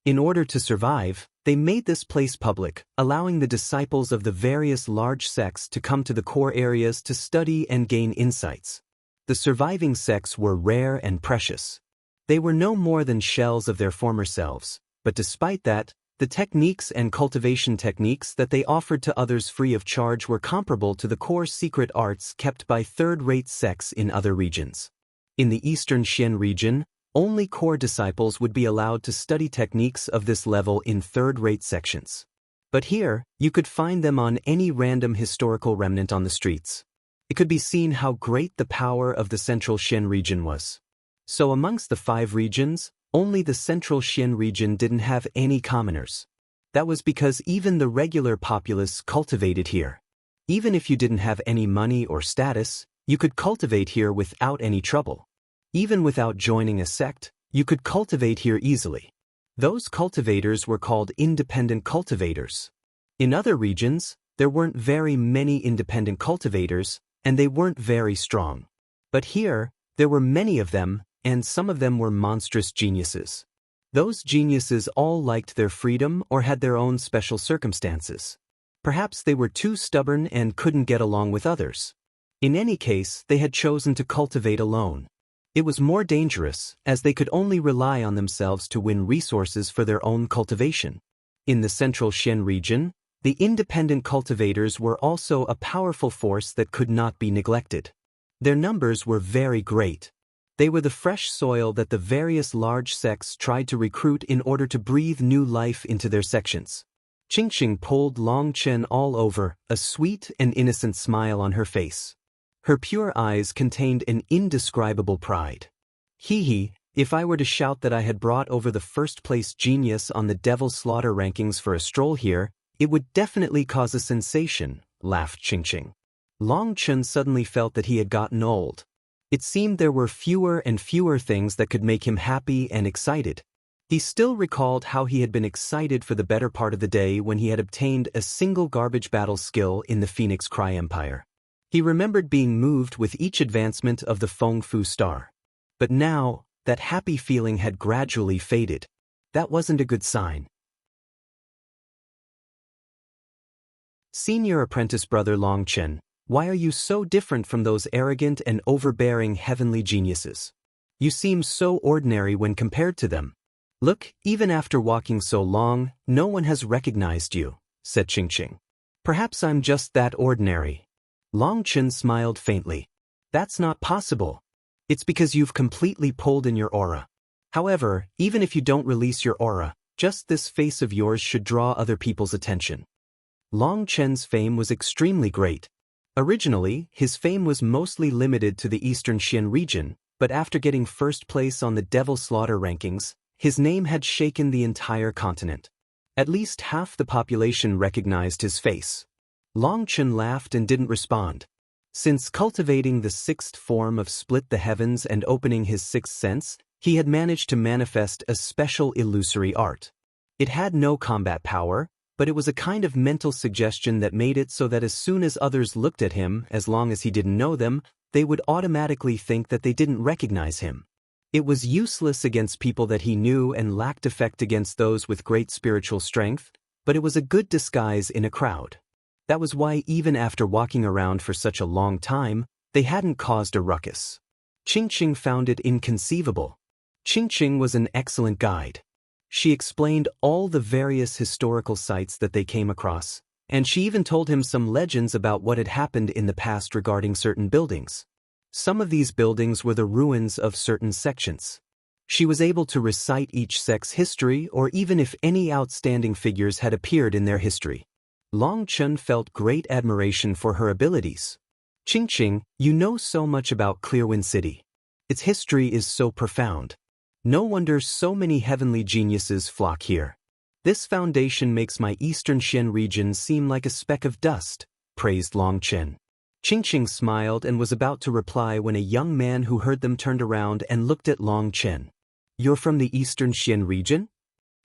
In order to survive, they made this place public, allowing the disciples of the various large sects to come to the core areas to study and gain insights. The surviving sects were rare and precious. They were no more than shells of their former selves, but despite that, the techniques and cultivation techniques that they offered to others free of charge were comparable to the core secret arts kept by third-rate sects in other regions. In the Eastern Xian region, only core disciples would be allowed to study techniques of this level in third-rate sections. But here, you could find them on any random historical remnant on the streets. It could be seen how great the power of the Central Xian region was. So amongst the 5 regions, only the Central Xian region didn't have any commoners. That was because even the regular populace cultivated here. Even if you didn't have any money or status, you could cultivate here without any trouble. Even without joining a sect, you could cultivate here easily. Those cultivators were called independent cultivators. In other regions, there weren't very many independent cultivators, and they weren't very strong. But here, there were many of them, and some of them were monstrous geniuses. Those geniuses all liked their freedom or had their own special circumstances. Perhaps they were too stubborn and couldn't get along with others. In any case, they had chosen to cultivate alone. It was more dangerous, as they could only rely on themselves to win resources for their own cultivation. In the Central Xian region, the independent cultivators were also a powerful force that could not be neglected. Their numbers were very great. They were the fresh soil that the various large sects tried to recruit in order to breathe new life into their sections. Qingqing pulled Long Chen all over, a sweet and innocent smile on her face. Her pure eyes contained an indescribable pride. Hee, if I were to shout that I had brought over the first-place genius on the Devil Slaughter rankings for a stroll here, it would definitely cause a sensation, laughed Qingqing. Long Chen suddenly felt that he had gotten old. It seemed there were fewer and fewer things that could make him happy and excited. He still recalled how he had been excited for the better part of the day when he had obtained a single garbage battle skill in the Phoenix Cry Empire. He remembered being moved with each advancement of the Feng Fu star. But now, that happy feeling had gradually faded. That wasn't a good sign. Senior apprentice brother Long Chen, why are you so different from those arrogant and overbearing heavenly geniuses? You seem so ordinary when compared to them. Look, even after walking so long, no one has recognized you, said Qingqing. Perhaps I'm just that ordinary. Long Chen smiled faintly. That's not possible. It's because you've completely pulled in your aura. However, even if you don't release your aura, just this face of yours should draw other people's attention. Long Chen's fame was extremely great. Originally, his fame was mostly limited to the Eastern Xian region, but after getting first place on the Devil Slaughter rankings, his name had shaken the entire continent. At least half the population recognized his face. Long Chen laughed and didn't respond. Since cultivating the sixth form of split the heavens and opening his sixth sense, he had managed to manifest a special illusory art. It had no combat power, but it was a kind of mental suggestion that made it so that as soon as others looked at him, as long as he didn't know them, they would automatically think that they didn't recognize him. It was useless against people that he knew and lacked effect against those with great spiritual strength, but it was a good disguise in a crowd. That was why even after walking around for such a long time, they hadn't caused a ruckus. Qingqing found it inconceivable. Qingqing was an excellent guide. She explained all the various historical sites that they came across, and she even told him some legends about what had happened in the past regarding certain buildings. Some of these buildings were the ruins of certain sections. She was able to recite each sect's history or even if any outstanding figures had appeared in their history. Long Chen felt great admiration for her abilities. Qingqing, you know so much about Clearwind City. Its history is so profound. No wonder so many heavenly geniuses flock here. This foundation makes my Eastern Xian region seem like a speck of dust, praised Long Chen. Qingqing smiled and was about to reply when a young man who heard them turned around and looked at Long Chen. You're from the Eastern Xian region?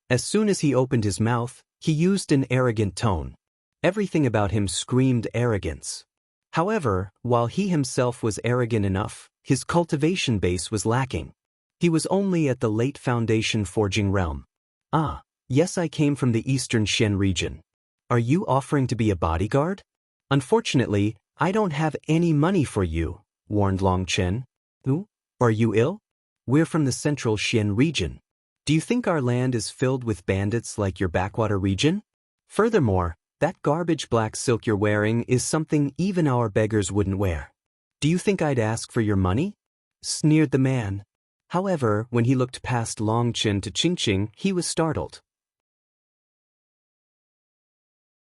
As soon as he opened his mouth, he used an arrogant tone. Everything about him screamed arrogance. However, while he himself was arrogant enough, his cultivation base was lacking. He was only at the late foundation forging realm. Ah, yes, I came from the Eastern Xian region. Are you offering to be a bodyguard? Unfortunately, I don't have any money for you, warned Long Chen. Who? Are you ill? We're from the Central Xian region. Do you think our land is filled with bandits like your backwater region? Furthermore, that garbage black silk you're wearing is something even our beggars wouldn't wear. Do you think I'd ask for your money? Sneered the man. However, when he looked past Long Chen to Qingqing, he was startled.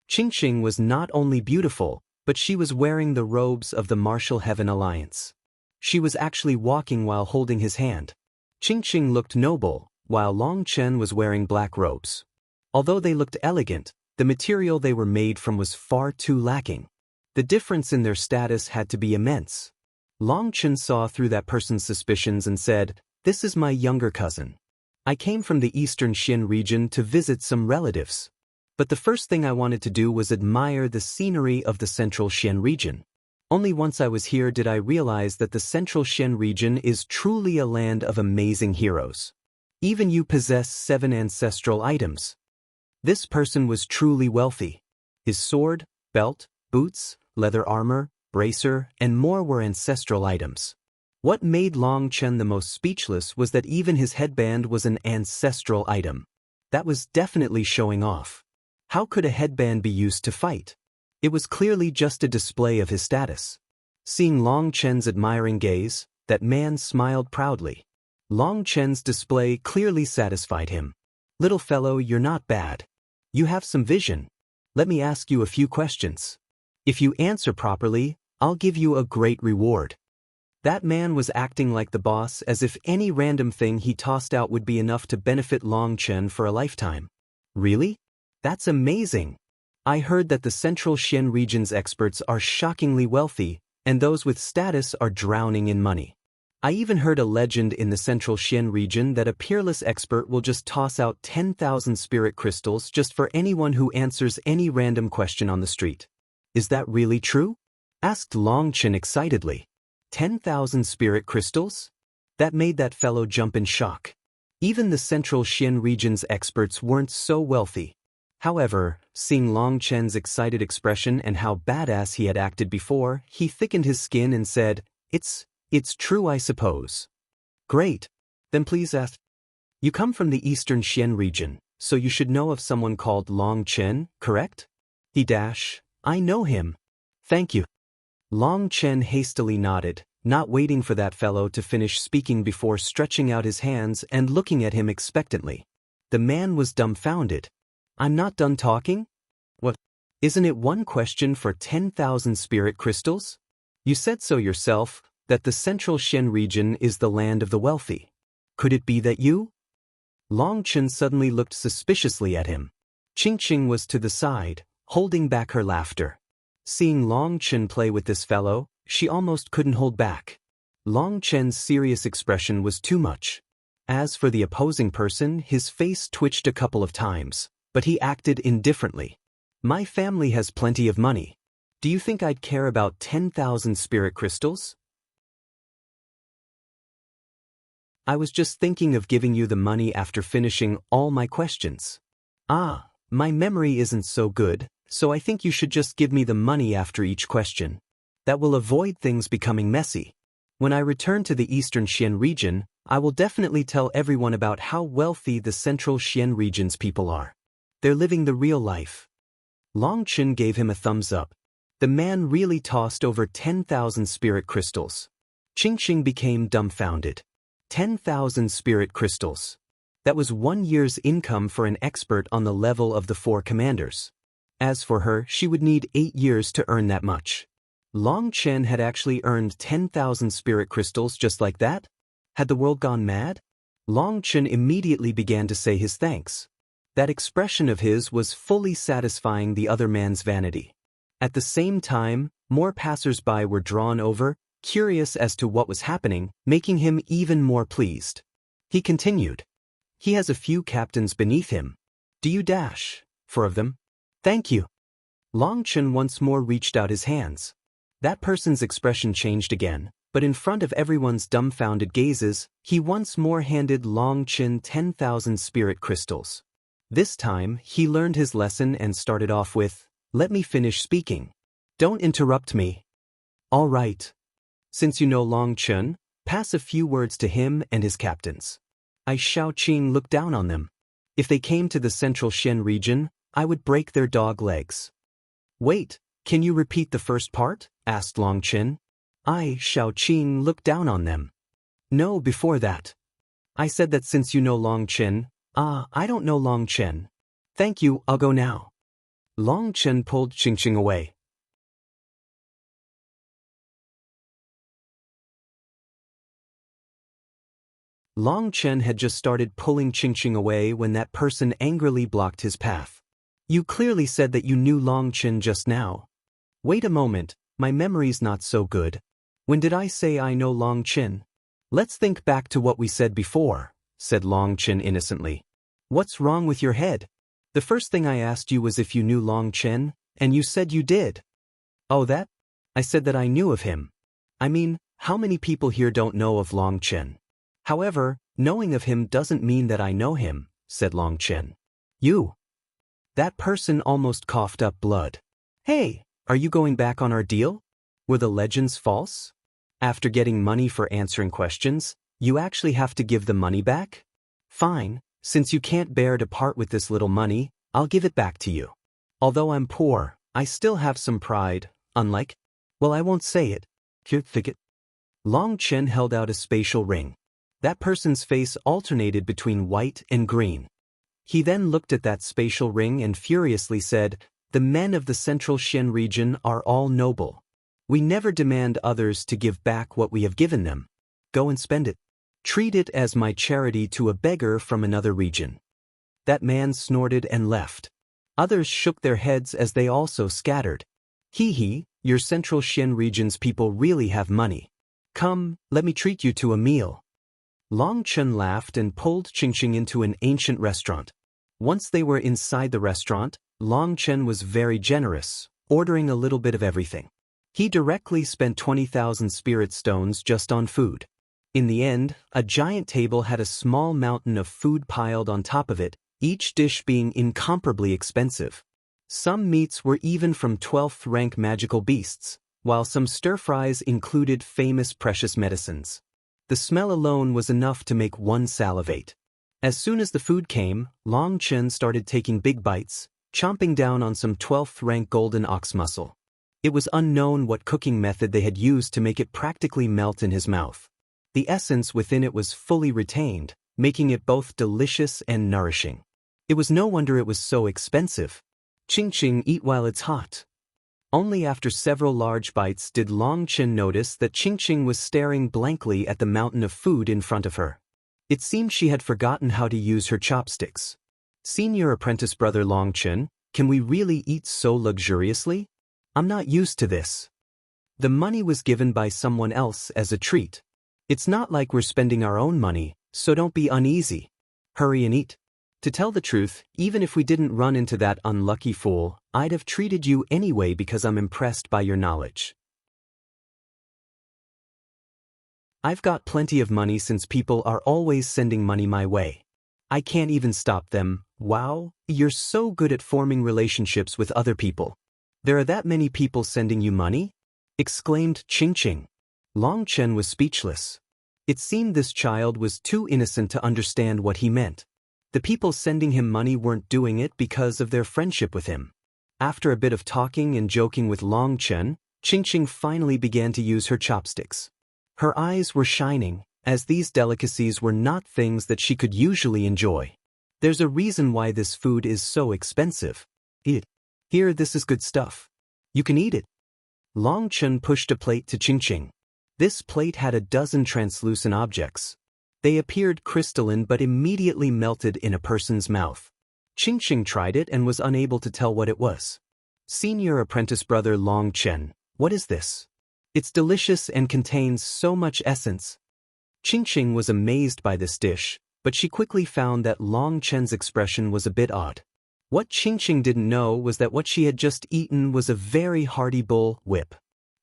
Qingqing was not only beautiful, but she was wearing the robes of the Martial Heaven Alliance. She was actually walking while holding his hand. Qingqing looked noble, while Long Chen was wearing black robes. Although they looked elegant, the material they were made from was far too lacking. The difference in their status had to be immense. Long Chen saw through that person's suspicions and said, "This is my younger cousin. I came from the Eastern Xian region to visit some relatives. But the first thing I wanted to do was admire the scenery of the Central Xian region. Only once I was here did I realize that the Central Xian region is truly a land of amazing heroes. Even you possess 7 ancestral items." This person was truly wealthy. His sword, belt, boots, leather armor, bracer, and more were ancestral items. What made Long Chen the most speechless was that even his headband was an ancestral item. That was definitely showing off. How could a headband be used to fight? It was clearly just a display of his status. Seeing Long Chen's admiring gaze, That man smiled proudly. Long Chen's display clearly satisfied him. Little fellow, you're not bad. You have some vision. Let me ask you a few questions. If you answer properly, I'll give you a great reward. That man was acting like the boss, as if any random thing he tossed out would be enough to benefit Long Chen for a lifetime. Really? That's amazing. I heard that the Central Xian region's experts are shockingly wealthy, and those with status are drowning in money. I even heard a legend in the Central Xian region that a Peerless expert will just toss out 10,000 spirit crystals just for anyone who answers any random question on the street. Is that really true? Asked Long Chen excitedly. 10,000 spirit crystals? That made that fellow jump in shock. Even the Central Xian region's experts weren't so wealthy. However, seeing Long Chen's excited expression and how badass he had acted before, he thickened his skin and said, It's true, I suppose. Great. Then please ask. You come from the Eastern Xian region, so you should know of someone called Long Chen, correct? I know him. Thank you. Long Chen hastily nodded, not waiting for that fellow to finish speaking before stretching out his hands and looking at him expectantly. The man was dumbfounded. I'm not done talking? What? Isn't it one question for 10,000 spirit crystals? You said so yourself, that the Central Xian region is the land of the wealthy. Could it be that you? Long Chen suddenly looked suspiciously at him. Qingqing was to the side, holding back her laughter. Seeing Long Chen play with this fellow, she almost couldn't hold back. Long Chen's serious expression was too much. As for the opposing person, his face twitched a couple of times, but he acted indifferently. My family has plenty of money. Do you think I'd care about 10,000 spirit crystals? I was just thinking of giving you the money after finishing all my questions. Ah, my memory isn't so good, so I think you should just give me the money after each question. That will avoid things becoming messy. When I return to the Eastern Xian region, I will definitely tell everyone about how wealthy the Central Xian region's people are. They're living the real life. Long Chen gave him a thumbs up. The man really tossed over 10,000 spirit crystals. Qingqing became dumbfounded. 10,000 spirit crystals. That was 1 year's income for an expert on the level of the 4 commanders. As for her, she would need 8 years to earn that much. Long Chen had actually earned 10,000 spirit crystals just like that? Had the world gone mad? Long Chen immediately began to say his thanks. That expression of his was fully satisfying the other man's vanity. At the same time, more passers-by were drawn over, curious as to what was happening, making him even more pleased. He continued. He has a few captains beneath him. Do you 4 of them? Thank you. Long Chen once more reached out his hands. That person's expression changed again, but in front of everyone's dumbfounded gazes, he once more handed Long Chen 10,000 spirit crystals. This time, he learned his lesson and started off with, Let me finish speaking. Don't interrupt me. All right. Since you know Long Chen, pass a few words to him and his captains. I Xiaoqing looked down on them. If they came to the Central Xian region, I would break their dog legs. Wait, can you repeat the first part? Asked Long Chen. I Xiaoqing looked down on them. No, before that. I said that since you know Long Chen, I don't know Long Chen. Thank you, I'll go now. Long Chen pulled Qingqing away. Long Chen had just started pulling Qingqing away when that person angrily blocked his path. You clearly said that you knew Long Chen just now. Wait a moment, my memory's not so good. When did I say I know Long Chen? Let's think back to what we said before, said Long Chen innocently. What's wrong with your head? The first thing I asked you was if you knew Long Chen, and you said you did. Oh, that? I said that I knew of him. I mean, how many people here don't know of Long Chen? However, knowing of him doesn't mean that I know him, said Long Chen. You. That person almost coughed up blood. Hey, are you going back on our deal? Were the legends false? After getting money for answering questions, you actually have to give the money back? Fine, since you can't bear to part with this little money, I'll give it back to you. Although I'm poor, I still have some pride, unlike... Well, I won't say it. Long Chen held out a spatial ring. That person's face alternated between white and green. He then looked at that spatial ring and furiously said, "The men of the Central Shen region are all noble. We never demand others to give back what we have given them. Go and spend it. Treat it as my charity to a beggar from another region." That man snorted and left. Others shook their heads as they also scattered. "Hee hee, your Central Shen region's people really have money. Come, let me treat you to a meal." Long Chen laughed and pulled Qingqing into an ancient restaurant. Once they were inside the restaurant, Long Chen was very generous, ordering a little bit of everything. He directly spent 20,000 spirit stones just on food. In the end, a giant table had a small mountain of food piled on top of it, each dish being incomparably expensive. Some meats were even from 12th rank magical beasts, while some stir-fries included famous precious medicines. The smell alone was enough to make one salivate. As soon as the food came, Long Chen started taking big bites, chomping down on some 12th rank golden ox muscle. It was unknown what cooking method they had used to make it practically melt in his mouth. The essence within it was fully retained, making it both delicious and nourishing. It was no wonder it was so expensive. "Qingqing, eat while it's hot." Only after several large bites did Long Chen notice that Qingqing was staring blankly at the mountain of food in front of her. It seemed she had forgotten how to use her chopsticks. "Senior apprentice brother Long Chen, can we really eat so luxuriously? I'm not used to this." The money was given by someone else as a treat. "It's not like we're spending our own money, so don't be uneasy. Hurry and eat. To tell the truth, even if we didn't run into that unlucky fool, I'd have treated you anyway because I'm impressed by your knowledge. I've got plenty of money since people are always sending money my way. I can't even stop them." "Wow, you're so good at forming relationships with other people. There are that many people sending you money?" exclaimed Qingqing. Long Chen was speechless. It seemed this child was too innocent to understand what he meant. The people sending him money weren't doing it because of their friendship with him. After a bit of talking and joking with Long Chen, Qingqing finally began to use her chopsticks. Her eyes were shining, as these delicacies were not things that she could usually enjoy. "There's a reason why this food is so expensive. Here, this is good stuff. You can eat it." Long Chen pushed a plate to Qingqing. This plate had a dozen translucent objects. They appeared crystalline but immediately melted in a person's mouth. Qingqing tried it and was unable to tell what it was. "Senior apprentice brother Long Chen, what is this? It's delicious and contains so much essence." Qingqing was amazed by this dish, but she quickly found that Long Chen's expression was a bit odd. What Qingqing didn't know was that what she had just eaten was a very hearty bull whip.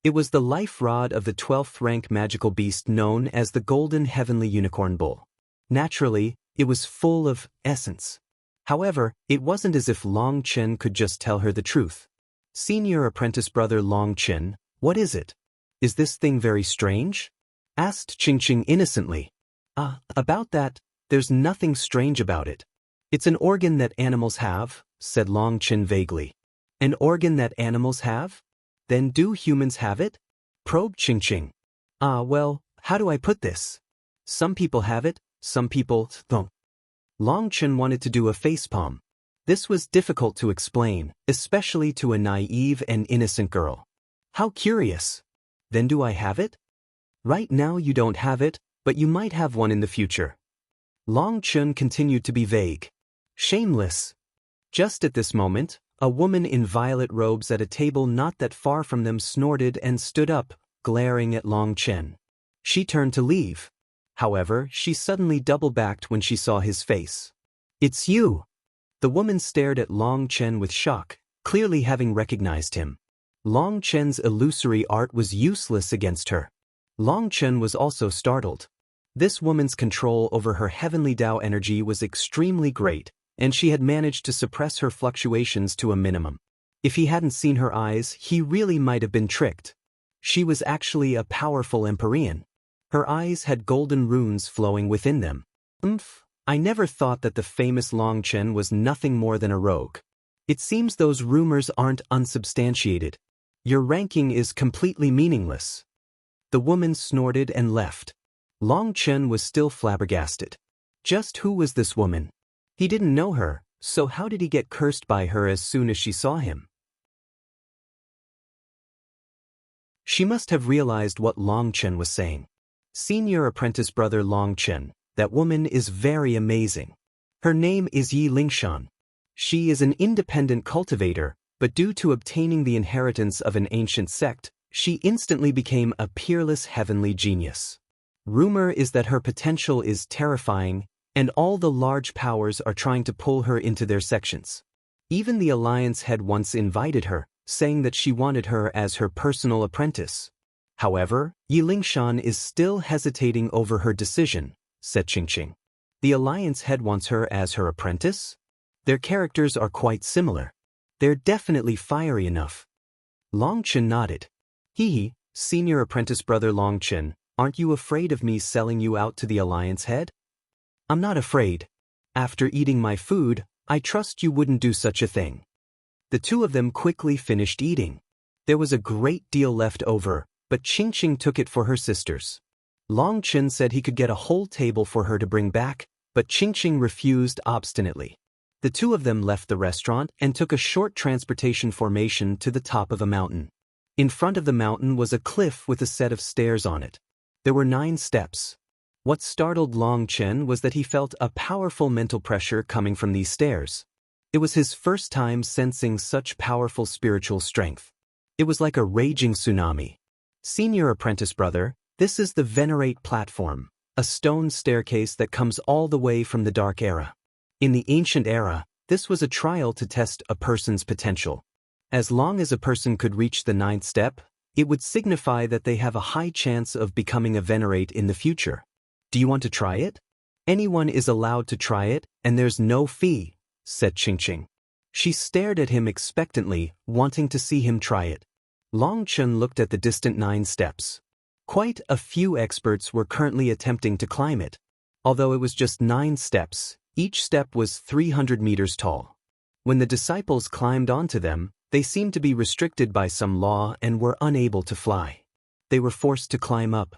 It was the life rod of the 12th rank magical beast known as the Golden Heavenly Unicorn Bull. Naturally, it was full of essence. However, it wasn't as if Long Chen could just tell her the truth. "Senior apprentice brother Long Chen, what is it? Is this thing very strange?" asked Qingqing innocently. About that, there's nothing strange about it. It's an organ that animals have," said Long Chen vaguely. "An organ that animals have? Then do humans have it?" probed Qingqing. Well, how do I put this? Some people have it, some people don't." Long Chen wanted to do a facepalm. This was difficult to explain, especially to a naive and innocent girl. "How curious. Then do I have it?" "Right now you don't have it, but you might have one in the future." Long Chen continued to be vague. "Shameless." Just at this moment, a woman in violet robes at a table not that far from them snorted and stood up, glaring at Long Chen. She turned to leave. However, she suddenly double-backed when she saw his face. "It's you!" The woman stared at Long Chen with shock, clearly having recognized him. Long Chen's illusory art was useless against her. Long Chen was also startled. This woman's control over her heavenly Tao energy was extremely great, and she had managed to suppress her fluctuations to a minimum. If he hadn't seen her eyes, he really might have been tricked. She was actually a powerful Empyrean. Her eyes had golden runes flowing within them. I never thought that the famous Long Chen was nothing more than a rogue. It seems those rumors aren't unsubstantiated. Your ranking is completely meaningless." The woman snorted and left. Long Chen was still flabbergasted. Just who was this woman? He didn't know her, so how did he get cursed by her as soon as she saw him? She must have realized what Long Chen was saying. Senior apprentice brother Long Chen, that woman is very amazing. Her name is Ye Lingshan. She is an independent cultivator, but due to obtaining the inheritance of an ancient sect, she instantly became a peerless heavenly genius. Rumor is that her potential is terrifying, and all the large powers are trying to pull her into their sections. Even the Alliance head once invited her, saying that she wanted her as her personal apprentice. However, Ye Lingshan is still hesitating over her decision, said Qingqing. The Alliance head wants her as her apprentice? Their characters are quite similar. They're definitely fiery enough. Long Chen nodded. Hee, senior apprentice brother Long Chen, aren't you afraid of me selling you out to the Alliance head? I'm not afraid. After eating my food, I trust you wouldn't do such a thing. The two of them quickly finished eating. There was a great deal left over, but Qingqing took it for her sisters. Long Chen said he could get a whole table for her to bring back, but Qingqing refused obstinately. The two of them left the restaurant and took a short transportation formation to the top of a mountain. In front of the mountain was a cliff with a set of stairs on it. There were 9 steps. What startled Long Chen was that he felt a powerful mental pressure coming from these stairs. It was his first time sensing such powerful spiritual strength. It was like a raging tsunami. Senior apprentice brother, this is the Venerate platform, a stone staircase that comes all the way from the Dark Era. In the Ancient Era, this was a trial to test a person's potential. As long as a person could reach the 9th step, it would signify that they have a high chance of becoming a Venerate in the future. Do you want to try it? Anyone is allowed to try it, and there's no fee, said Qingqing. She stared at him expectantly, wanting to see him try it. Long Chen looked at the distant 9 steps. Quite a few experts were currently attempting to climb it. Although it was just 9 steps, each step was 300 meters tall. When the disciples climbed onto them, they seemed to be restricted by some law and were unable to fly. They were forced to climb up.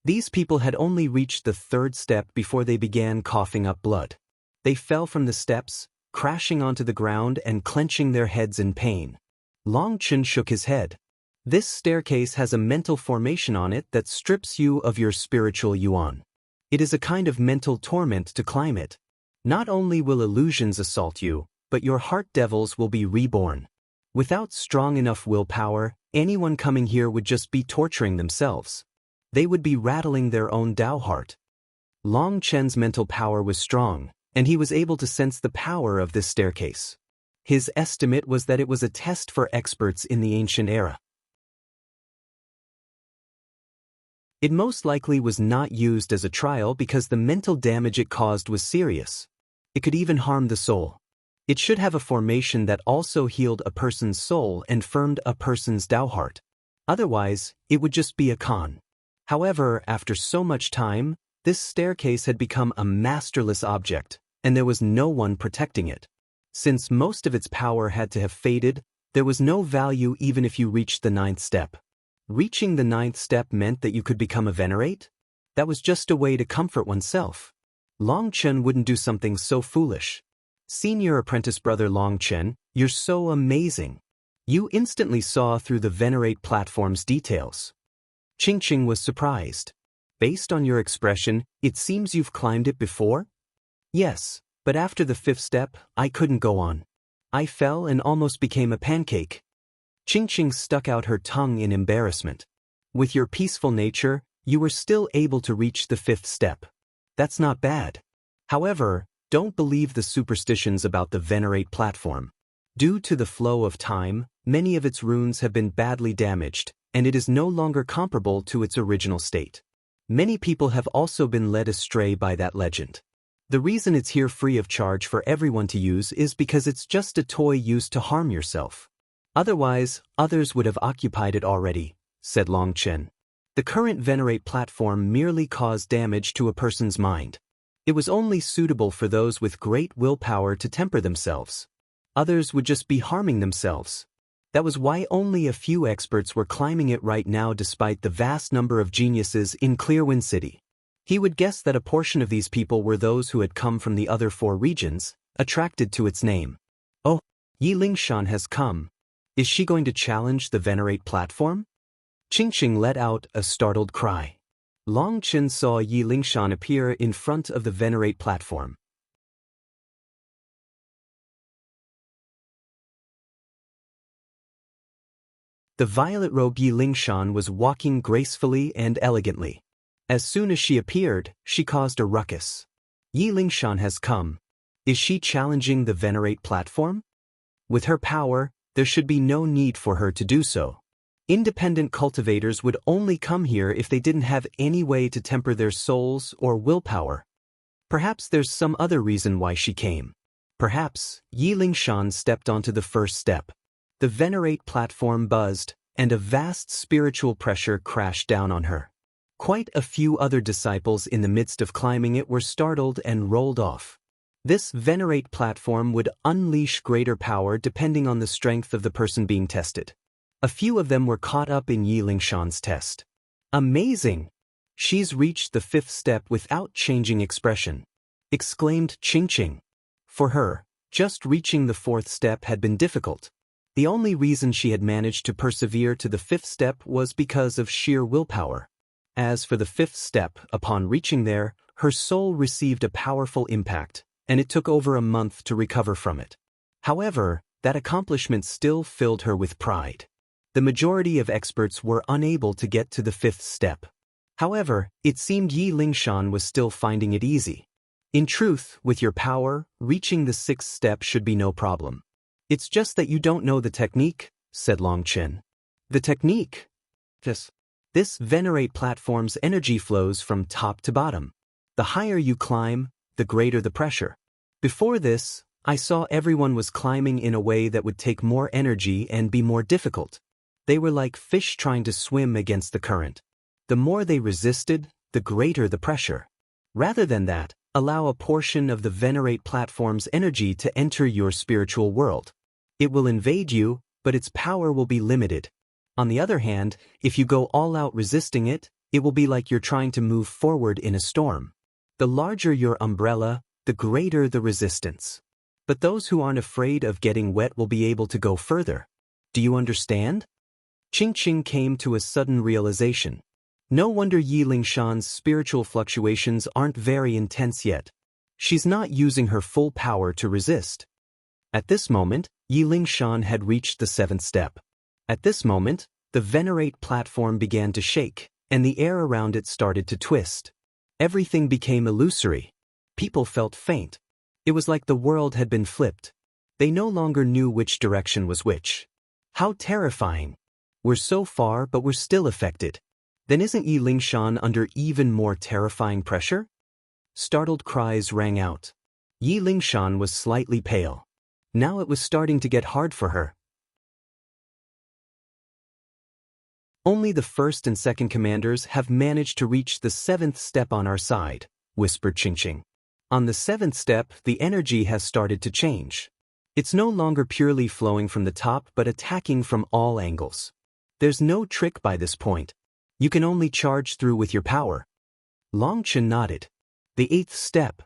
These people had only reached the 3rd step before they began coughing up blood. They fell from the steps, crashing onto the ground and clenching their heads in pain. Long Chen shook his head. This staircase has a mental formation on it that strips you of your spiritual yuan. It is a kind of mental torment to climb it. Not only will illusions assault you, but your heart devils will be reborn. Without strong enough willpower, anyone coming here would just be torturing themselves. They would be rattling their own Tao heart. Long Chen's mental power was strong, and he was able to sense the power of this staircase. His estimate was that it was a test for experts in the Ancient Era. It most likely was not used as a trial because the mental damage it caused was serious. It could even harm the soul. It should have a formation that also healed a person's soul and firmed a person's Tao heart. Otherwise, it would just be a con. However, after so much time, this staircase had become a masterless object, and there was no one protecting it. Since most of its power had to have faded, there was no value even if you reached the 9th step. Reaching the 9th step meant that you could become a Venerate? That was just a way to comfort oneself. Long Chen wouldn't do something so foolish. Senior apprentice brother Long Chen, you're so amazing. You instantly saw through the Venerate platform's details. Qingqing was surprised. Based on your expression, it seems you've climbed it before? Yes, but after the 5th step, I couldn't go on. I fell and almost became a pancake. Qingqing stuck out her tongue in embarrassment. With your peaceful nature, you were still able to reach the 5th step. That's not bad. However, don't believe the superstitions about the Venerate platform. Due to the flow of time, many of its runes have been badly damaged, and it is no longer comparable to its original state. Many people have also been led astray by that legend. The reason it's here free of charge for everyone to use is because it's just a toy used to harm yourself. Otherwise, others would have occupied it already, said Long Chen. The current Venerate platform merely caused damage to a person's mind. It was only suitable for those with great willpower to temper themselves. Others would just be harming themselves. That was why only a few experts were climbing it right now despite the vast number of geniuses in Clearwind City. He would guess that a portion of these people were those who had come from the other 4 regions, attracted to its name. Oh, Ye Lingshan has come. Is she going to challenge the Venerate platform? Qingqing let out a startled cry. Long Chen saw Ye Lingshan appear in front of the Venerate platform. The violet-robed Ye Lingshan was walking gracefully and elegantly. As soon as she appeared, she caused a ruckus. Ye Lingshan has come. Is she challenging the Venerate platform? With her power, there should be no need for her to do so. Independent cultivators would only come here if they didn't have any way to temper their souls or willpower. Perhaps there's some other reason why she came. Perhaps Ye Lingshan stepped onto the first step. The Venerate platform buzzed, and a vast spiritual pressure crashed down on her. Quite a few other disciples in the midst of climbing it were startled and rolled off. This Venerate platform would unleash greater power depending on the strength of the person being tested. A few of them were caught up in Ye Lingshan's test. Amazing! She's reached the 5th step without changing expression, exclaimed Qingqing. For her, just reaching the 4th step had been difficult. The only reason she had managed to persevere to the 5th step was because of sheer willpower. As for the 5th step, upon reaching there, her soul received a powerful impact, and it took over a month to recover from it. However, that accomplishment still filled her with pride. The majority of experts were unable to get to the 5th step. However, it seemed Ye Lingshan was still finding it easy. In truth, with your power, reaching the 6th step should be no problem. It's just that you don't know the technique, said Long Chen. The technique? Yes. This Venerate platform's energy flows from top to bottom. The higher you climb, the greater the pressure. Before this, I saw everyone was climbing in a way that would take more energy and be more difficult. They were like fish trying to swim against the current. The more they resisted, the greater the pressure. Rather than that, allow a portion of the Venerate platform's energy to enter your spiritual world. It will invade you, but its power will be limited. On the other hand, if you go all out resisting it, it will be like you're trying to move forward in a storm. The larger your umbrella, the greater the resistance. But those who aren't afraid of getting wet will be able to go further. Do you understand? Qingqing came to a sudden realization. No wonder Ye Lingshan's spiritual fluctuations aren't very intense yet. She's not using her full power to resist. At this moment, Ye Lingshan had reached the 7th step. At this moment, the Venerate platform began to shake, and the air around it started to twist. Everything became illusory. People felt faint. It was like the world had been flipped. They no longer knew which direction was which. How terrifying! We're so far, but we're still affected. Then isn't Ye Lingshan under even more terrifying pressure? Startled cries rang out. Ye Lingshan was slightly pale. Now it was starting to get hard for her. Only the 1st and 2nd commanders have managed to reach the 7th step on our side, whispered Qingqing. On the 7th step, the energy has started to change. It's no longer purely flowing from the top but attacking from all angles. There's no trick by this point. You can only charge through with your power. Long Chen nodded. The 8th step.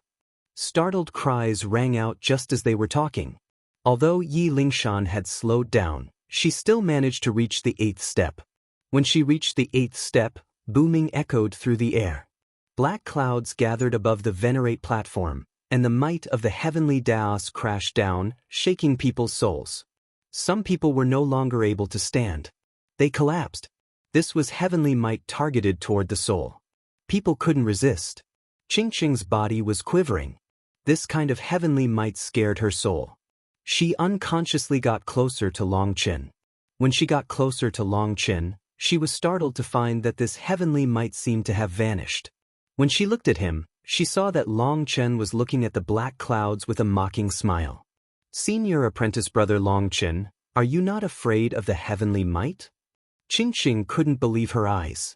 Startled cries rang out just as they were talking. Although Ye Lingshan had slowed down, she still managed to reach the 8th step. When she reached the 8th step, booming echoed through the air. Black clouds gathered above the Venerate platform, and the might of the heavenly Daos crashed down, shaking people's souls. Some people were no longer able to stand. They collapsed. This was heavenly might targeted toward the soul. People couldn't resist. Qingqing's body was quivering. This kind of heavenly might scared her soul. She unconsciously got closer to Long Chen. When she got closer to Long Chen, she was startled to find that this heavenly might seemed to have vanished. When she looked at him, she saw that Long Chen was looking at the black clouds with a mocking smile. Senior apprentice brother Long Chen, are you not afraid of the heavenly might? Qingqing couldn't believe her eyes.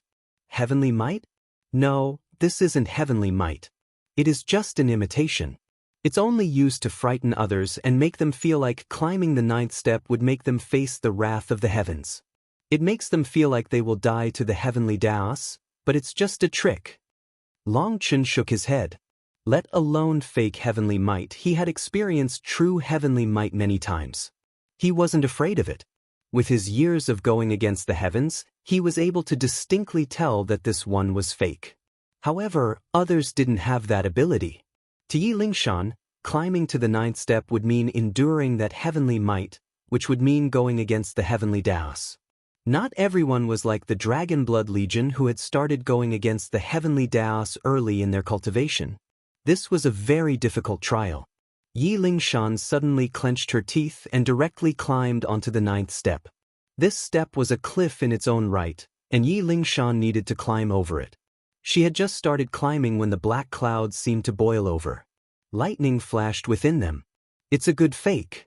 Heavenly might? No, this isn't heavenly might. It is just an imitation. It's only used to frighten others and make them feel like climbing the ninth step would make them face the wrath of the heavens. It makes them feel like they will die to the heavenly Daos, but it's just a trick. Long Chen shook his head. Let alone fake heavenly might, he had experienced true heavenly might many times. He wasn't afraid of it. With his years of going against the heavens, he was able to distinctly tell that this one was fake. However, others didn't have that ability. To Ye Lingshan, climbing to the ninth step would mean enduring that heavenly might, which would mean going against the heavenly Daos. Not everyone was like the Dragon Blood Legion who had started going against the heavenly Daos early in their cultivation. This was a very difficult trial. Ye Lingshan suddenly clenched her teeth and directly climbed onto the ninth step. This step was a cliff in its own right, and Ye Lingshan needed to climb over it. She had just started climbing when the black clouds seemed to boil over. Lightning flashed within them. It's a good fake.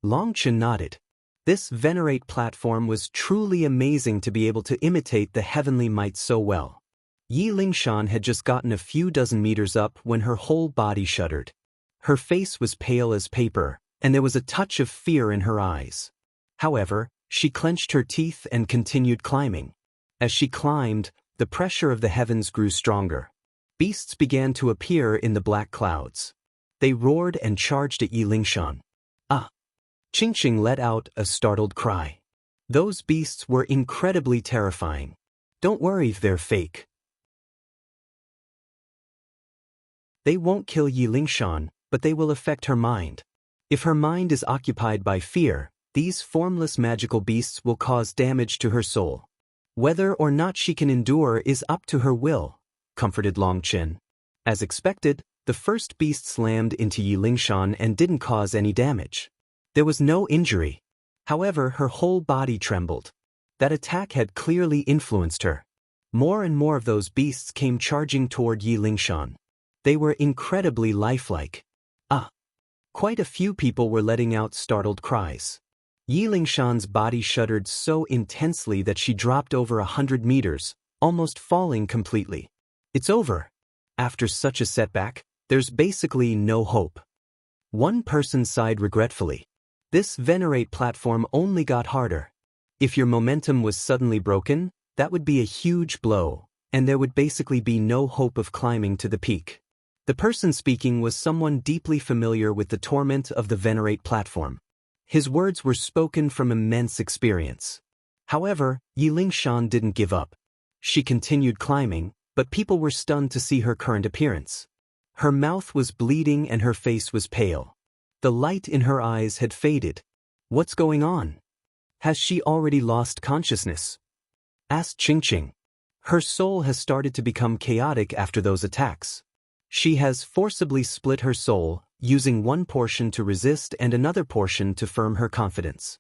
Long Chen nodded. This Venerate platform was truly amazing to be able to imitate the heavenly might so well. Ye Lingshan had just gotten a few dozen meters up when her whole body shuddered. Her face was pale as paper, and there was a touch of fear in her eyes. However, she clenched her teeth and continued climbing. As she climbed, the pressure of the heavens grew stronger. Beasts began to appear in the black clouds. They roared and charged at Ye Lingshan. Ah! Qingqing let out a startled cry. Those beasts were incredibly terrifying. Don't worry if they're fake. They won't kill Ye Lingshan, but they will affect her mind. If her mind is occupied by fear, these formless magical beasts will cause damage to her soul. Whether or not she can endure is up to her will, comforted Long Chen. As expected, the first beast slammed into Ye Lingshan and didn't cause any damage. There was no injury. However, her whole body trembled. That attack had clearly influenced her. More and more of those beasts came charging toward Ye Lingshan. They were incredibly lifelike. Ah! Quite a few people were letting out startled cries. Ye Lingshan's body shuddered so intensely that she dropped over 100 meters, almost falling completely. It's over. After such a setback, there's basically no hope. One person sighed regretfully. This Venerate platform only got harder. If your momentum was suddenly broken, that would be a huge blow, and there would basically be no hope of climbing to the peak. The person speaking was someone deeply familiar with the torment of the Venerate platform. His words were spoken from immense experience. However, Ye Lingshan didn't give up. She continued climbing, but people were stunned to see her current appearance. Her mouth was bleeding and her face was pale. The light in her eyes had faded. What's going on? Has she already lost consciousness? Asked Qingqing. Her soul has started to become chaotic after those attacks. She has forcibly split her soul, using one portion to resist and another portion to firm her confidence.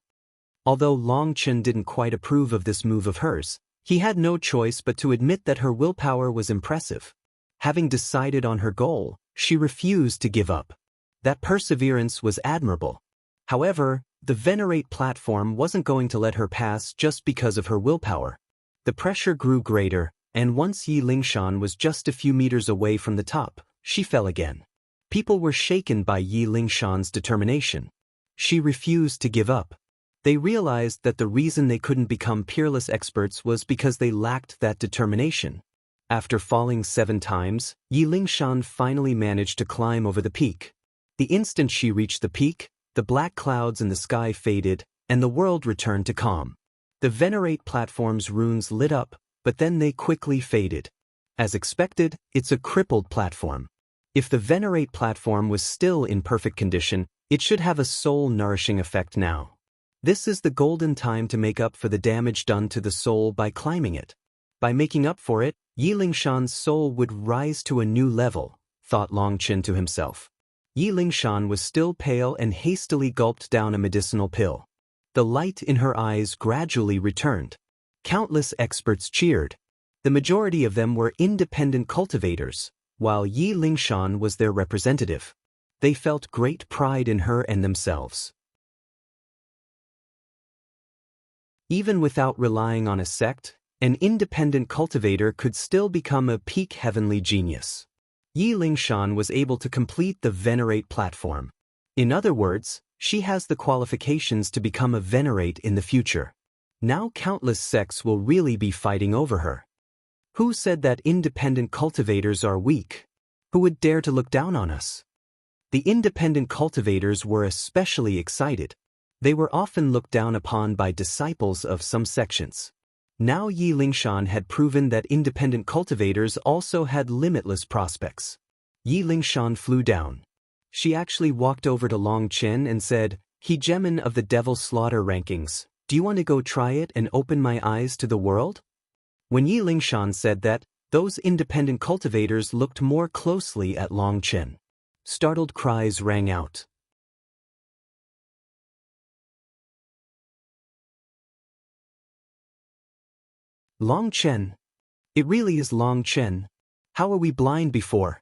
Although Long Chen didn't quite approve of this move of hers, he had no choice but to admit that her willpower was impressive. Having decided on her goal, she refused to give up. That perseverance was admirable. However, the Venerate platform wasn't going to let her pass just because of her willpower. The pressure grew greater, and once Ye Lingshan was just a few meters away from the top, she fell again. People were shaken by Ye Lingshan's determination. She refused to give up. They realized that the reason they couldn't become Peerless experts was because they lacked that determination. After falling 7 times, Ye Lingshan finally managed to climb over the peak. The instant she reached the peak, the black clouds in the sky faded, and the world returned to calm. The Venerate platform's runes lit up, but then they quickly faded. As expected, it's a crippled platform. If the Venerate platform was still in perfect condition, it should have a soul-nourishing effect now. This is the golden time to make up for the damage done to the soul by climbing it. By making up for it, Ye Lingshan's soul would rise to a new level, thought Long Chen to himself. Ye Lingshan was still pale and hastily gulped down a medicinal pill. The light in her eyes gradually returned. Countless experts cheered. The majority of them were independent cultivators, while Ye Lingshan was their representative. They felt great pride in her and themselves. Even without relying on a sect, an independent cultivator could still become a peak heavenly genius. Ye Lingshan was able to complete the Venerate platform. In other words, she has the qualifications to become a Venerate in the future. Now countless sects will really be fighting over her. Who said that independent cultivators are weak? Who would dare to look down on us? The independent cultivators were especially excited. They were often looked down upon by disciples of some sections. Now Ye Lingshan had proven that independent cultivators also had limitless prospects. Ye Lingshan flew down. She actually walked over to Long Chen and said, "Hegemon of the Devil Slaughter rankings, do you want to go try it and open my eyes to the world?" When Ye Lingshan said that, those independent cultivators looked more closely at Long Chen. Startled cries rang out. Long Chen. It really is Long Chen. How were we blind before?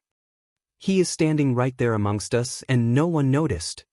He is standing right there amongst us and no one noticed.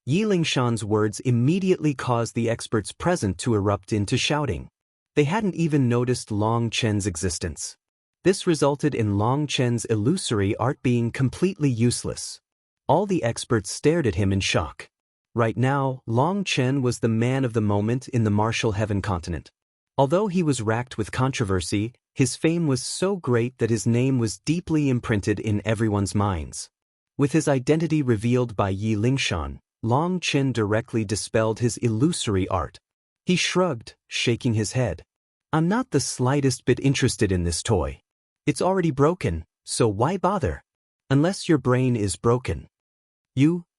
Ye Lingshan's words immediately caused the experts present to erupt into shouting. They hadn't even noticed Long Chen's existence. This resulted in Long Chen's illusory art being completely useless. All the experts stared at him in shock. Right now, Long Chen was the man of the moment in the Martial Heaven continent. Although he was racked with controversy, his fame was so great that his name was deeply imprinted in everyone's minds. With his identity revealed by Ye Lingshan, Long Chen directly dispelled his illusory art. He shrugged, shaking his head. "I'm not the slightest bit interested in this toy. It's already broken, so why bother? Unless your brain is broken.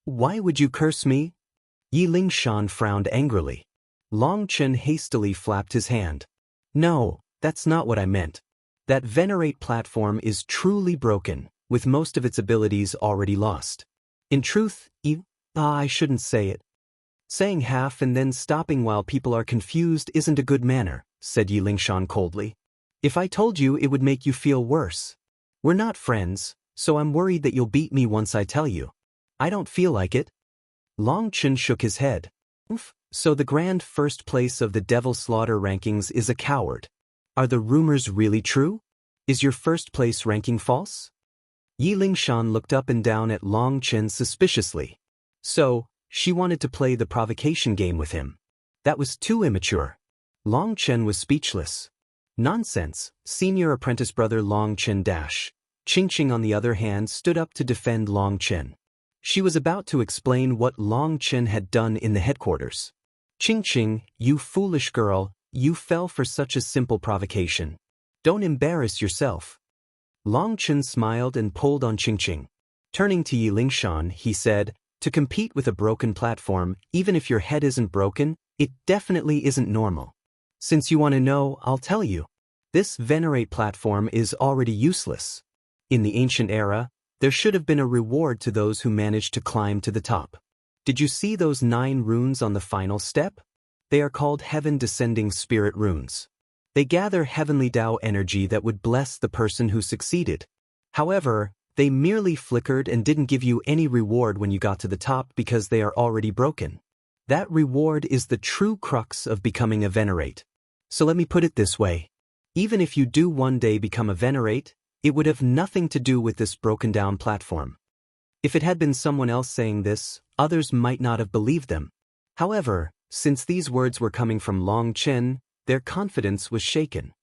Why would you curse me?" Ye Lingshan frowned angrily. Long Chen hastily flapped his hand. "No, that's not what I meant. That Venerate platform is truly broken, with most of its abilities already lost. In truth, I shouldn't say it. Saying half and then stopping while people are confused isn't a good manner," said Ye Lingshan coldly. "If I told you, it would make you feel worse. We're not friends, so I'm worried that you'll beat me once I tell you. I don't feel like it." Long Chen shook his head. "So the grand first place of the Devil Slaughter rankings is a coward. Are the rumors really true? Is your first place ranking false?" Ye Lingshan looked up and down at Long Chen suspiciously. So, she wanted to play the provocation game with him. That was too immature. Long Chen was speechless. "Nonsense," senior apprentice brother Long Chen dash. Qingqing on the other hand stood up to defend Long Chen. She was about to explain what Long Chen had done in the headquarters. "Qingqing, you foolish girl, you fell for such a simple provocation. Don't embarrass yourself." Long Chen smiled and pulled on Qingqing. Turning to Ye Lingshan, he said, "To compete with a broken platform, even if your head isn't broken, it definitely isn't normal. Since you want to know, I'll tell you. This Venerate platform is already useless. In the ancient era, there should have been a reward to those who managed to climb to the top. Did you see those 9 runes on the final step? They are called Heaven Descending Spirit runes. They gather heavenly Tao energy that would bless the person who succeeded. However, they merely flickered and didn't give you any reward when you got to the top because they are already broken. That reward is the true crux of becoming a Venerate. So let me put it this way. Even if you do one day become a Venerate, it would have nothing to do with this broken down platform." If it had been someone else saying this, others might not have believed them. However, since these words were coming from Long Chen, their confidence was shaken.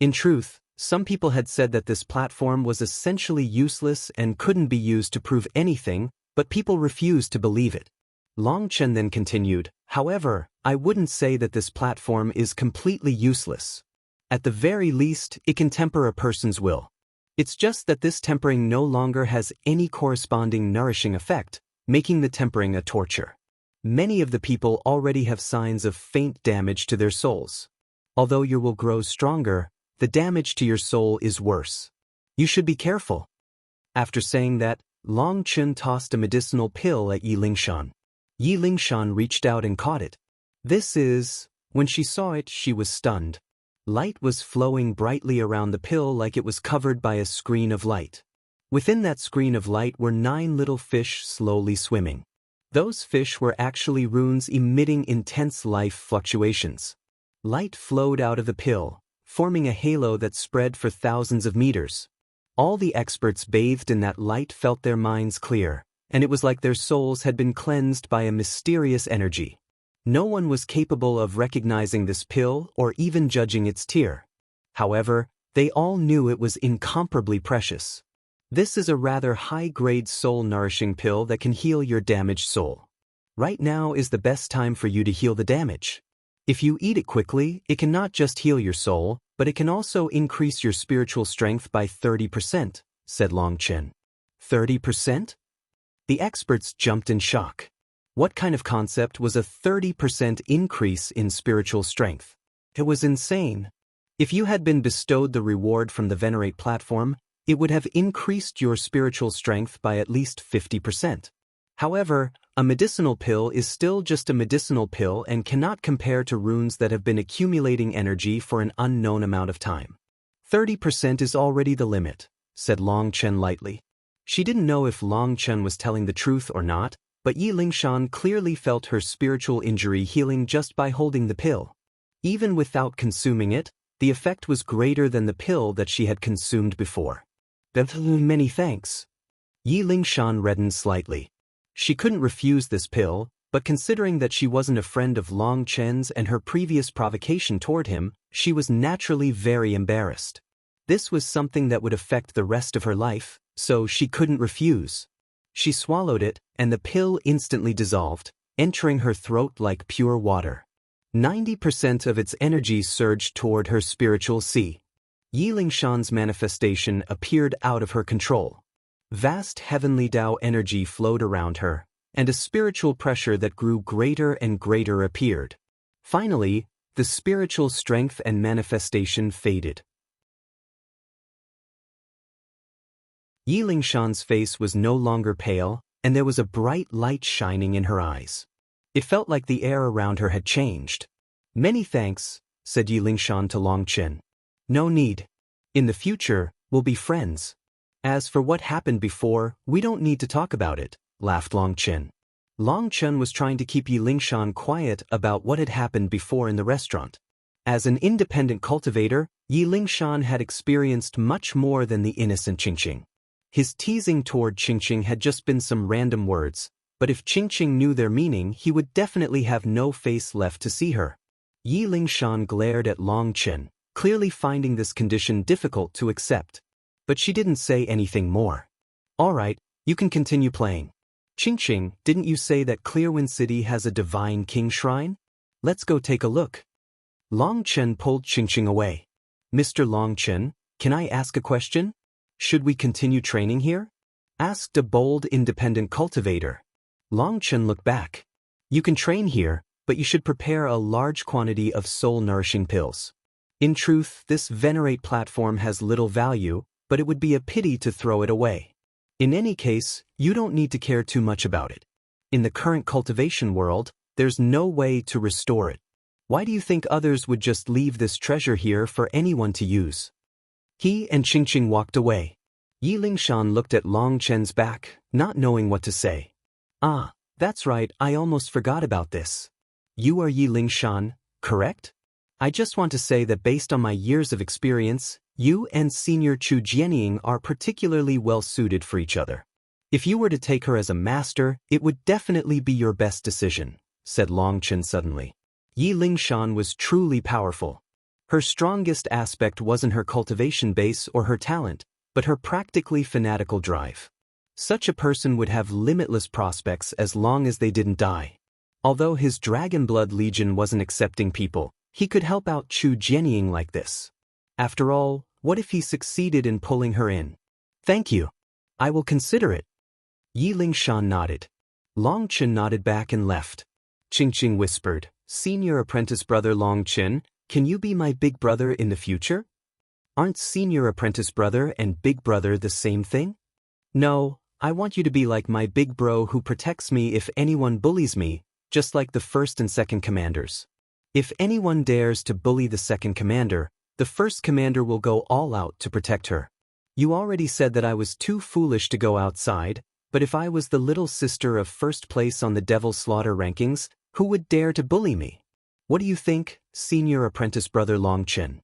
In truth, some people had said that this platform was essentially useless and couldn't be used to prove anything, but people refused to believe it. Long Chen then continued, "However, I wouldn't say that this platform is completely useless. At the very least, it can temper a person's will. It's just that this tempering no longer has any corresponding nourishing effect, making the tempering a torture. Many of the people already have signs of faint damage to their souls. Although your will grows stronger, the damage to your soul is worse. You should be careful." After saying that, Long Chen tossed a medicinal pill at Ye Lingshan. Ye Lingshan reached out and caught it. When she saw it, she was stunned. Light was flowing brightly around the pill like it was covered by a screen of light. Within that screen of light were 9 little fish slowly swimming. Those fish were actually runes emitting intense life fluctuations. Light flowed out of the pill, forming a halo that spread for thousands of meters. All the experts bathed in that light felt their minds clear, and it was like their souls had been cleansed by a mysterious energy. No one was capable of recognizing this pill or even judging its tier. However, they all knew it was incomparably precious. This is a rather high-grade soul-nourishing pill that can heal your damaged soul. Right now is the best time for you to heal the damage. If you eat it quickly, it can not just heal your soul, but it can also increase your spiritual strength by 30%, said Long Chen. 30%? The experts jumped in shock. What kind of concept was a 30% increase in spiritual strength? It was insane. If you had been bestowed the reward from the Venerate platform, it would have increased your spiritual strength by at least 50%. However, a medicinal pill is still just a medicinal pill and cannot compare to runes that have been accumulating energy for an unknown amount of time. 30% is already the limit, said Long Chen lightly. She didn't know if Long Chen was telling the truth or not, but Ye Lingshan clearly felt her spiritual injury healing just by holding the pill. Even without consuming it, the effect was greater than the pill that she had consumed before. Many thanks. Ye Lingshan reddened slightly. She couldn't refuse this pill, but considering that she wasn't a friend of Long Chen's and her previous provocation toward him, she was naturally very embarrassed. This was something that would affect the rest of her life, so she couldn't refuse. She swallowed it, and the pill instantly dissolved, entering her throat like pure water. 90% of its energy surged toward her spiritual sea. Ye Lingshan's manifestation appeared out of her control. Vast heavenly Tao energy flowed around her, and a spiritual pressure that grew greater and greater appeared. Finally, the spiritual strength and manifestation faded. Ye Lingshan's face was no longer pale, and there was a bright light shining in her eyes. It felt like the air around her had changed. Many thanks, said Ye Lingshan to Long Chen. No need. In the future, we'll be friends. As for what happened before, we don't need to talk about it, laughed Long Chen. Long Chen was trying to keep Ye Lingshan quiet about what had happened before in the restaurant. As an independent cultivator, Ye Lingshan had experienced much more than the innocent Qingqing. His teasing toward Qingqing had just been some random words, but if Qingqing knew their meaning, he would definitely have no face left to see her. Ye Lingshan glared at Long Chen, clearly finding this condition difficult to accept. But she didn't say anything more. All right, you can continue playing. Qingqing, didn't you say that Clearwind City has a divine king shrine? Let's go take a look. Long Chen pulled Qingqing away. Mr. Long Chen, can I ask a question? Should we continue training here? Asked a bold independent cultivator. Long Chen looked back. You can train here, but you should prepare a large quantity of soul-nourishing pills. In truth, this Venerate platform has little value, but it would be a pity to throw it away. In any case, you don't need to care too much about it. In the current cultivation world, there's no way to restore it. Why do you think others would just leave this treasure here for anyone to use? He and Qingqing walked away. Ye Lingshan looked at Long Chen's back, not knowing what to say. Ah, that's right, I almost forgot about this. You are Ye Lingshan, correct? I just want to say that based on my years of experience, you and Senior Chu Jianying are particularly well suited for each other. If you were to take her as a master, it would definitely be your best decision, said Long Chen suddenly. Ye Lingshan was truly powerful. Her strongest aspect wasn't her cultivation base or her talent, but her practically fanatical drive. Such a person would have limitless prospects as long as they didn't die. Although his Dragon Blood Legion wasn't accepting people, he could help out Chu Jianying like this. After all, what if he succeeded in pulling her in? Thank you. I will consider it. Ye Lingshan nodded. Long Chen nodded back and left. Qingqing whispered, Senior Apprentice Brother Long Chen, can you be my big brother in the future? Aren't Senior Apprentice Brother and Big Brother the same thing? No, I want you to be like my big bro who protects me if anyone bullies me, just like the first and second commanders. If anyone dares to bully the second commander, the first commander will go all out to protect her. You already said that I was too foolish to go outside, but if I was the little sister of first place on the Devil Slaughter rankings, who would dare to bully me? What do you think, Senior Apprentice Brother Long Chen?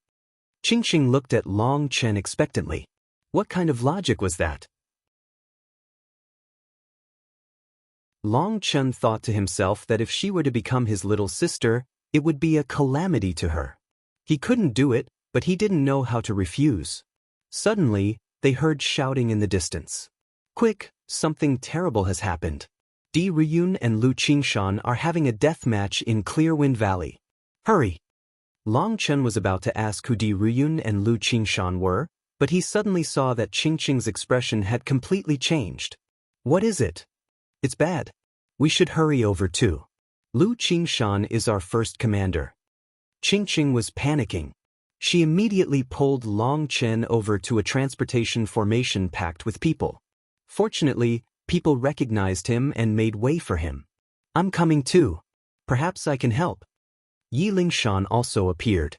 Qingqing looked at Long Chen expectantly. What kind of logic was that? Long Chen thought to himself that if she were to become his little sister, it would be a calamity to her. He couldn't do it, but he didn't know how to refuse. Suddenly, they heard shouting in the distance. Quick, something terrible has happened. Di Ruyun and Lu Qingshan are having a death match in Clearwind Valley. Hurry! Long Chen was about to ask who Di Ruyun and Lu Qingshan were, but he suddenly saw that Qingqing's expression had completely changed. What is it? It's bad. We should hurry over too. Lu Qingshan is our first commander. Qingqing was panicking. She immediately pulled Long Chen over to a transportation formation packed with people. Fortunately, people recognized him and made way for him. I'm coming too. Perhaps I can help. Ye Lingshan also appeared.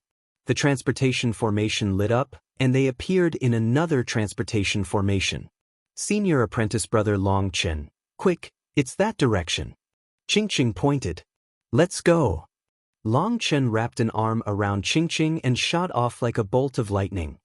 The transportation formation lit up, and they appeared in another transportation formation. Senior apprentice brother Long Chen. Quick, it's that direction. Qingqing pointed. Let's go. Long Chen wrapped an arm around Qingqing and shot off like a bolt of lightning.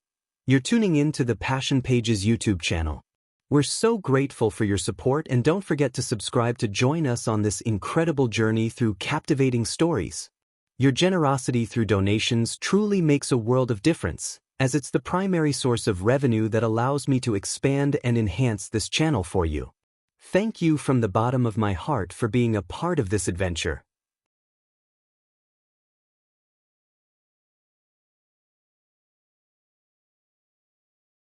You're tuning in to the Passion Pages YouTube channel. We're so grateful for your support, and don't forget to subscribe to join us on this incredible journey through captivating stories. Your generosity through donations truly makes a world of difference, as it's the primary source of revenue that allows me to expand and enhance this channel for you. Thank you from the bottom of my heart for being a part of this adventure.